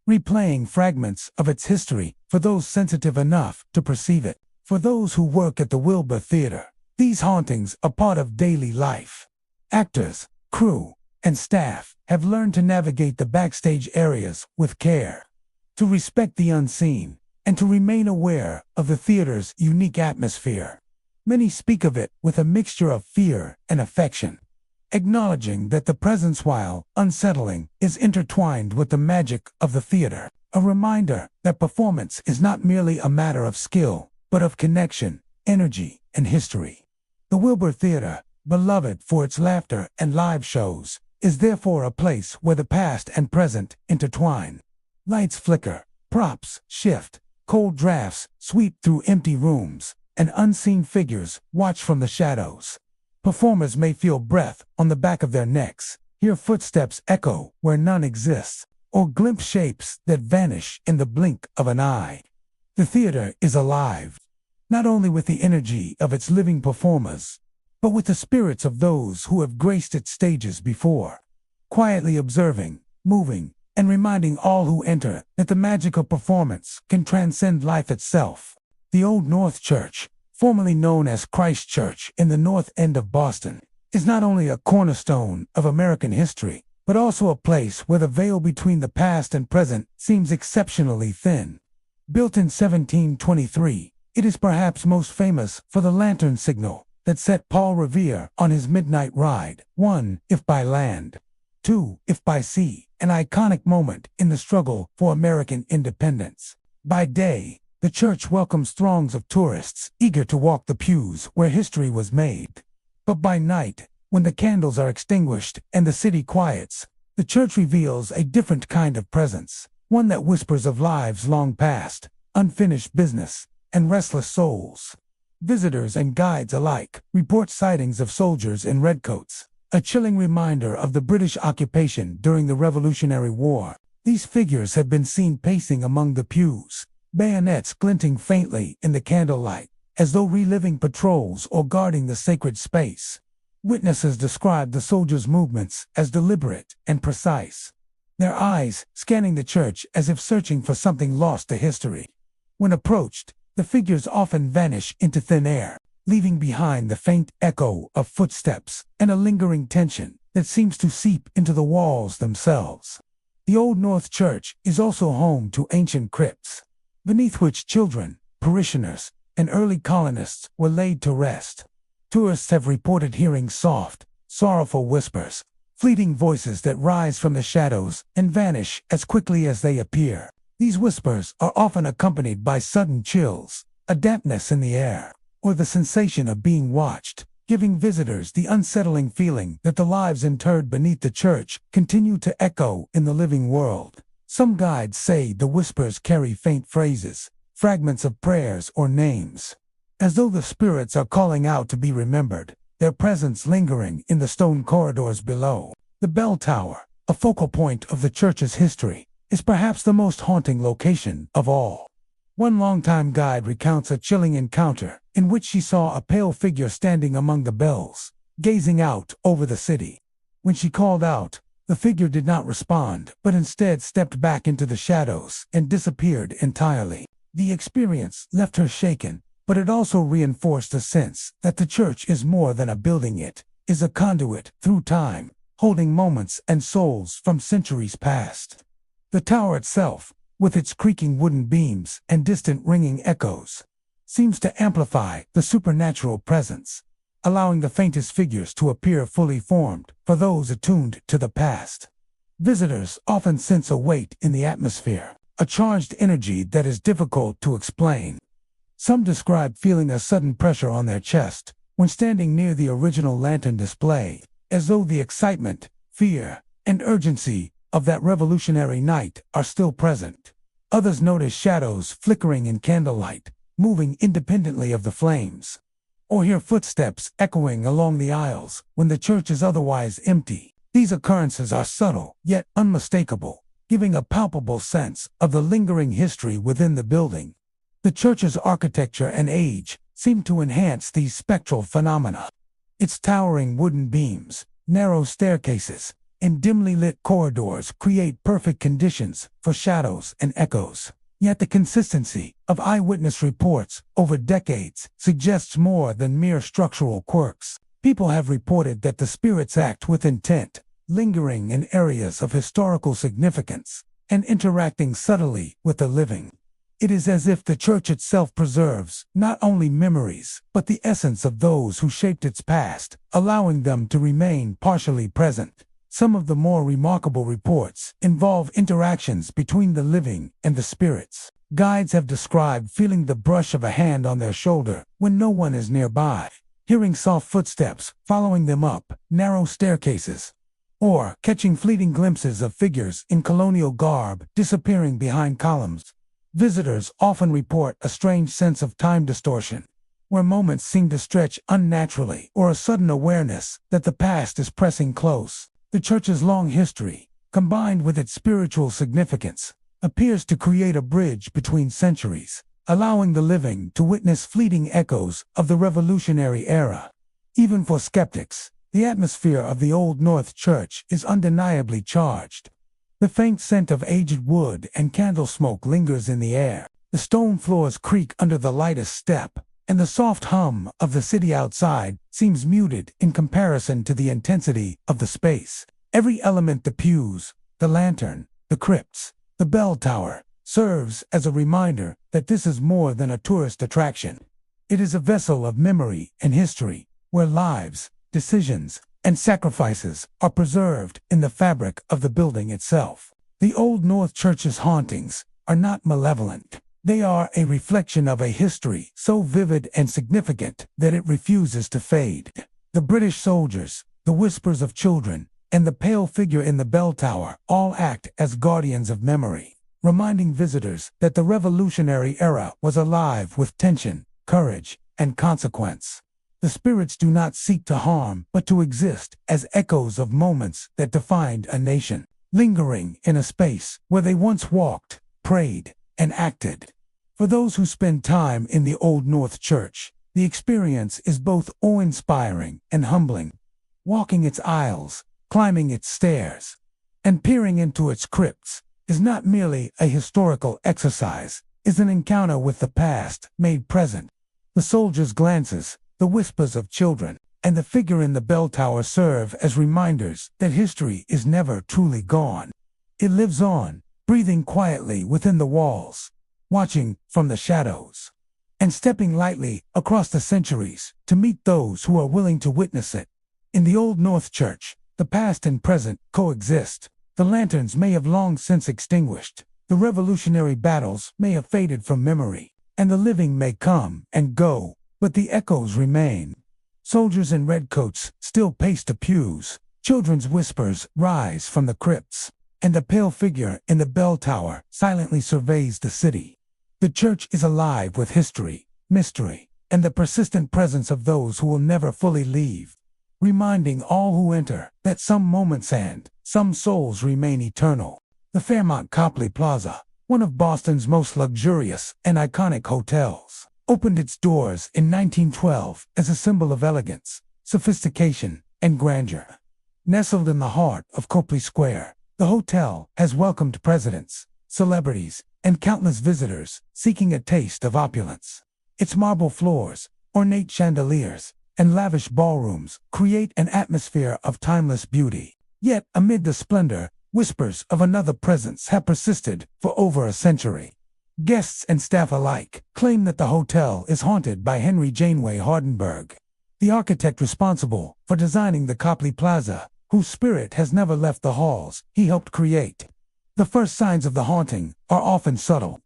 Speaker 1: replaying fragments of its history for those sensitive enough to perceive it. For those who work at the Wilbur Theater, these hauntings are part of daily life. Actors, crew, and staff have learned to navigate the backstage areas with care, to respect the unseen, and to remain aware of the theater's unique atmosphere. Many speak of it with a mixture of fear and affection, acknowledging that the presence, while unsettling, is intertwined with the magic of the theater, a reminder that performance is not merely a matter of skill, but of connection, energy, and history. The Wilbur Theater, beloved for its laughter and live shows, is therefore a place where the past and present intertwine. Lights flicker, props shift, cold drafts sweep through empty rooms, and unseen figures watch from the shadows. Performers may feel breath on the back of their necks, hear footsteps echo where none exists, or glimpse shapes that vanish in the blink of an eye. The theater is alive, not only with the energy of its living performers, but with the spirits of those who have graced its stages before, quietly observing, moving, and reminding all who enter that the magic of performance can transcend life itself. The Old North Church, formerly known as Christ Church in the North End of Boston, is not only a cornerstone of American history, but also a place where the veil between the past and present seems exceptionally thin. Built in 1723, it is perhaps most famous for the lantern signal that set Paul Revere on his midnight ride. 1. If by land. 2. If by sea, an iconic moment in the struggle for American independence. By day, The church welcomes throngs of tourists eager to walk the pews where history was made. But by night, when the candles are extinguished and the city quiets, the church reveals a different kind of presence, one that whispers of lives long past, unfinished business, and restless souls. Visitors and guides alike report sightings of soldiers in redcoats, a chilling reminder of the British occupation during the Revolutionary War. These figures have been seen pacing among the pews, bayonets glinting faintly in the candlelight, as though reliving patrols or guarding the sacred space. Witnesses describe the soldiers' movements as deliberate and precise, their eyes scanning the church as if searching for something lost to history. When approached, the figures often vanish into thin air, leaving behind the faint echo of footsteps and a lingering tension that seems to seep into the walls themselves. The Old North Church is also home to ancient crypts, beneath which children, parishioners, and early colonists were laid to rest. Tourists have reported hearing soft, sorrowful whispers, fleeting voices that rise from the shadows and vanish as quickly as they appear. These whispers are often accompanied by sudden chills, a dampness in the air, or the sensation of being watched, giving visitors the unsettling feeling that the lives interred beneath the church continue to echo in the living world. Some guides say the whispers carry faint phrases, fragments of prayers or names, as though the spirits are calling out to be remembered, their presence lingering in the stone corridors below. The bell tower, a focal point of the church's history, is perhaps the most haunting location of all. One longtime guide recounts a chilling encounter in which she saw a pale figure standing among the bells, gazing out over the city. When she called out, the figure did not respond, but instead stepped back into the shadows and disappeared entirely. The experience left her shaken, but it also reinforced a sense that the church is more than a building. It is a conduit through time, holding moments and souls from centuries past. The tower itself, with its creaking wooden beams and distant ringing echoes, seems to amplify the supernatural presence, allowing the faintest figures to appear fully formed for those attuned to the past. Visitors often sense a weight in the atmosphere, a charged energy that is difficult to explain. Some describe feeling a sudden pressure on their chest when standing near the original lantern display, as though the excitement, fear, and urgency of that revolutionary night are still present. Others notice shadows flickering in candlelight, moving independently of the flames, or hear footsteps echoing along the aisles when the church is otherwise empty. These occurrences are subtle, yet unmistakable, giving a palpable sense of the lingering history within the building. The church's architecture and age seem to enhance these spectral phenomena. Its towering wooden beams, narrow staircases, and dimly lit corridors create perfect conditions for shadows and echoes. Yet the consistency of eyewitness reports over decades suggests more than mere structural quirks. People have reported that the spirits act with intent, lingering in areas of historical significance and interacting subtly with the living. It is as if the church itself preserves not only memories, but the essence of those who shaped its past, allowing them to remain partially present. Some of the more remarkable reports involve interactions between the living and the spirits. Guides have described feeling the brush of a hand on their shoulder when no one is nearby, hearing soft footsteps following them up narrow staircases, or catching fleeting glimpses of figures in colonial garb disappearing behind columns. Visitors often report a strange sense of time distortion, where moments seem to stretch unnaturally, or a sudden awareness that the past is pressing close. The church's long history, combined with its spiritual significance, appears to create a bridge between centuries, allowing the living to witness fleeting echoes of the Revolutionary era. Even for skeptics, the atmosphere of the Old North Church is undeniably charged. The faint scent of aged wood and candle smoke lingers in the air. The stone floors creak under the lightest step, and the soft hum of the city outside seems muted in comparison to the intensity of the space. Every element, the pews, the lantern, the crypts, the bell tower, serves as a reminder that this is more than a tourist attraction. It is a vessel of memory and history, where lives, decisions, and sacrifices are preserved in the fabric of the building itself. The Old North Church's hauntings are not malevolent. They are a reflection of a history so vivid and significant that it refuses to fade. The British soldiers, the whispers of children, and the pale figure in the bell tower all act as guardians of memory, reminding visitors that the Revolutionary era was alive with tension, courage, and consequence. The spirits do not seek to harm, but to exist as echoes of moments that defined a nation, lingering in a space where they once walked, prayed, and acted. For those who spend time in the Old North Church, the experience is both awe-inspiring and humbling. Walking its aisles, climbing its stairs, and peering into its crypts is not merely a historical exercise, it's an encounter with the past made present. The soldiers' glances, the whispers of children, and the figure in the bell tower serve as reminders that history is never truly gone. It lives on, breathing quietly within the walls, watching from the shadows, and stepping lightly across the centuries to meet those who are willing to witness it. In the Old North Church, the past and present coexist. The lanterns may have long since extinguished, the Revolutionary battles may have faded from memory, and the living may come and go, but the echoes remain. Soldiers in red coats still pace the pews, children's whispers rise from the crypts, and the pale figure in the bell tower silently surveys the city. The church is alive with history, mystery, and the persistent presence of those who will never fully leave, reminding all who enter that some moments and some souls remain eternal. The Fairmont Copley Plaza, one of Boston's most luxurious and iconic hotels, opened its doors in 1912 as a symbol of elegance, sophistication, and grandeur. Nestled in the heart of Copley Square, the hotel has welcomed presidents, celebrities, and countless visitors seeking a taste of opulence. Its marble floors, ornate chandeliers, and lavish ballrooms create an atmosphere of timeless beauty. Yet, amid the splendor, whispers of another presence have persisted for over a century. Guests and staff alike claim that the hotel is haunted by Henry Janeway Hardenberg, the architect responsible for designing the Copley Plaza, whose spirit has never left the halls he helped create. The first signs of the haunting are often subtle.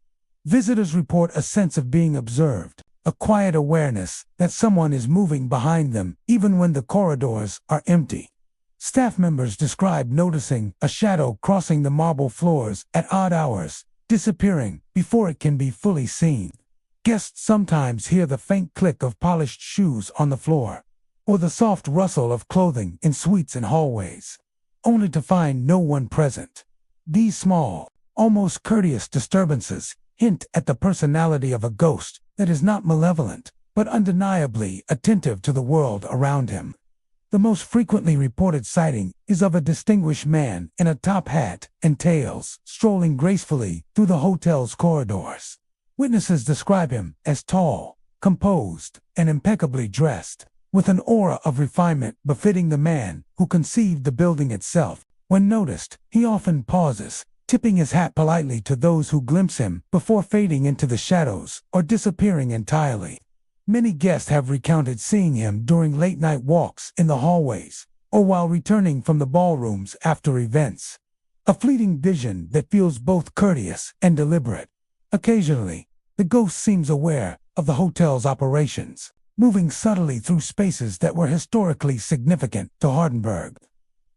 Speaker 1: Visitors report a sense of being observed, a quiet awareness that someone is moving behind them even when the corridors are empty. Staff members describe noticing a shadow crossing the marble floors at odd hours, disappearing before it can be fully seen. Guests sometimes hear the faint click of polished shoes on the floor, or the soft rustle of clothing in suites and hallways, only to find no one present. These small, almost courteous disturbances hint at the personality of a ghost that is not malevolent, but undeniably attentive to the world around him. The most frequently reported sighting is of a distinguished man in a top hat and tails, strolling gracefully through the hotel's corridors. Witnesses describe him as tall, composed, and impeccably dressed, with an aura of refinement befitting the man who conceived the building itself. When noticed, he often pauses, tipping his hat politely to those who glimpse him before fading into the shadows or disappearing entirely. Many guests have recounted seeing him during late-night walks in the hallways, or while returning from the ballrooms after events. A fleeting vision that feels both courteous and deliberate. Occasionally, the ghost seems aware of the hotel's operations, moving subtly through spaces that were historically significant to Hardenberg.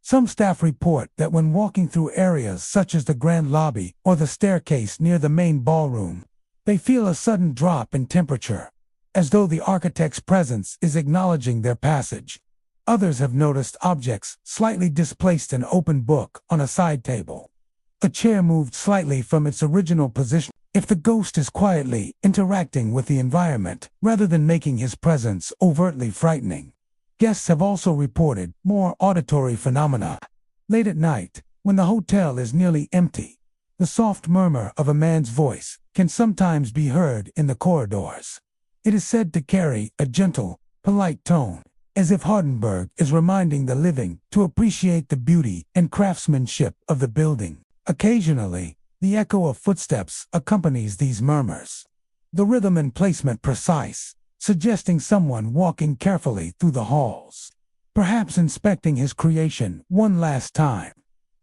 Speaker 1: Some staff report that when walking through areas such as the grand lobby or the staircase near the main ballroom, they feel a sudden drop in temperature, as though the architect's presence is acknowledging their passage. Others have noticed objects slightly displaced, an open book on a side table, a chair moved slightly from its original position. If the ghost is quietly interacting with the environment rather than making his presence overtly frightening. Guests have also reported more auditory phenomena. Late at night, when the hotel is nearly empty, the soft murmur of a man's voice can sometimes be heard in the corridors. It is said to carry a gentle, polite tone, as if Hardenberg is reminding the living to appreciate the beauty and craftsmanship of the building. Occasionally, the echo of footsteps accompanies these murmurs, the rhythm and placement precise, suggesting someone walking carefully through the halls, perhaps inspecting his creation one last time.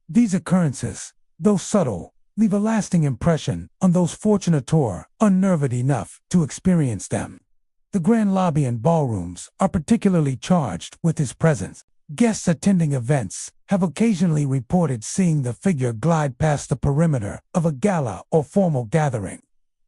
Speaker 1: These occurrences, though subtle, leave a lasting impression on those fortunate or unnerved enough to experience them. The grand lobby and ballrooms are particularly charged with his presence. Guests attending events have occasionally reported seeing the figure glide past the perimeter of a gala or formal gathering,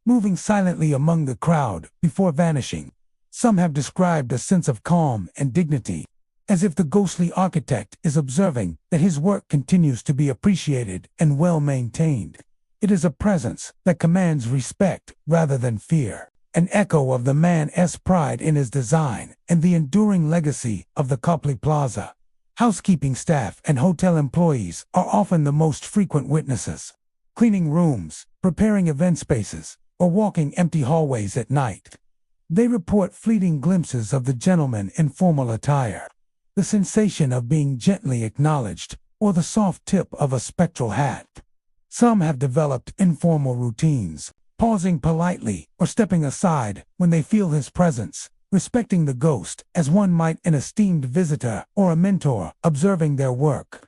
Speaker 1: moving silently among the crowd before vanishing. Some have described a sense of calm and dignity, as if the ghostly architect is observing that his work continues to be appreciated and well maintained. It is a presence that commands respect rather than fear, an echo of the man's pride in his design and the enduring legacy of the Copley Plaza. Housekeeping staff and hotel employees are often the most frequent witnesses, cleaning rooms, preparing event spaces, or walking empty hallways at night. They report fleeting glimpses of the gentleman in formal attire, the sensation of being gently acknowledged, or the soft tip of a spectral hat. Some have developed informal routines, pausing politely or stepping aside when they feel his presence, respecting the ghost as one might an esteemed visitor or a mentor observing their work.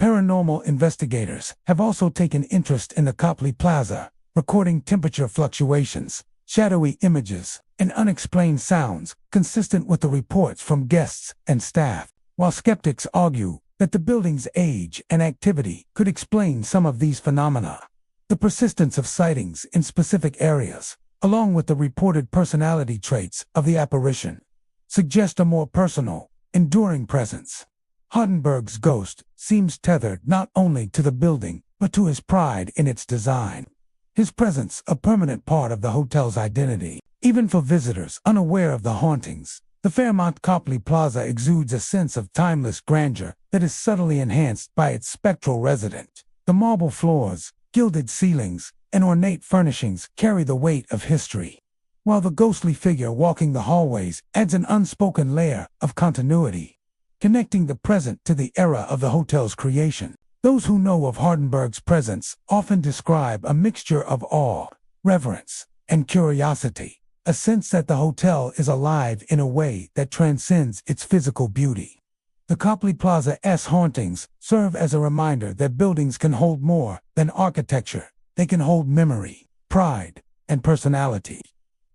Speaker 1: Paranormal investigators have also taken interest in the Copley Plaza, recording temperature fluctuations, shadowy images, and unexplained sounds consistent with the reports from guests and staff, while skeptics argue that the building's age and activity could explain some of these phenomena. The persistence of sightings in specific areas, along with the reported personality traits of the apparition, suggest a more personal, enduring presence. Hardenberg's ghost seems tethered not only to the building, but to his pride in its design. His presence a permanent part of the hotel's identity. Even for visitors unaware of the hauntings, the Fairmont Copley Plaza exudes a sense of timeless grandeur that is subtly enhanced by its spectral resident. The marble floors, gilded ceilings, and ornate furnishings carry the weight of history, while the ghostly figure walking the hallways adds an unspoken layer of continuity, connecting the present to the era of the hotel's creation. Those who know of Hardenberg's presence often describe a mixture of awe, reverence, and curiosity, a sense that the hotel is alive in a way that transcends its physical beauty. The Copley Plaza's hauntings serve as a reminder that buildings can hold more than architecture. They can hold memory, pride, and personality.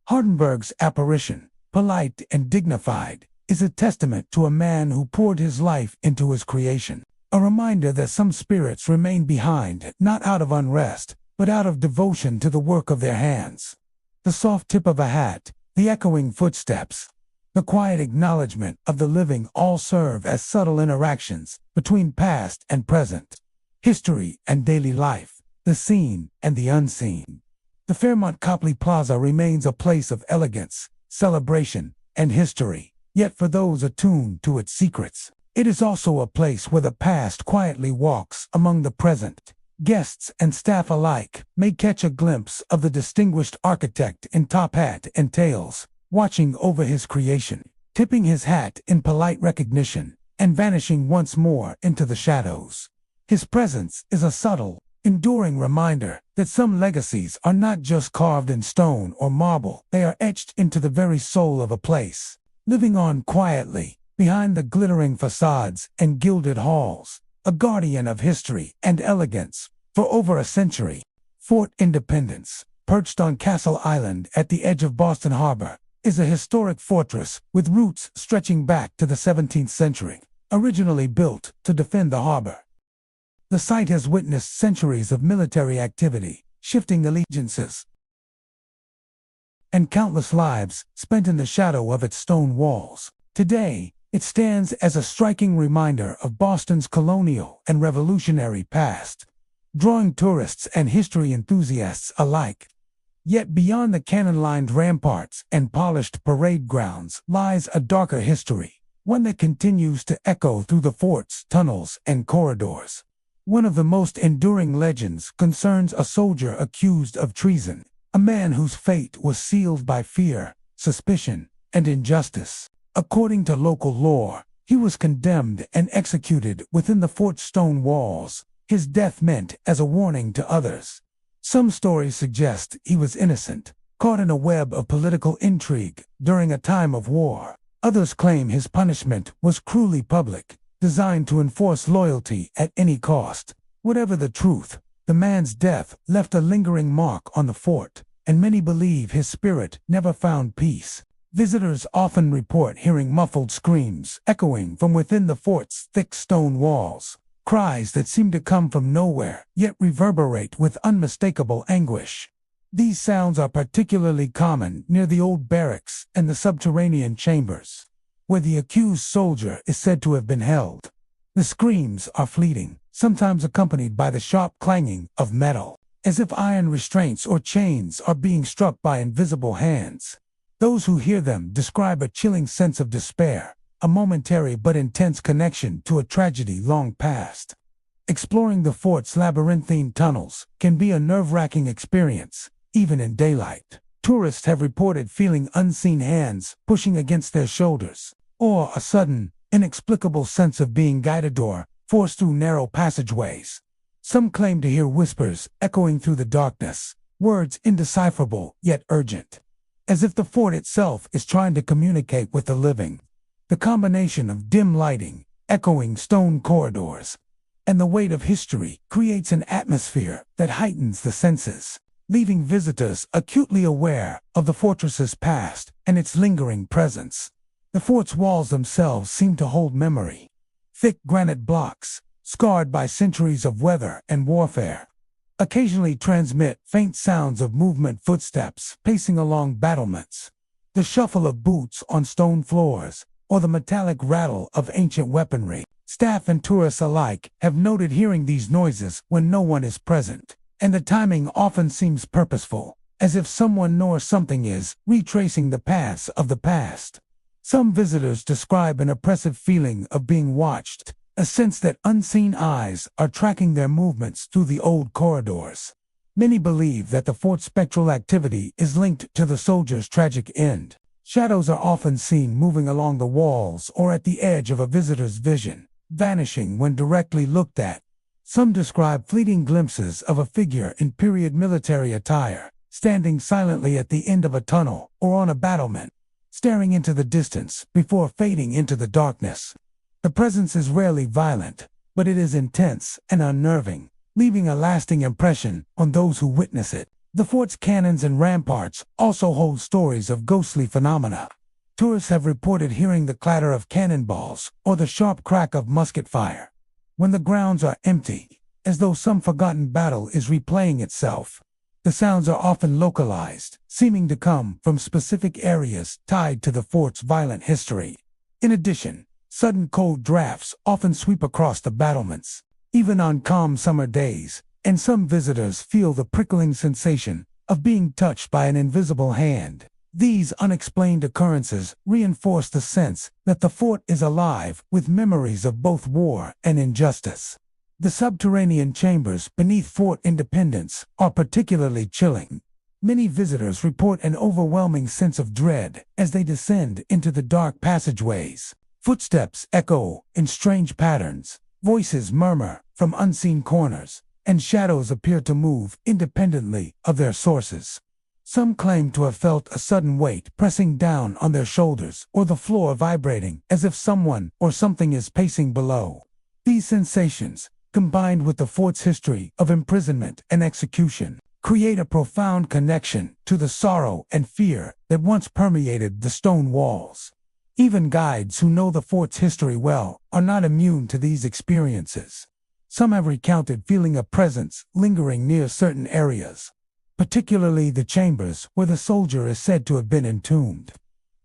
Speaker 1: Hardenberg's apparition, polite and dignified, is a testament to a man who poured his life into his creation. A reminder that some spirits remain behind, not out of unrest, but out of devotion to the work of their hands. The soft tip of a hat, the echoing footsteps, the quiet acknowledgement of the living all serve as subtle interactions between past and present, history and daily life, the seen and the unseen. The Fairmont Copley Plaza remains a place of elegance, celebration, and history, yet for those attuned to its secrets, it is also a place where the past quietly walks among the present. Guests and staff alike may catch a glimpse of the distinguished architect in top hat and tails, watching over his creation, tipping his hat in polite recognition, and vanishing once more into the shadows. His presence is a subtle, enduring reminder that some legacies are not just carved in stone or marble, they are etched into the very soul of a place, living on quietly behind the glittering facades and gilded halls, a guardian of history and elegance for over a century. Fort Independence, perched on Castle Island at the edge of Boston Harbor, is a historic fortress with roots stretching back to the 17th century, originally built to defend the harbor. The site has witnessed centuries of military activity, shifting allegiances, and countless lives spent in the shadow of its stone walls. Today, it stands as a striking reminder of Boston's colonial and revolutionary past, drawing tourists and history enthusiasts alike. Yet beyond the cannon-lined ramparts and polished parade grounds lies a darker history, one that continues to echo through the fort's tunnels and corridors. One of the most enduring legends concerns a soldier accused of treason, a man whose fate was sealed by fear, suspicion, and injustice. According to local lore, he was condemned and executed within the fort's stone walls, his death meant as a warning to others. Some stories suggest he was innocent, caught in a web of political intrigue during a time of war. Others claim his punishment was cruelly public, designed to enforce loyalty at any cost. Whatever the truth, The man's death left a lingering mark on the fort, and many believe his spirit never found peace. Visitors often report hearing muffled screams echoing from within the fort's thick stone walls, cries that seem to come from nowhere, yet reverberate with unmistakable anguish. These sounds are particularly common near the old barracks and the subterranean chambers, where the accused soldier is said to have been held. The screams are fleeting, sometimes accompanied by the sharp clanging of metal, as if iron restraints or chains are being struck by invisible hands. Those who hear them describe a chilling sense of despair, a momentary but intense connection to a tragedy long past. Exploring the fort's labyrinthine tunnels can be a nerve-wracking experience, even in daylight. Tourists have reported feeling unseen hands pushing against their shoulders, or a sudden, inexplicable sense of being guided or forced through narrow passageways. Some claim to hear whispers echoing through the darkness, words indecipherable yet urgent, as if the fort itself is trying to communicate with the living. The combination of dim lighting, echoing stone corridors, and the weight of history creates an atmosphere that heightens the senses, leaving visitors acutely aware of the fortress's past and its lingering presence. The fort's walls themselves seem to hold memory. Thick granite blocks, scarred by centuries of weather and warfare, occasionally transmit faint sounds of movement, footsteps pacing along battlements, the shuffle of boots on stone floors, or the metallic rattle of ancient weaponry. Staff and tourists alike have noted hearing these noises when no one is present, and the timing often seems purposeful, as if someone or something is retracing the paths of the past. Some visitors describe an oppressive feeling of being watched, a sense that unseen eyes are tracking their movements through the old corridors. Many believe that the fort's spectral activity is linked to the soldier's tragic end. Shadows are often seen moving along the walls or at the edge of a visitor's vision, vanishing when directly looked at. Some describe fleeting glimpses of a figure in period military attire, standing silently at the end of a tunnel or on a battlement, staring into the distance before fading into the darkness. The presence is rarely violent, but it is intense and unnerving, leaving a lasting impression on those who witness it. The fort's cannons and ramparts also hold stories of ghostly phenomena. Tourists have reported hearing the clatter of cannonballs or the sharp crack of musket fire when the grounds are empty, as though some forgotten battle is replaying itself. The sounds are often localized, seeming to come from specific areas tied to the fort's violent history. In addition, sudden cold drafts often sweep across the battlements, even on calm summer days, and some visitors feel the prickling sensation of being touched by an invisible hand. These unexplained occurrences reinforce the sense that the fort is alive with memories of both war and injustice. The subterranean chambers beneath Fort Independence are particularly chilling. Many visitors report an overwhelming sense of dread as they descend into the dark passageways. Footsteps echo in strange patterns, voices murmur from unseen corners, and shadows appear to move independently of their sources. Some claim to have felt a sudden weight pressing down on their shoulders or the floor vibrating as if someone or something is pacing below. These sensations, combined with the fort's history of imprisonment and execution, create a profound connection to the sorrow and fear that once permeated the stone walls. Even guides who know the fort's history well are not immune to these experiences. Some have recounted feeling a presence lingering near certain areas, particularly the chambers where the soldier is said to have been entombed.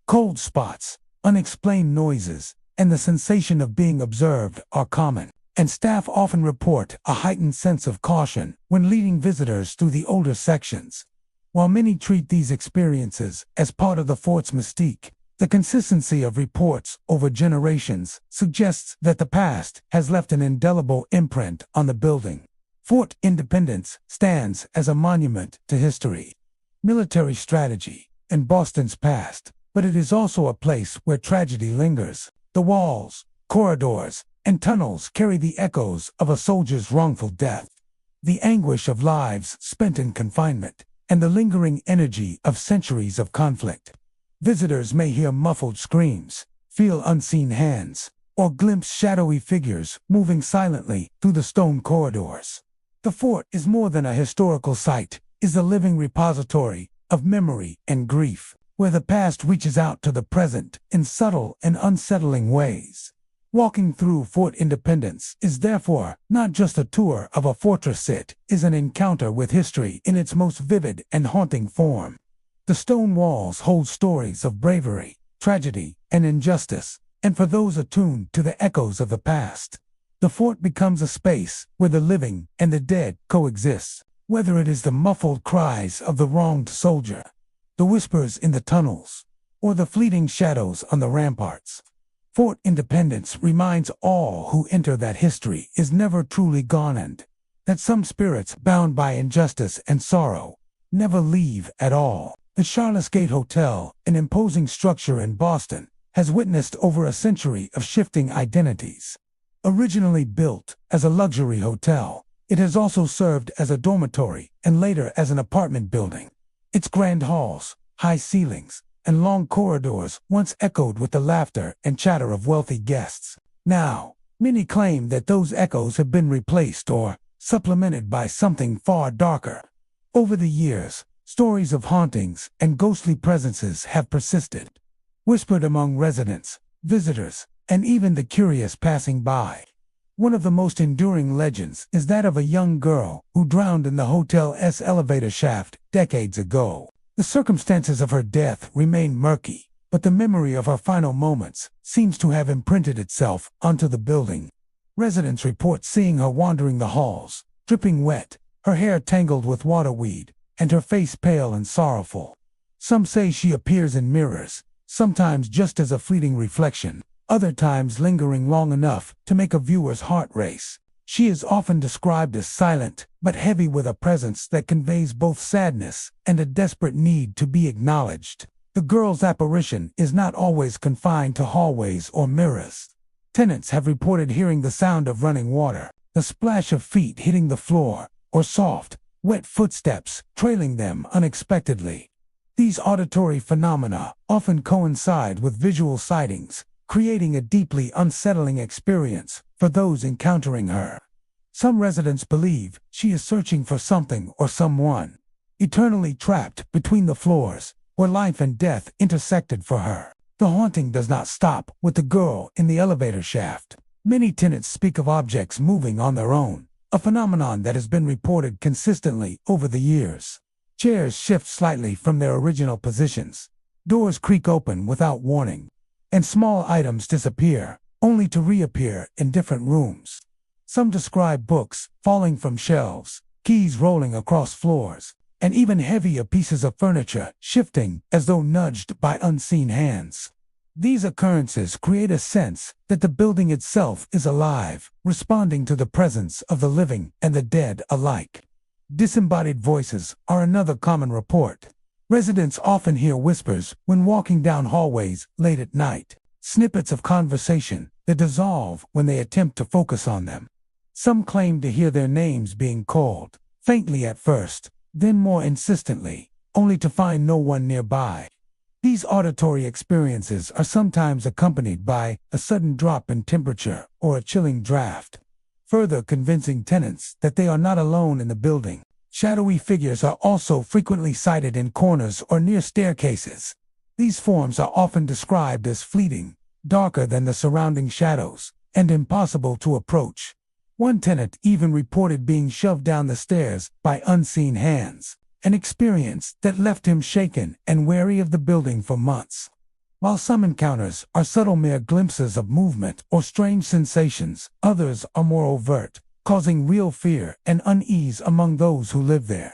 Speaker 1: Cold spots, unexplained noises, and the sensation of being observed are common, and staff often report a heightened sense of caution when leading visitors through the older sections. While many treat these experiences as part of the fort's mystique, the consistency of reports over generations suggests that the past has left an indelible imprint on the building. Fort Independence stands as a monument to history, military strategy, and Boston's past, but it is also a place where tragedy lingers. The walls, corridors, and tunnels carry the echoes of a soldier's wrongful death, the anguish of lives spent in confinement, and the lingering energy of centuries of conflict. Visitors may hear muffled screams, feel unseen hands, or glimpse shadowy figures moving silently through the stone corridors. The fort is more than a historical site, is a living repository of memory and grief, where the past reaches out to the present in subtle and unsettling ways. Walking through Fort Independence is therefore not just a tour of a fortress, it is an encounter with history in its most vivid and haunting form. The stone walls hold stories of bravery, tragedy, and injustice, and for those attuned to the echoes of the past, the fort becomes a space where the living and the dead coexist, whether it is the muffled cries of the wronged soldier, the whispers in the tunnels, or the fleeting shadows on the ramparts. Fort Independence reminds all who enter that history is never truly gone and that some spirits bound by injustice and sorrow never leave at all. The Charles Gate Hotel, an imposing structure in Boston, has witnessed over a century of shifting identities. Originally built as a luxury hotel, it has also served as a dormitory and later as an apartment building. Its grand halls, high ceilings, and long corridors once echoed with the laughter and chatter of wealthy guests. Now, many claim that those echoes have been replaced or supplemented by something far darker. Over the years, stories of hauntings and ghostly presences have persisted, whispered among residents, visitors, and even the curious passing by. One of the most enduring legends is that of a young girl who drowned in the hotel's elevator shaft decades ago. The circumstances of her death remain murky, but the memory of her final moments seems to have imprinted itself onto the building. Residents report seeing her wandering the halls, dripping wet, her hair tangled with waterweed, and her face pale and sorrowful. Some say she appears in mirrors, sometimes just as a fleeting reflection, other times lingering long enough to make a viewer's heart race. She is often described as silent, but heavy with a presence that conveys both sadness and a desperate need to be acknowledged. The girl's apparition is not always confined to hallways or mirrors. Tenants have reported hearing the sound of running water, the splash of feet hitting the floor, or soft, wet footsteps trailing them unexpectedly. These auditory phenomena often coincide with visual sightings, creating a deeply unsettling experience for those encountering her. Some residents believe she is searching for something or someone, eternally trapped between the floors, where life and death intersected for her. The haunting does not stop with the girl in the elevator shaft. Many tenants speak of objects moving on their own, a phenomenon that has been reported consistently over the years. Chairs shift slightly from their original positions, doors creak open without warning, and small items disappear, only to reappear in different rooms. Some describe books falling from shelves, keys rolling across floors, and even heavier pieces of furniture shifting as though nudged by unseen hands. These occurrences create a sense that the building itself is alive, responding to the presence of the living and the dead alike. Disembodied voices are another common report. Residents often hear whispers when walking down hallways late at night, snippets of conversation that dissolve when they attempt to focus on them. Some claim to hear their names being called, faintly at first, then more insistently, only to find no one nearby. These auditory experiences are sometimes accompanied by a sudden drop in temperature or a chilling draft, further convincing tenants that they are not alone in the building. Shadowy figures are also frequently sighted in corners or near staircases. These forms are often described as fleeting, darker than the surrounding shadows, and impossible to approach. One tenant even reported being shoved down the stairs by unseen hands, an experience that left him shaken and wary of the building for months. While some encounters are subtle mere glimpses of movement or strange sensations, others are more overt, causing real fear and unease among those who live there.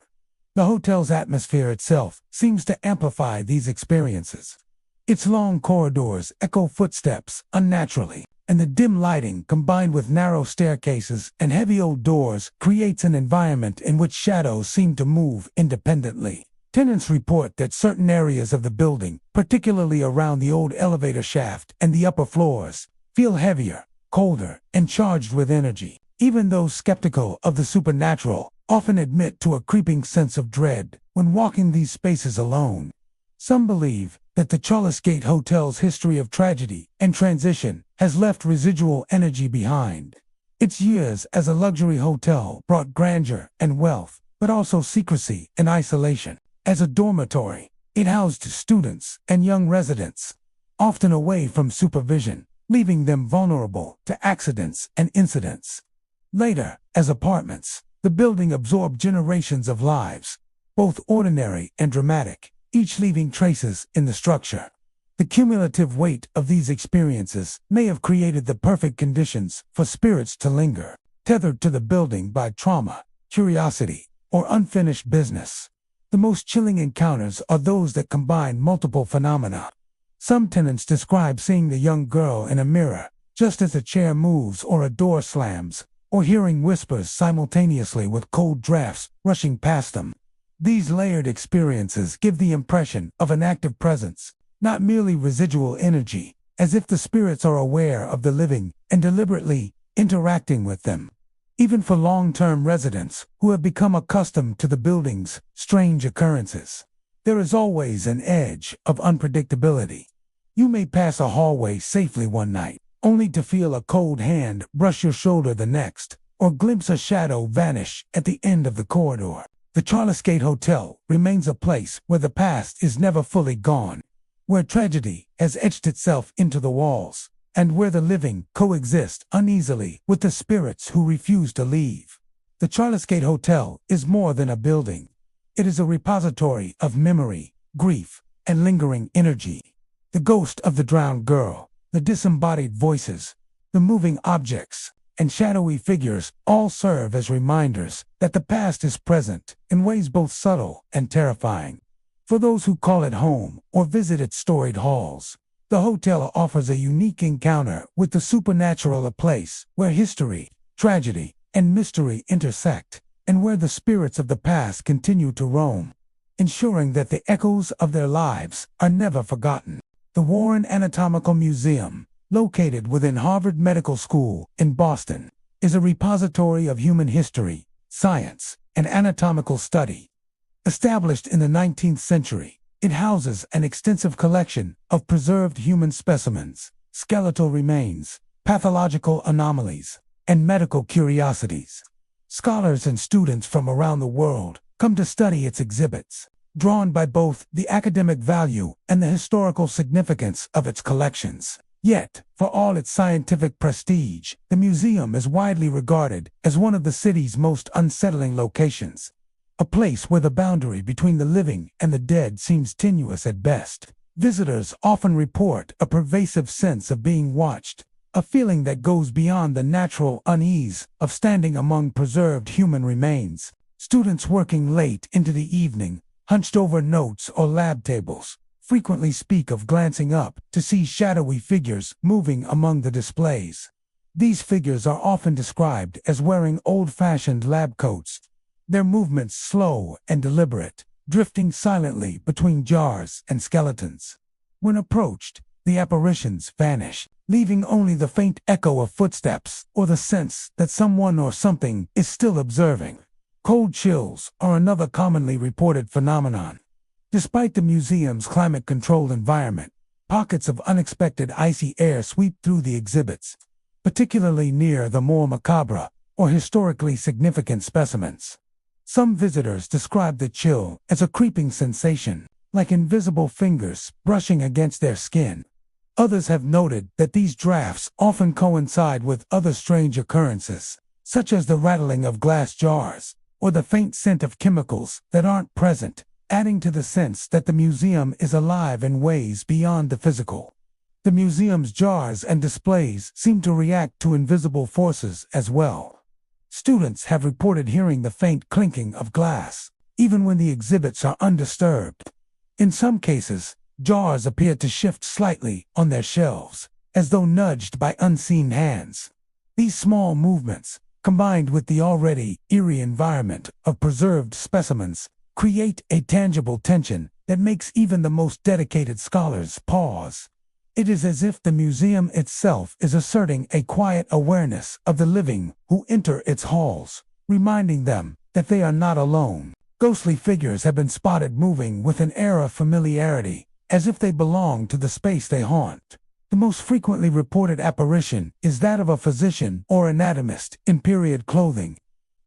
Speaker 1: The hotel's atmosphere itself seems to amplify these experiences. Its long corridors echo footsteps unnaturally, and the dim lighting combined with narrow staircases and heavy old doors creates an environment in which shadows seem to move independently. Tenants report that certain areas of the building, particularly around the old elevator shaft and the upper floors, feel heavier, colder, and charged with energy. Even those skeptical of the supernatural often admit to a creeping sense of dread when walking these spaces alone. Some believe that the Charles Gate Hotel's history of tragedy and transition has left residual energy behind. Its years as a luxury hotel brought grandeur and wealth, but also secrecy and isolation. As a dormitory, it housed students and young residents, often away from supervision, leaving them vulnerable to accidents and incidents. Later, as apartments, the building absorbed generations of lives, both ordinary and dramatic, each leaving traces in the structure. The cumulative weight of these experiences may have created the perfect conditions for spirits to linger, tethered to the building by trauma, curiosity, or unfinished business. The most chilling encounters are those that combine multiple phenomena. Some tenants describe seeing the young girl in a mirror, just as a chair moves or a door slams, or hearing whispers simultaneously with cold drafts rushing past them. These layered experiences give the impression of an active presence, not merely residual energy, as if the spirits are aware of the living and deliberately interacting with them. Even for long-term residents who have become accustomed to the building's strange occurrences, there is always an edge of unpredictability. You may pass a hallway safely one night, only to feel a cold hand brush your shoulder the next, or glimpse a shadow vanish at the end of the corridor. The Charlesgate Hotel remains a place where the past is never fully gone, where tragedy has etched itself into the walls, and where the living coexist uneasily with the spirits who refuse to leave. The Charlesgate Hotel is more than a building. It is a repository of memory, grief, and lingering energy. The ghost of the drowned girl, the disembodied voices, the moving objects, and shadowy figures all serve as reminders that the past is present in ways both subtle and terrifying. For those who call it home or visit its storied halls, the hotel offers a unique encounter with the supernatural, a place where history, tragedy, and mystery intersect, and where the spirits of the past continue to roam, ensuring that the echoes of their lives are never forgotten. The Warren Anatomical Museum, located within Harvard Medical School in Boston, is a repository of human history, science, and anatomical study. Established in the 19th century, it houses an extensive collection of preserved human specimens, skeletal remains, pathological anomalies, and medical curiosities. Scholars and students from around the world come to study its exhibits, drawn by both the academic value and the historical significance of its collections. Yet, for all its scientific prestige, the museum is widely regarded as one of the city's most unsettling locations. A place where the boundary between the living and the dead seems tenuous at best. Visitors often report a pervasive sense of being watched, a feeling that goes beyond the natural unease of standing among preserved human remains. Students working late into the evening, hunched over notes or lab tables, frequently speak of glancing up to see shadowy figures moving among the displays. These figures are often described as wearing old-fashioned lab coats, their movements slow and deliberate, drifting silently between jars and skeletons. When approached, the apparitions vanish, leaving only the faint echo of footsteps or the sense that someone or something is still observing. Cold chills are another commonly reported phenomenon. Despite the museum's climate-controlled environment, pockets of unexpected icy air sweep through the exhibits, particularly near the more macabre or historically significant specimens. Some visitors describe the chill as a creeping sensation, like invisible fingers brushing against their skin. Others have noted that these drafts often coincide with other strange occurrences, such as the rattling of glass jars, or the faint scent of chemicals that aren't present, adding to the sense that the museum is alive in ways beyond the physical. The museum's jars and displays seem to react to invisible forces as well. Students have reported hearing the faint clinking of glass, even when the exhibits are undisturbed. In some cases, jars appear to shift slightly on their shelves, as though nudged by unseen hands. These small movements, combined with the already eerie environment of preserved specimens, create a tangible tension that makes even the most dedicated scholars pause. It is as if the museum itself is asserting a quiet awareness of the living who enter its halls, reminding them that they are not alone. Ghostly figures have been spotted moving with an air of familiarity, as if they belong to the space they haunt. The most frequently reported apparition is that of a physician or anatomist in period clothing,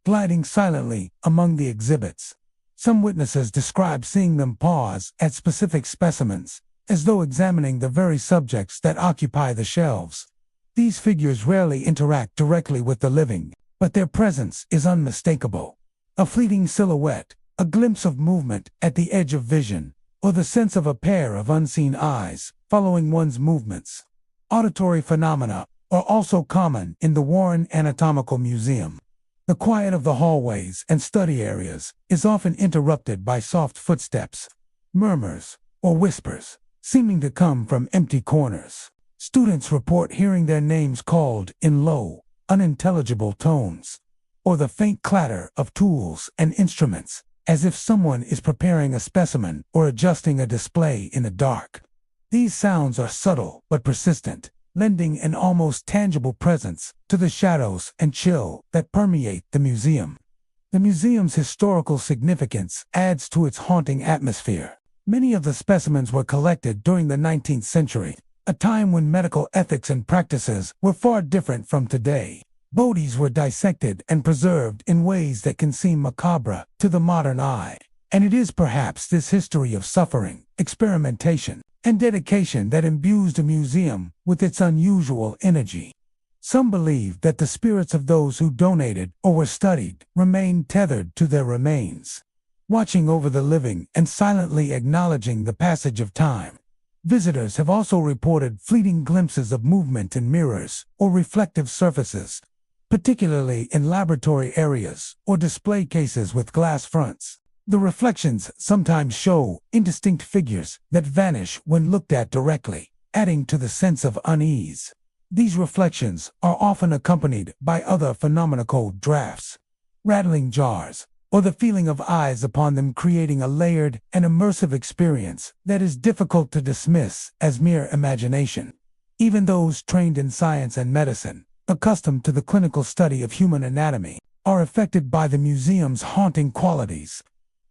Speaker 1: gliding silently among the exhibits. Some witnesses describe seeing them pause at specific specimens, as though examining the very subjects that occupy the shelves. These figures rarely interact directly with the living, but their presence is unmistakable. A fleeting silhouette, a glimpse of movement at the edge of vision, or the sense of a pair of unseen eyes following one's movements. Auditory phenomena are also common in the Warren Anatomical Museum. The quiet of the hallways and study areas is often interrupted by soft footsteps, murmurs, or whispers, seeming to come from empty corners. Students report hearing their names called in low, unintelligible tones, or the faint clatter of tools and instruments, as if someone is preparing a specimen or adjusting a display in the dark. These sounds are subtle but persistent, lending an almost tangible presence to the shadows and chill that permeate the museum. The museum's historical significance adds to its haunting atmosphere. Many of the specimens were collected during the 19th century, a time when medical ethics and practices were far different from today. Bodies were dissected and preserved in ways that can seem macabre to the modern eye, and it is perhaps this history of suffering, experimentation, and dedication that imbues the museum with its unusual energy. Some believe that the spirits of those who donated or were studied remain tethered to their remains, watching over the living and silently acknowledging the passage of time. Visitors have also reported fleeting glimpses of movement in mirrors or reflective surfaces, particularly in laboratory areas or display cases with glass fronts. The reflections sometimes show indistinct figures that vanish when looked at directly, adding to the sense of unease. These reflections are often accompanied by other phenomena called drafts, rattling jars, or the feeling of eyes upon them, creating a layered and immersive experience that is difficult to dismiss as mere imagination. Even those trained in science and medicine, accustomed to the clinical study of human anatomy, are affected by the museum's haunting qualities.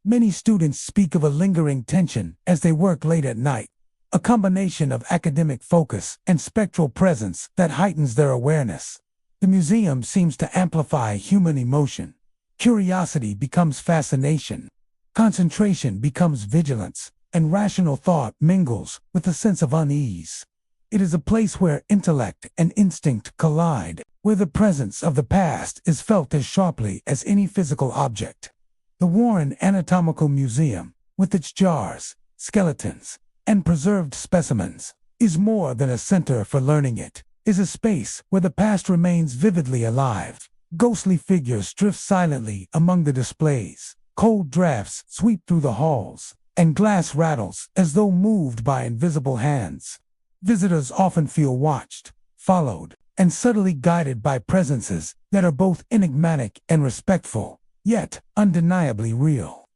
Speaker 1: Many students speak of a lingering tension as they work late at night, a combination of academic focus and spectral presence that heightens their awareness. The museum seems to amplify human emotion. Curiosity becomes fascination, concentration becomes vigilance, and rational thought mingles with a sense of unease. It is a place where intellect and instinct collide, where the presence of the past is felt as sharply as any physical object. The Warren Anatomical Museum, with its jars, skeletons, and preserved specimens, is more than a center for learning. It is a space where the past remains vividly alive. Ghostly figures drift silently among the displays, cold drafts sweep through the halls, and glass rattles as though moved by invisible hands. Visitors often feel watched, followed, and subtly guided by presences that are both enigmatic and respectful, yet undeniably real.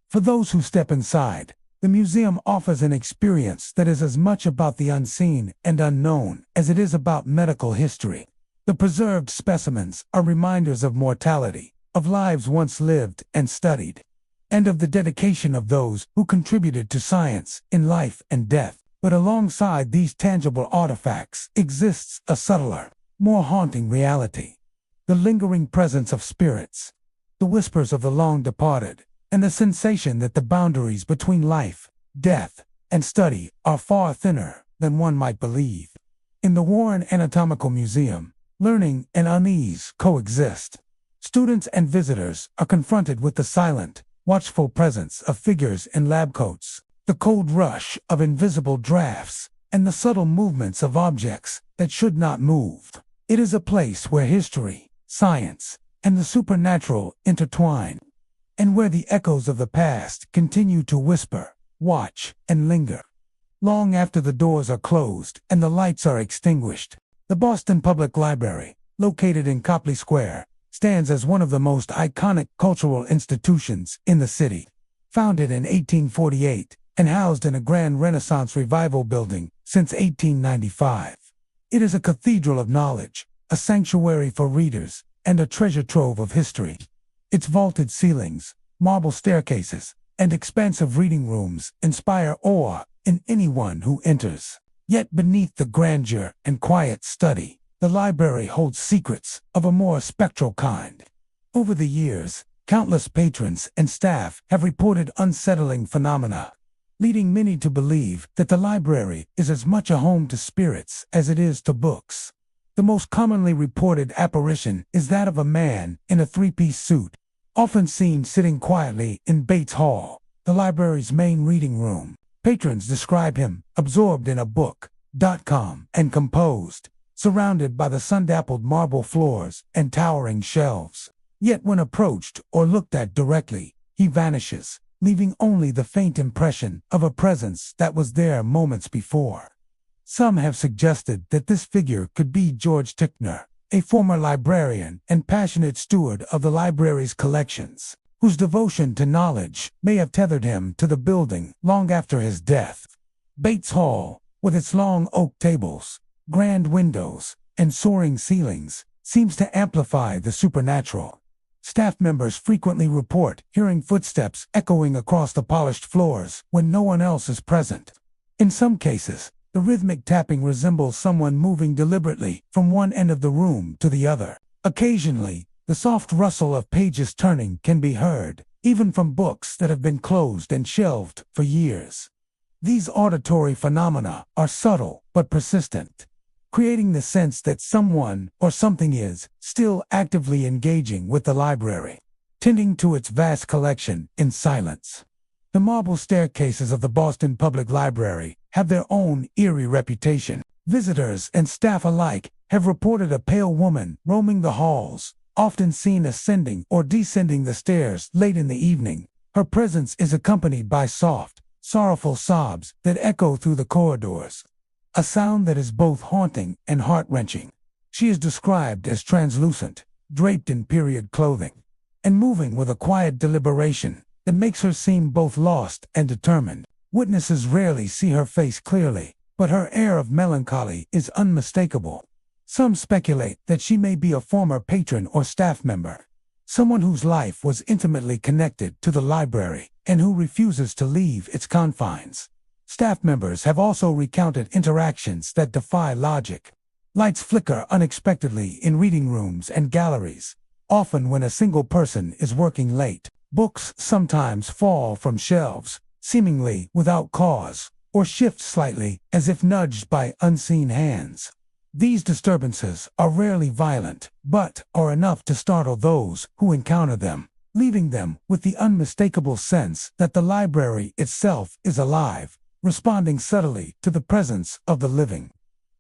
Speaker 1: For those who step inside, the museum offers an experience that is as much about the unseen and unknown as it is about medical history. The preserved specimens are reminders of mortality, of lives once lived and studied, and of the dedication of those who contributed to science in life and death. But alongside these tangible artifacts exists a subtler, more haunting reality. The lingering presence of spirits, the whispers of the long departed, and the sensation that the boundaries between life, death, and study are far thinner than one might believe. In the Warren Anatomical Museum, learning and unease coexist. Students and visitors are confronted with the silent, watchful presence of figures in lab coats, the cold rush of invisible drafts, and the subtle movements of objects that should not move. It is a place where history, science, and the supernatural intertwine, and where the echoes of the past continue to whisper, watch, and linger. Long after the doors are closed and the lights are extinguished, the Boston Public Library, located in Copley Square, stands as one of the most iconic cultural institutions in the city. Founded in 1848 and housed in a Grand Renaissance Revival building since 1895, it is a cathedral of knowledge, a sanctuary for readers, and a treasure trove of history. Its vaulted ceilings, marble staircases, and expansive reading rooms inspire awe in anyone who enters. Yet beneath the grandeur and quiet study, the library holds secrets of a more spectral kind. Over the years, countless patrons and staff have reported unsettling phenomena, leading many to believe that the library is as much a home to spirits as it is to books. The most commonly reported apparition is that of a man in a three-piece suit, often seen sitting quietly in Bates Hall, the library's main reading room. Patrons describe him absorbed in a book, calm and composed, surrounded by the sun-dappled marble floors and towering shelves. Yet when approached or looked at directly, he vanishes, leaving only the faint impression of a presence that was there moments before. Some have suggested that this figure could be George Tickner, a former librarian and passionate steward of the library's collections, whose devotion to knowledge may have tethered him to the building long after his death. Bates Hall, with its long oak tables, grand windows, and soaring ceilings, seems to amplify the supernatural. Staff members frequently report hearing footsteps echoing across the polished floors when no one else is present. In some cases, the rhythmic tapping resembles someone moving deliberately from one end of the room to the other. Occasionally, the soft rustle of pages turning can be heard, even from books that have been closed and shelved for years. These auditory phenomena are subtle but persistent, creating the sense that someone or something is still actively engaging with the library, tending to its vast collection in silence. The marble staircases of the Boston Public Library have their own eerie reputation. Visitors and staff alike have reported a pale woman roaming the halls, often seen ascending or descending the stairs late in the evening. Her presence is accompanied by soft, sorrowful sobs that echo through the corridors, a sound that is both haunting and heart-wrenching. She is described as translucent, draped in period clothing, and moving with a quiet deliberation that makes her seem both lost and determined. Witnesses rarely see her face clearly, but her air of melancholy is unmistakable. Some speculate that she may be a former patron or staff member, someone whose life was intimately connected to the library and who refuses to leave its confines. Staff members have also recounted interactions that defy logic. Lights flicker unexpectedly in reading rooms and galleries, often when a single person is working late. Books sometimes fall from shelves, seemingly without cause, or shift slightly as if nudged by unseen hands. These disturbances are rarely violent, but are enough to startle those who encounter them, leaving them with the unmistakable sense that the library itself is alive, responding subtly to the presence of the living.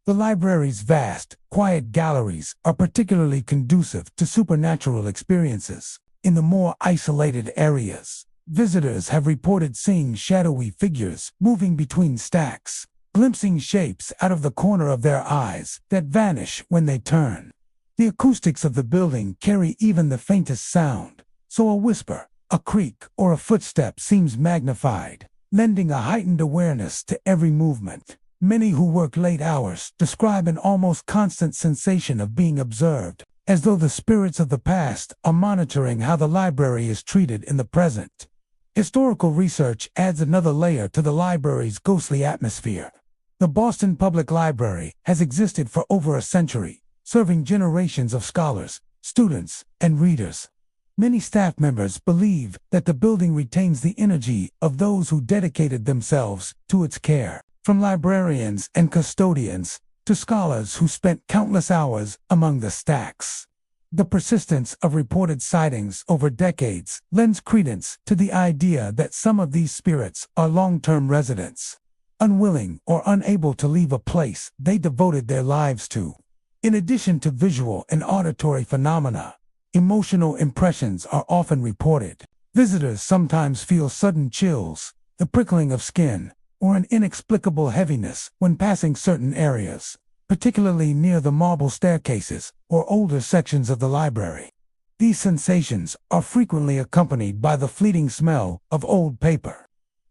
Speaker 1: The library's vast, quiet galleries are particularly conducive to supernatural experiences. In the more isolated areas, visitors have reported seeing shadowy figures moving between stacks, glimpsing shapes out of the corner of their eyes that vanish when they turn. The acoustics of the building carry even the faintest sound, so a whisper, a creak, or a footstep seems magnified, lending a heightened awareness to every movement. Many who work late hours describe an almost constant sensation of being observed, as though the spirits of the past are monitoring how the library is treated in the present. Historical research adds another layer to the library's ghostly atmosphere. The Boston Public Library has existed for over a century, serving generations of scholars, students, and readers. Many staff members believe that the building retains the energy of those who dedicated themselves to its care, from librarians and custodians to scholars who spent countless hours among the stacks. The persistence of reported sightings over decades lends credence to the idea that some of these spirits are long-term residents, unwilling or unable to leave a place they devoted their lives to. In addition to visual and auditory phenomena, emotional impressions are often reported. Visitors sometimes feel sudden chills, the prickling of skin, or an inexplicable heaviness when passing certain areas, particularly near the marble staircases or older sections of the library. These sensations are frequently accompanied by the fleeting smell of old paper,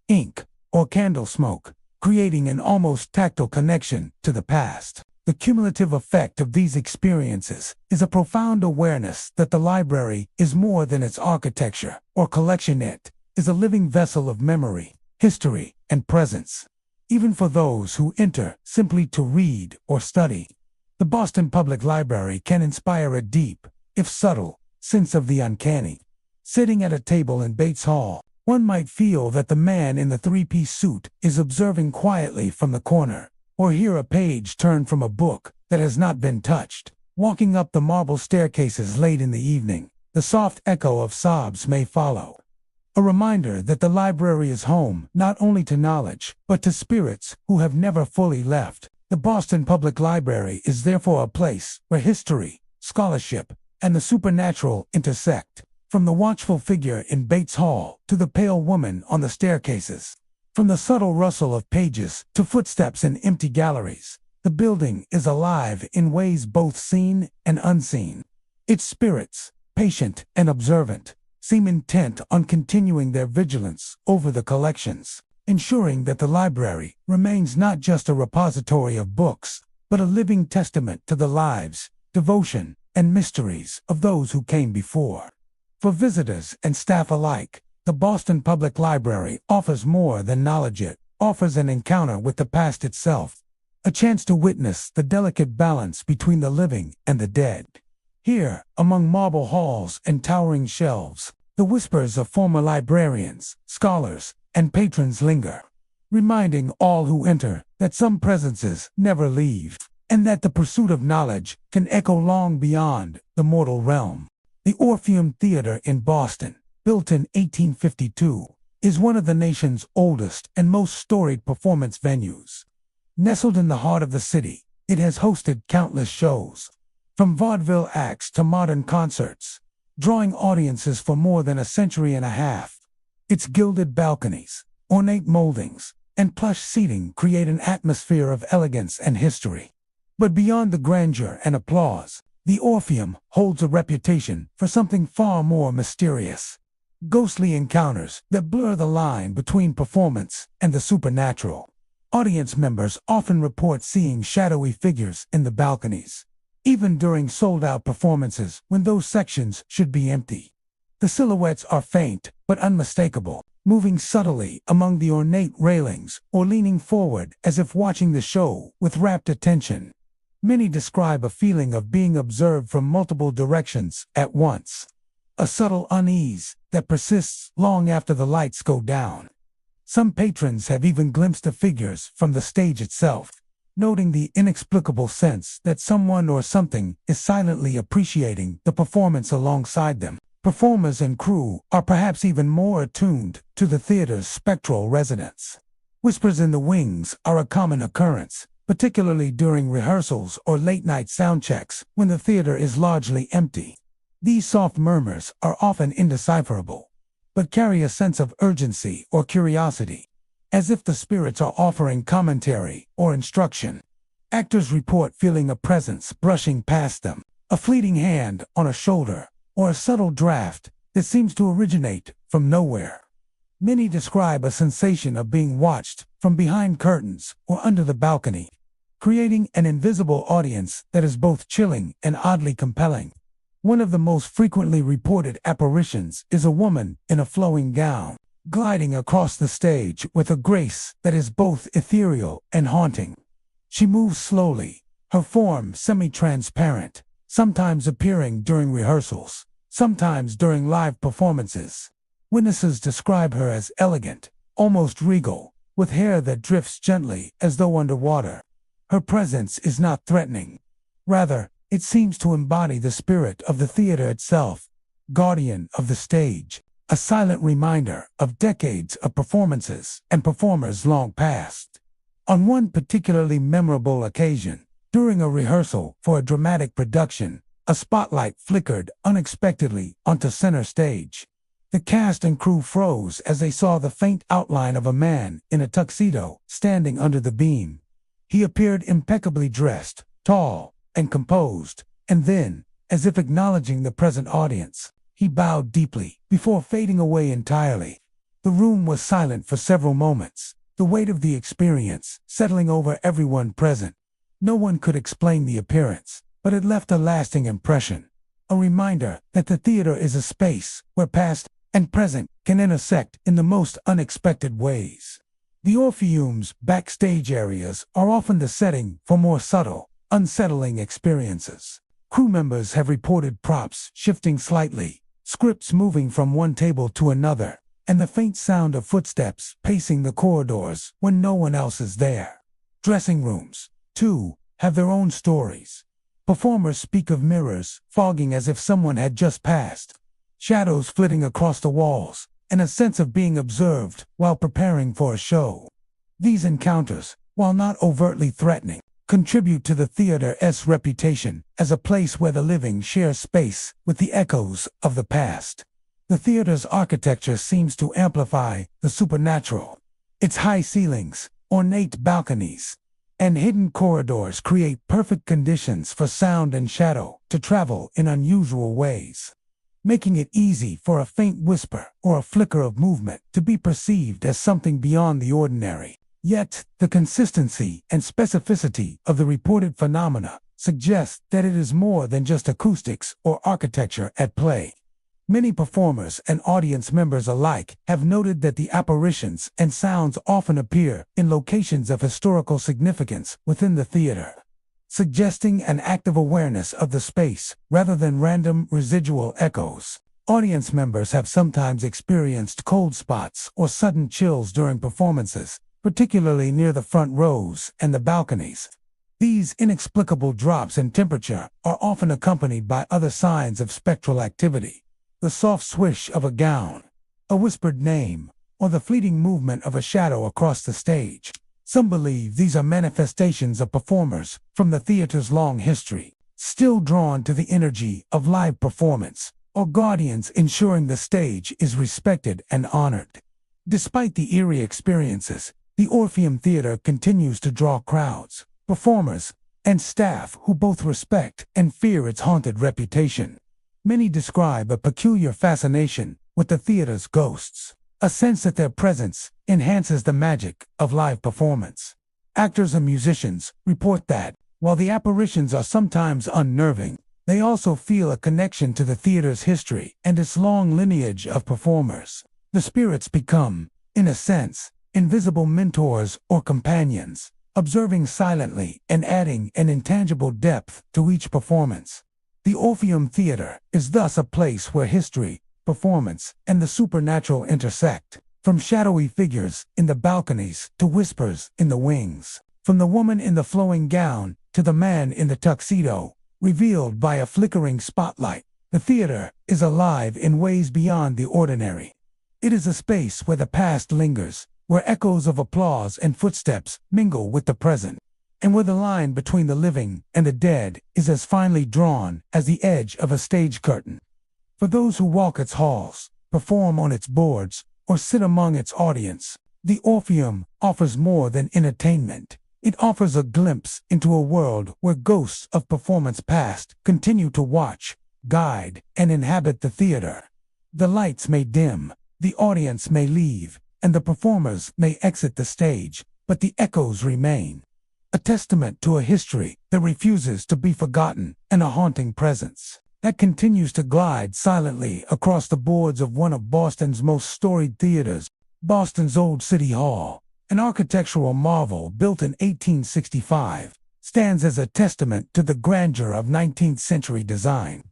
Speaker 1: ink, or candle smoke, creating an almost tactile connection to the past. The cumulative effect of these experiences is a profound awareness that the library is more than its architecture or collection. It is a living vessel of memory, history, and presence. even for those who enter simply to read or study. The Boston Public Library can inspire a deep, if subtle, sense of the uncanny. Sitting at a table in Bates Hall, one might feel that the man in the three-piece suit is observing quietly from the corner, or hear a page turn from a book that has not been touched. Walking up the marble staircases late in the evening, the soft echo of sobs may follow. A reminder that the library is home not only to knowledge, but to spirits who have never fully left. The Boston Public Library is therefore a place where history, scholarship, and the supernatural intersect. From the watchful figure in Bates Hall to the pale woman on the staircases, from the subtle rustle of pages to footsteps in empty galleries, the building is alive in ways both seen and unseen. Its spirits, patient and observant, seem intent on continuing their vigilance over the collections, ensuring that the library remains not just a repository of books, but a living testament to the lives, devotion, and mysteries of those who came before. For visitors and staff alike, the Boston Public Library offers more than knowledge. It offers an encounter with the past itself, a chance to witness the delicate balance between the living and the dead. Here, among marble halls and towering shelves, the whispers of former librarians, scholars, and patrons linger, reminding all who enter that some presences never leave, and that the pursuit of knowledge can echo long beyond the mortal realm. The Orpheum Theater in Boston, built in 1852, is one of the nation's oldest and most storied performance venues. Nestled in the heart of the city, it has hosted countless shows, from vaudeville acts to modern concerts, drawing audiences for more than a century and a half. Its gilded balconies, ornate moldings, and plush seating create an atmosphere of elegance and history. But beyond the grandeur and applause, the Orpheum holds a reputation for something far more mysterious. Ghostly encounters that blur the line between performance and the supernatural. Audience members often report seeing shadowy figures in the balconies, even during sold-out performances when those sections should be empty. The silhouettes are faint but unmistakable, moving subtly among the ornate railings or leaning forward as if watching the show with rapt attention. Many describe a feeling of being observed from multiple directions at once, a subtle unease that persists long after the lights go down. Some patrons have even glimpsed the figures from the stage itself, noting the inexplicable sense that someone or something is silently appreciating the performance alongside them. Performers and crew are perhaps even more attuned to the theater's spectral resonance. Whispers in the wings are a common occurrence, particularly during rehearsals or late-night sound checks when the theater is largely empty. These soft murmurs are often indecipherable, but carry a sense of urgency or curiosity, as if the spirits are offering commentary or instruction. Actors report feeling a presence brushing past them, a fleeting hand on a shoulder, or a subtle draft that seems to originate from nowhere. Many describe a sensation of being watched from behind curtains or under the balcony, creating an invisible audience that is both chilling and oddly compelling. One of the most frequently reported apparitions is a woman in a flowing gown, gliding across the stage with a grace that is both ethereal and haunting. She moves slowly, her form semi-transparent, sometimes appearing during rehearsals, sometimes during live performances. Witnesses describe her as elegant, almost regal, with hair that drifts gently as though underwater. Her presence is not threatening. Rather, it seems to embody the spirit of the theater itself, guardian of the stage, a silent reminder of decades of performances and performers long past. On one particularly memorable occasion, during a rehearsal for a dramatic production, a spotlight flickered unexpectedly onto center stage. The cast and crew froze as they saw the faint outline of a man in a tuxedo standing under the beam. He appeared impeccably dressed, tall, and composed, and then, as if acknowledging the present audience, he bowed deeply before fading away entirely. The room was silent for several moments, the weight of the experience settling over everyone present. No one could explain the appearance, but it left a lasting impression, a reminder that the theater is a space where past and present can intersect in the most unexpected ways. The Orpheum's backstage areas are often the setting for more subtle, unsettling experiences. Crew members have reported props shifting slightly, scripts moving from one table to another, and the faint sound of footsteps pacing the corridors when no one else is there. Dressing rooms, too, have their own stories. Performers speak of mirrors fogging as if someone had just passed, shadows flitting across the walls, and a sense of being observed while preparing for a show. These encounters, while not overtly threatening, contribute to the theater's reputation as a place where the living share space with the echoes of the past. The theater's architecture seems to amplify the supernatural. Its high ceilings, ornate balconies, and hidden corridors create perfect conditions for sound and shadow to travel in unusual ways, making it easy for a faint whisper or a flicker of movement to be perceived as something beyond the ordinary. Yet, the consistency and specificity of the reported phenomena suggest that it is more than just acoustics or architecture at play. Many performers and audience members alike have noted that the apparitions and sounds often appear in locations of historical significance within the theater, suggesting an active awareness of the space rather than random residual echoes. Audience members have sometimes experienced cold spots or sudden chills during performances, particularly near the front rows and the balconies. These inexplicable drops in temperature are often accompanied by other signs of spectral activity. The soft swish of a gown, a whispered name, or the fleeting movement of a shadow across the stage. Some believe these are manifestations of performers from the theater's long history, still drawn to the energy of live performance, or guardians ensuring the stage is respected and honored. Despite the eerie experiences, the Orpheum Theater continues to draw crowds, performers, and staff who both respect and fear its haunted reputation. Many describe a peculiar fascination with the theater's ghosts, a sense that their presence enhances the magic of live performance. Actors and musicians report that, while the apparitions are sometimes unnerving, they also feel a connection to the theater's history and its long lineage of performers. The spirits become, in a sense, invisible mentors or companions, observing silently and adding an intangible depth to each performance. The Orpheum Theater is thus a place where history, performance, and the supernatural intersect, from shadowy figures in the balconies to whispers in the wings, from the woman in the flowing gown to the man in the tuxedo, revealed by a flickering spotlight. The theater is alive in ways beyond the ordinary. It is a space where the past lingers, where echoes of applause and footsteps mingle with the present, and where the line between the living and the dead is as finely drawn as the edge of a stage curtain. For those who walk its halls, perform on its boards, or sit among its audience, the Orpheum offers more than entertainment. It offers a glimpse into a world where ghosts of performance past continue to watch, guide, and inhabit the theater. The lights may dim, the audience may leave, and the performers may exit the stage, but the echoes remain. A testament to a history that refuses to be forgotten and a haunting presence that continues to glide silently across the boards of one of Boston's most storied theaters, Boston's Old City Hall. An architectural marvel built in 1865, stands as a testament to the grandeur of 19th-century design.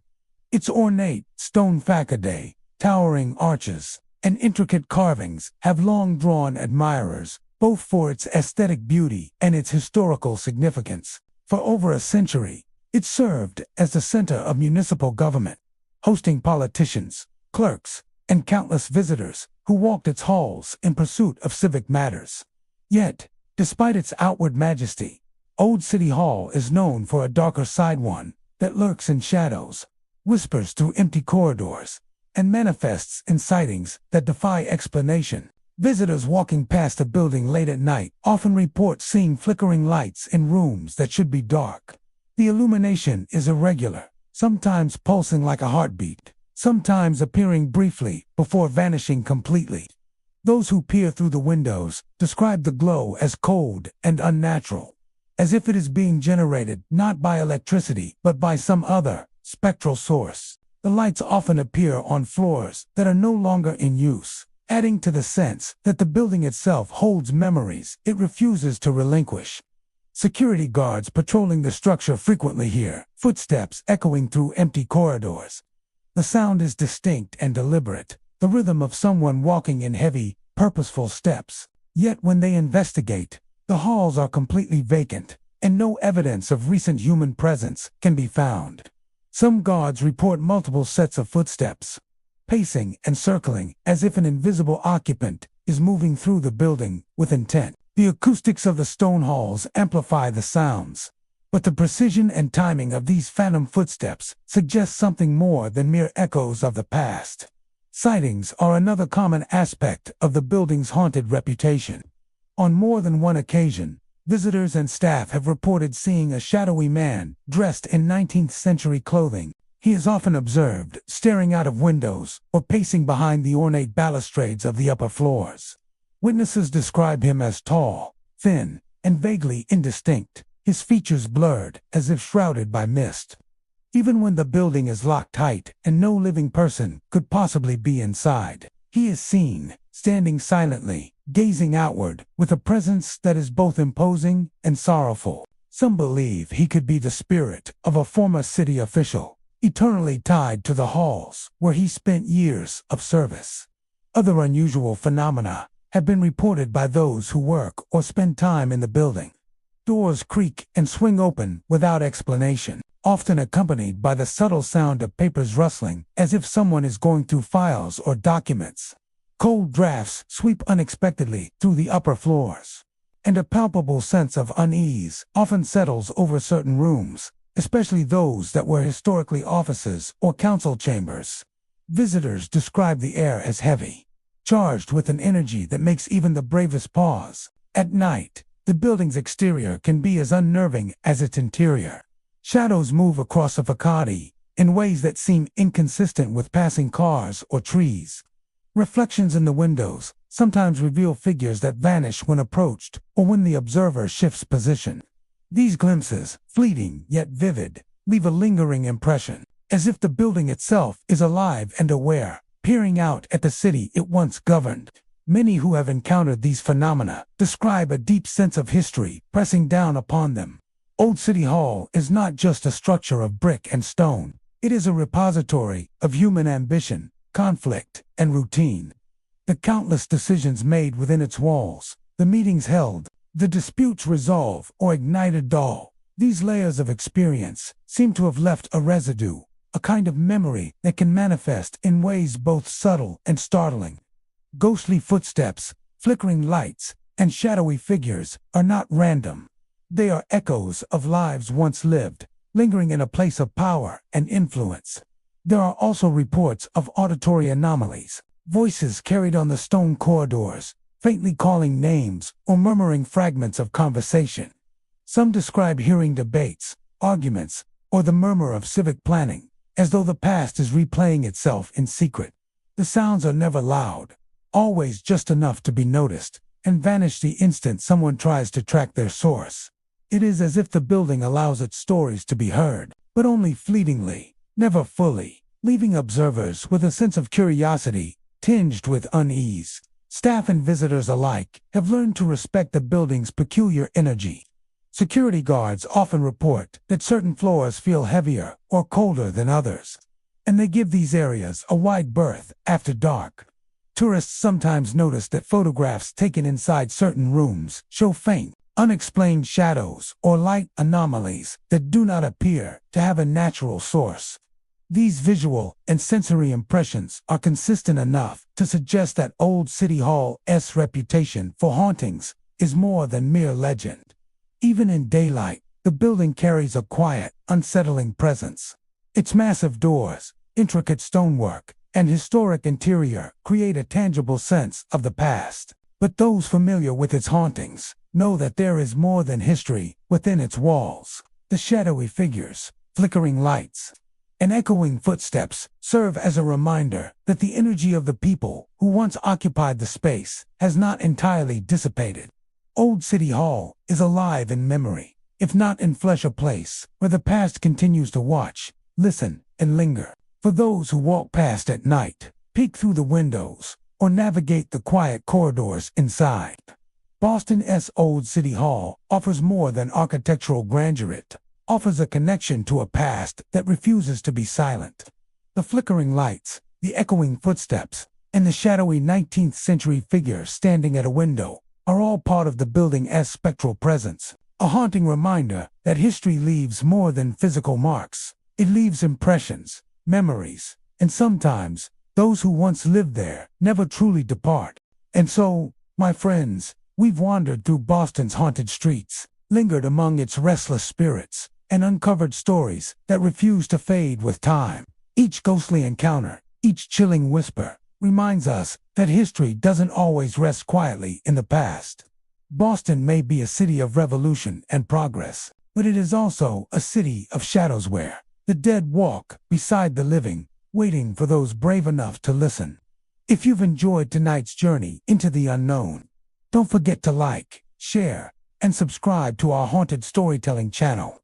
Speaker 1: Its ornate stone facade, towering arches, and intricate carvings have long drawn admirers, both for its aesthetic beauty and its historical significance. For over a century, it served as the center of municipal government, hosting politicians, clerks, and countless visitors who walked its halls in pursuit of civic matters. Yet, despite its outward majesty, Old City Hall is known for a darker side, one that lurks in shadows, whispers through empty corridors, and manifests in sightings that defy explanation. Visitors walking past the building late at night often report seeing flickering lights in rooms that should be dark. The illumination is irregular, sometimes pulsing like a heartbeat, sometimes appearing briefly before vanishing completely. Those who peer through the windows describe the glow as cold and unnatural, as if it is being generated not by electricity but by some other, spectral source. The lights often appear on floors that are no longer in use, adding to the sense that the building itself holds memories it refuses to relinquish. Security guards patrolling the structure frequently hear footsteps echoing through empty corridors. The sound is distinct and deliberate, the rhythm of someone walking in heavy, purposeful steps. Yet when they investigate, the halls are completely vacant, and no evidence of recent human presence can be found. Some guards report multiple sets of footsteps, pacing and circling as if an invisible occupant is moving through the building with intent. The acoustics of the stone halls amplify the sounds, but the precision and timing of these phantom footsteps suggest something more than mere echoes of the past. Sightings are another common aspect of the building's haunted reputation. On more than one occasion, visitors and staff have reported seeing a shadowy man dressed in 19th century clothing. He is often observed staring out of windows or pacing behind the ornate balustrades of the upper floors. Witnesses describe him as tall, thin, and vaguely indistinct, his features blurred as if shrouded by mist. Even when the building is locked tight and no living person could possibly be inside, he is seen, standing silently, gazing outward, with a presence that is both imposing and sorrowful. Some believe he could be the spirit of a former city official, eternally tied to the halls where he spent years of service. Other unusual phenomena have been reported by those who work or spend time in the building. Doors creak and swing open without explanation, often accompanied by the subtle sound of papers rustling as if someone is going through files or documents. Cold drafts sweep unexpectedly through the upper floors, and a palpable sense of unease often settles over certain rooms, especially those that were historically offices or council chambers. Visitors describe the air as heavy, charged with an energy that makes even the bravest pause. At night, the building's exterior can be as unnerving as its interior. Shadows move across the facade in ways that seem inconsistent with passing cars or trees. Reflections in the windows sometimes reveal figures that vanish when approached or when the observer shifts position. These glimpses, fleeting yet vivid, leave a lingering impression, as if the building itself is alive and aware, peering out at the city it once governed. Many who have encountered these phenomena describe a deep sense of history pressing down upon them. Old City Hall is not just a structure of brick and stone. It is a repository of human ambition, conflict, and routine. The countless decisions made within its walls, the meetings held, the disputes resolved or ignited all, these layers of experience seem to have left a residue, a kind of memory that can manifest in ways both subtle and startling. Ghostly footsteps, flickering lights, and shadowy figures are not random. They are echoes of lives once lived, lingering in a place of power and influence. There are also reports of auditory anomalies, voices carried on the stone corridors, faintly calling names or murmuring fragments of conversation. Some describe hearing debates, arguments, or the murmur of civic planning, as though the past is replaying itself in secret. The sounds are never loud, always just enough to be noticed, and vanish the instant someone tries to track their source. It is as if the building allows its stories to be heard, but only fleetingly, never fully, leaving observers with a sense of curiosity, tinged with unease. Staff and visitors alike have learned to respect the building's peculiar energy. Security guards often report that certain floors feel heavier or colder than others, and they give these areas a wide berth after dark. Tourists sometimes notice that photographs taken inside certain rooms show faint, unexplained shadows or light anomalies that do not appear to have a natural source. These visual and sensory impressions are consistent enough to suggest that Old City Hall's reputation for hauntings is more than mere legend. Even in daylight, the building carries a quiet, unsettling presence. Its massive doors, intricate stonework, and historic interior create a tangible sense of the past. But those familiar with its hauntings know that there is more than history within its walls. The shadowy figures, flickering lights, and echoing footsteps serve as a reminder that the energy of the people who once occupied the space has not entirely dissipated. Old City Hall is alive in memory, if not in flesh, a place where the past continues to watch, listen, and linger. For those who walk past at night, peek through the windows, or navigate the quiet corridors inside. Boston's Old City Hall offers more than architectural grandeur. It offers a connection to a past that refuses to be silent. The flickering lights, the echoing footsteps, and the shadowy 19th century figure standing at a window are all part of the building's spectral presence, a haunting reminder that history leaves more than physical marks. It leaves impressions, memories, and sometimes those who once lived there never truly depart. And so, my friends, we've wandered through Boston's haunted streets, lingered among its restless spirits, and uncovered stories that refuse to fade with time. Each ghostly encounter, each chilling whisper, reminds us that history doesn't always rest quietly in the past. Boston may be a city of revolution and progress, but it is also a city of shadows where the dead walk beside the living, waiting for those brave enough to listen. If you've enjoyed tonight's journey into the unknown, don't forget to like, share, and subscribe to our haunted storytelling channel.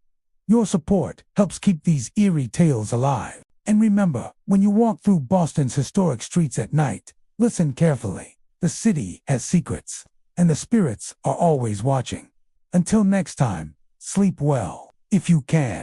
Speaker 1: Your support helps keep these eerie tales alive. And remember, when you walk through Boston's historic streets at night, listen carefully. The city has secrets, and the spirits are always watching. Until next time, sleep well, if you can.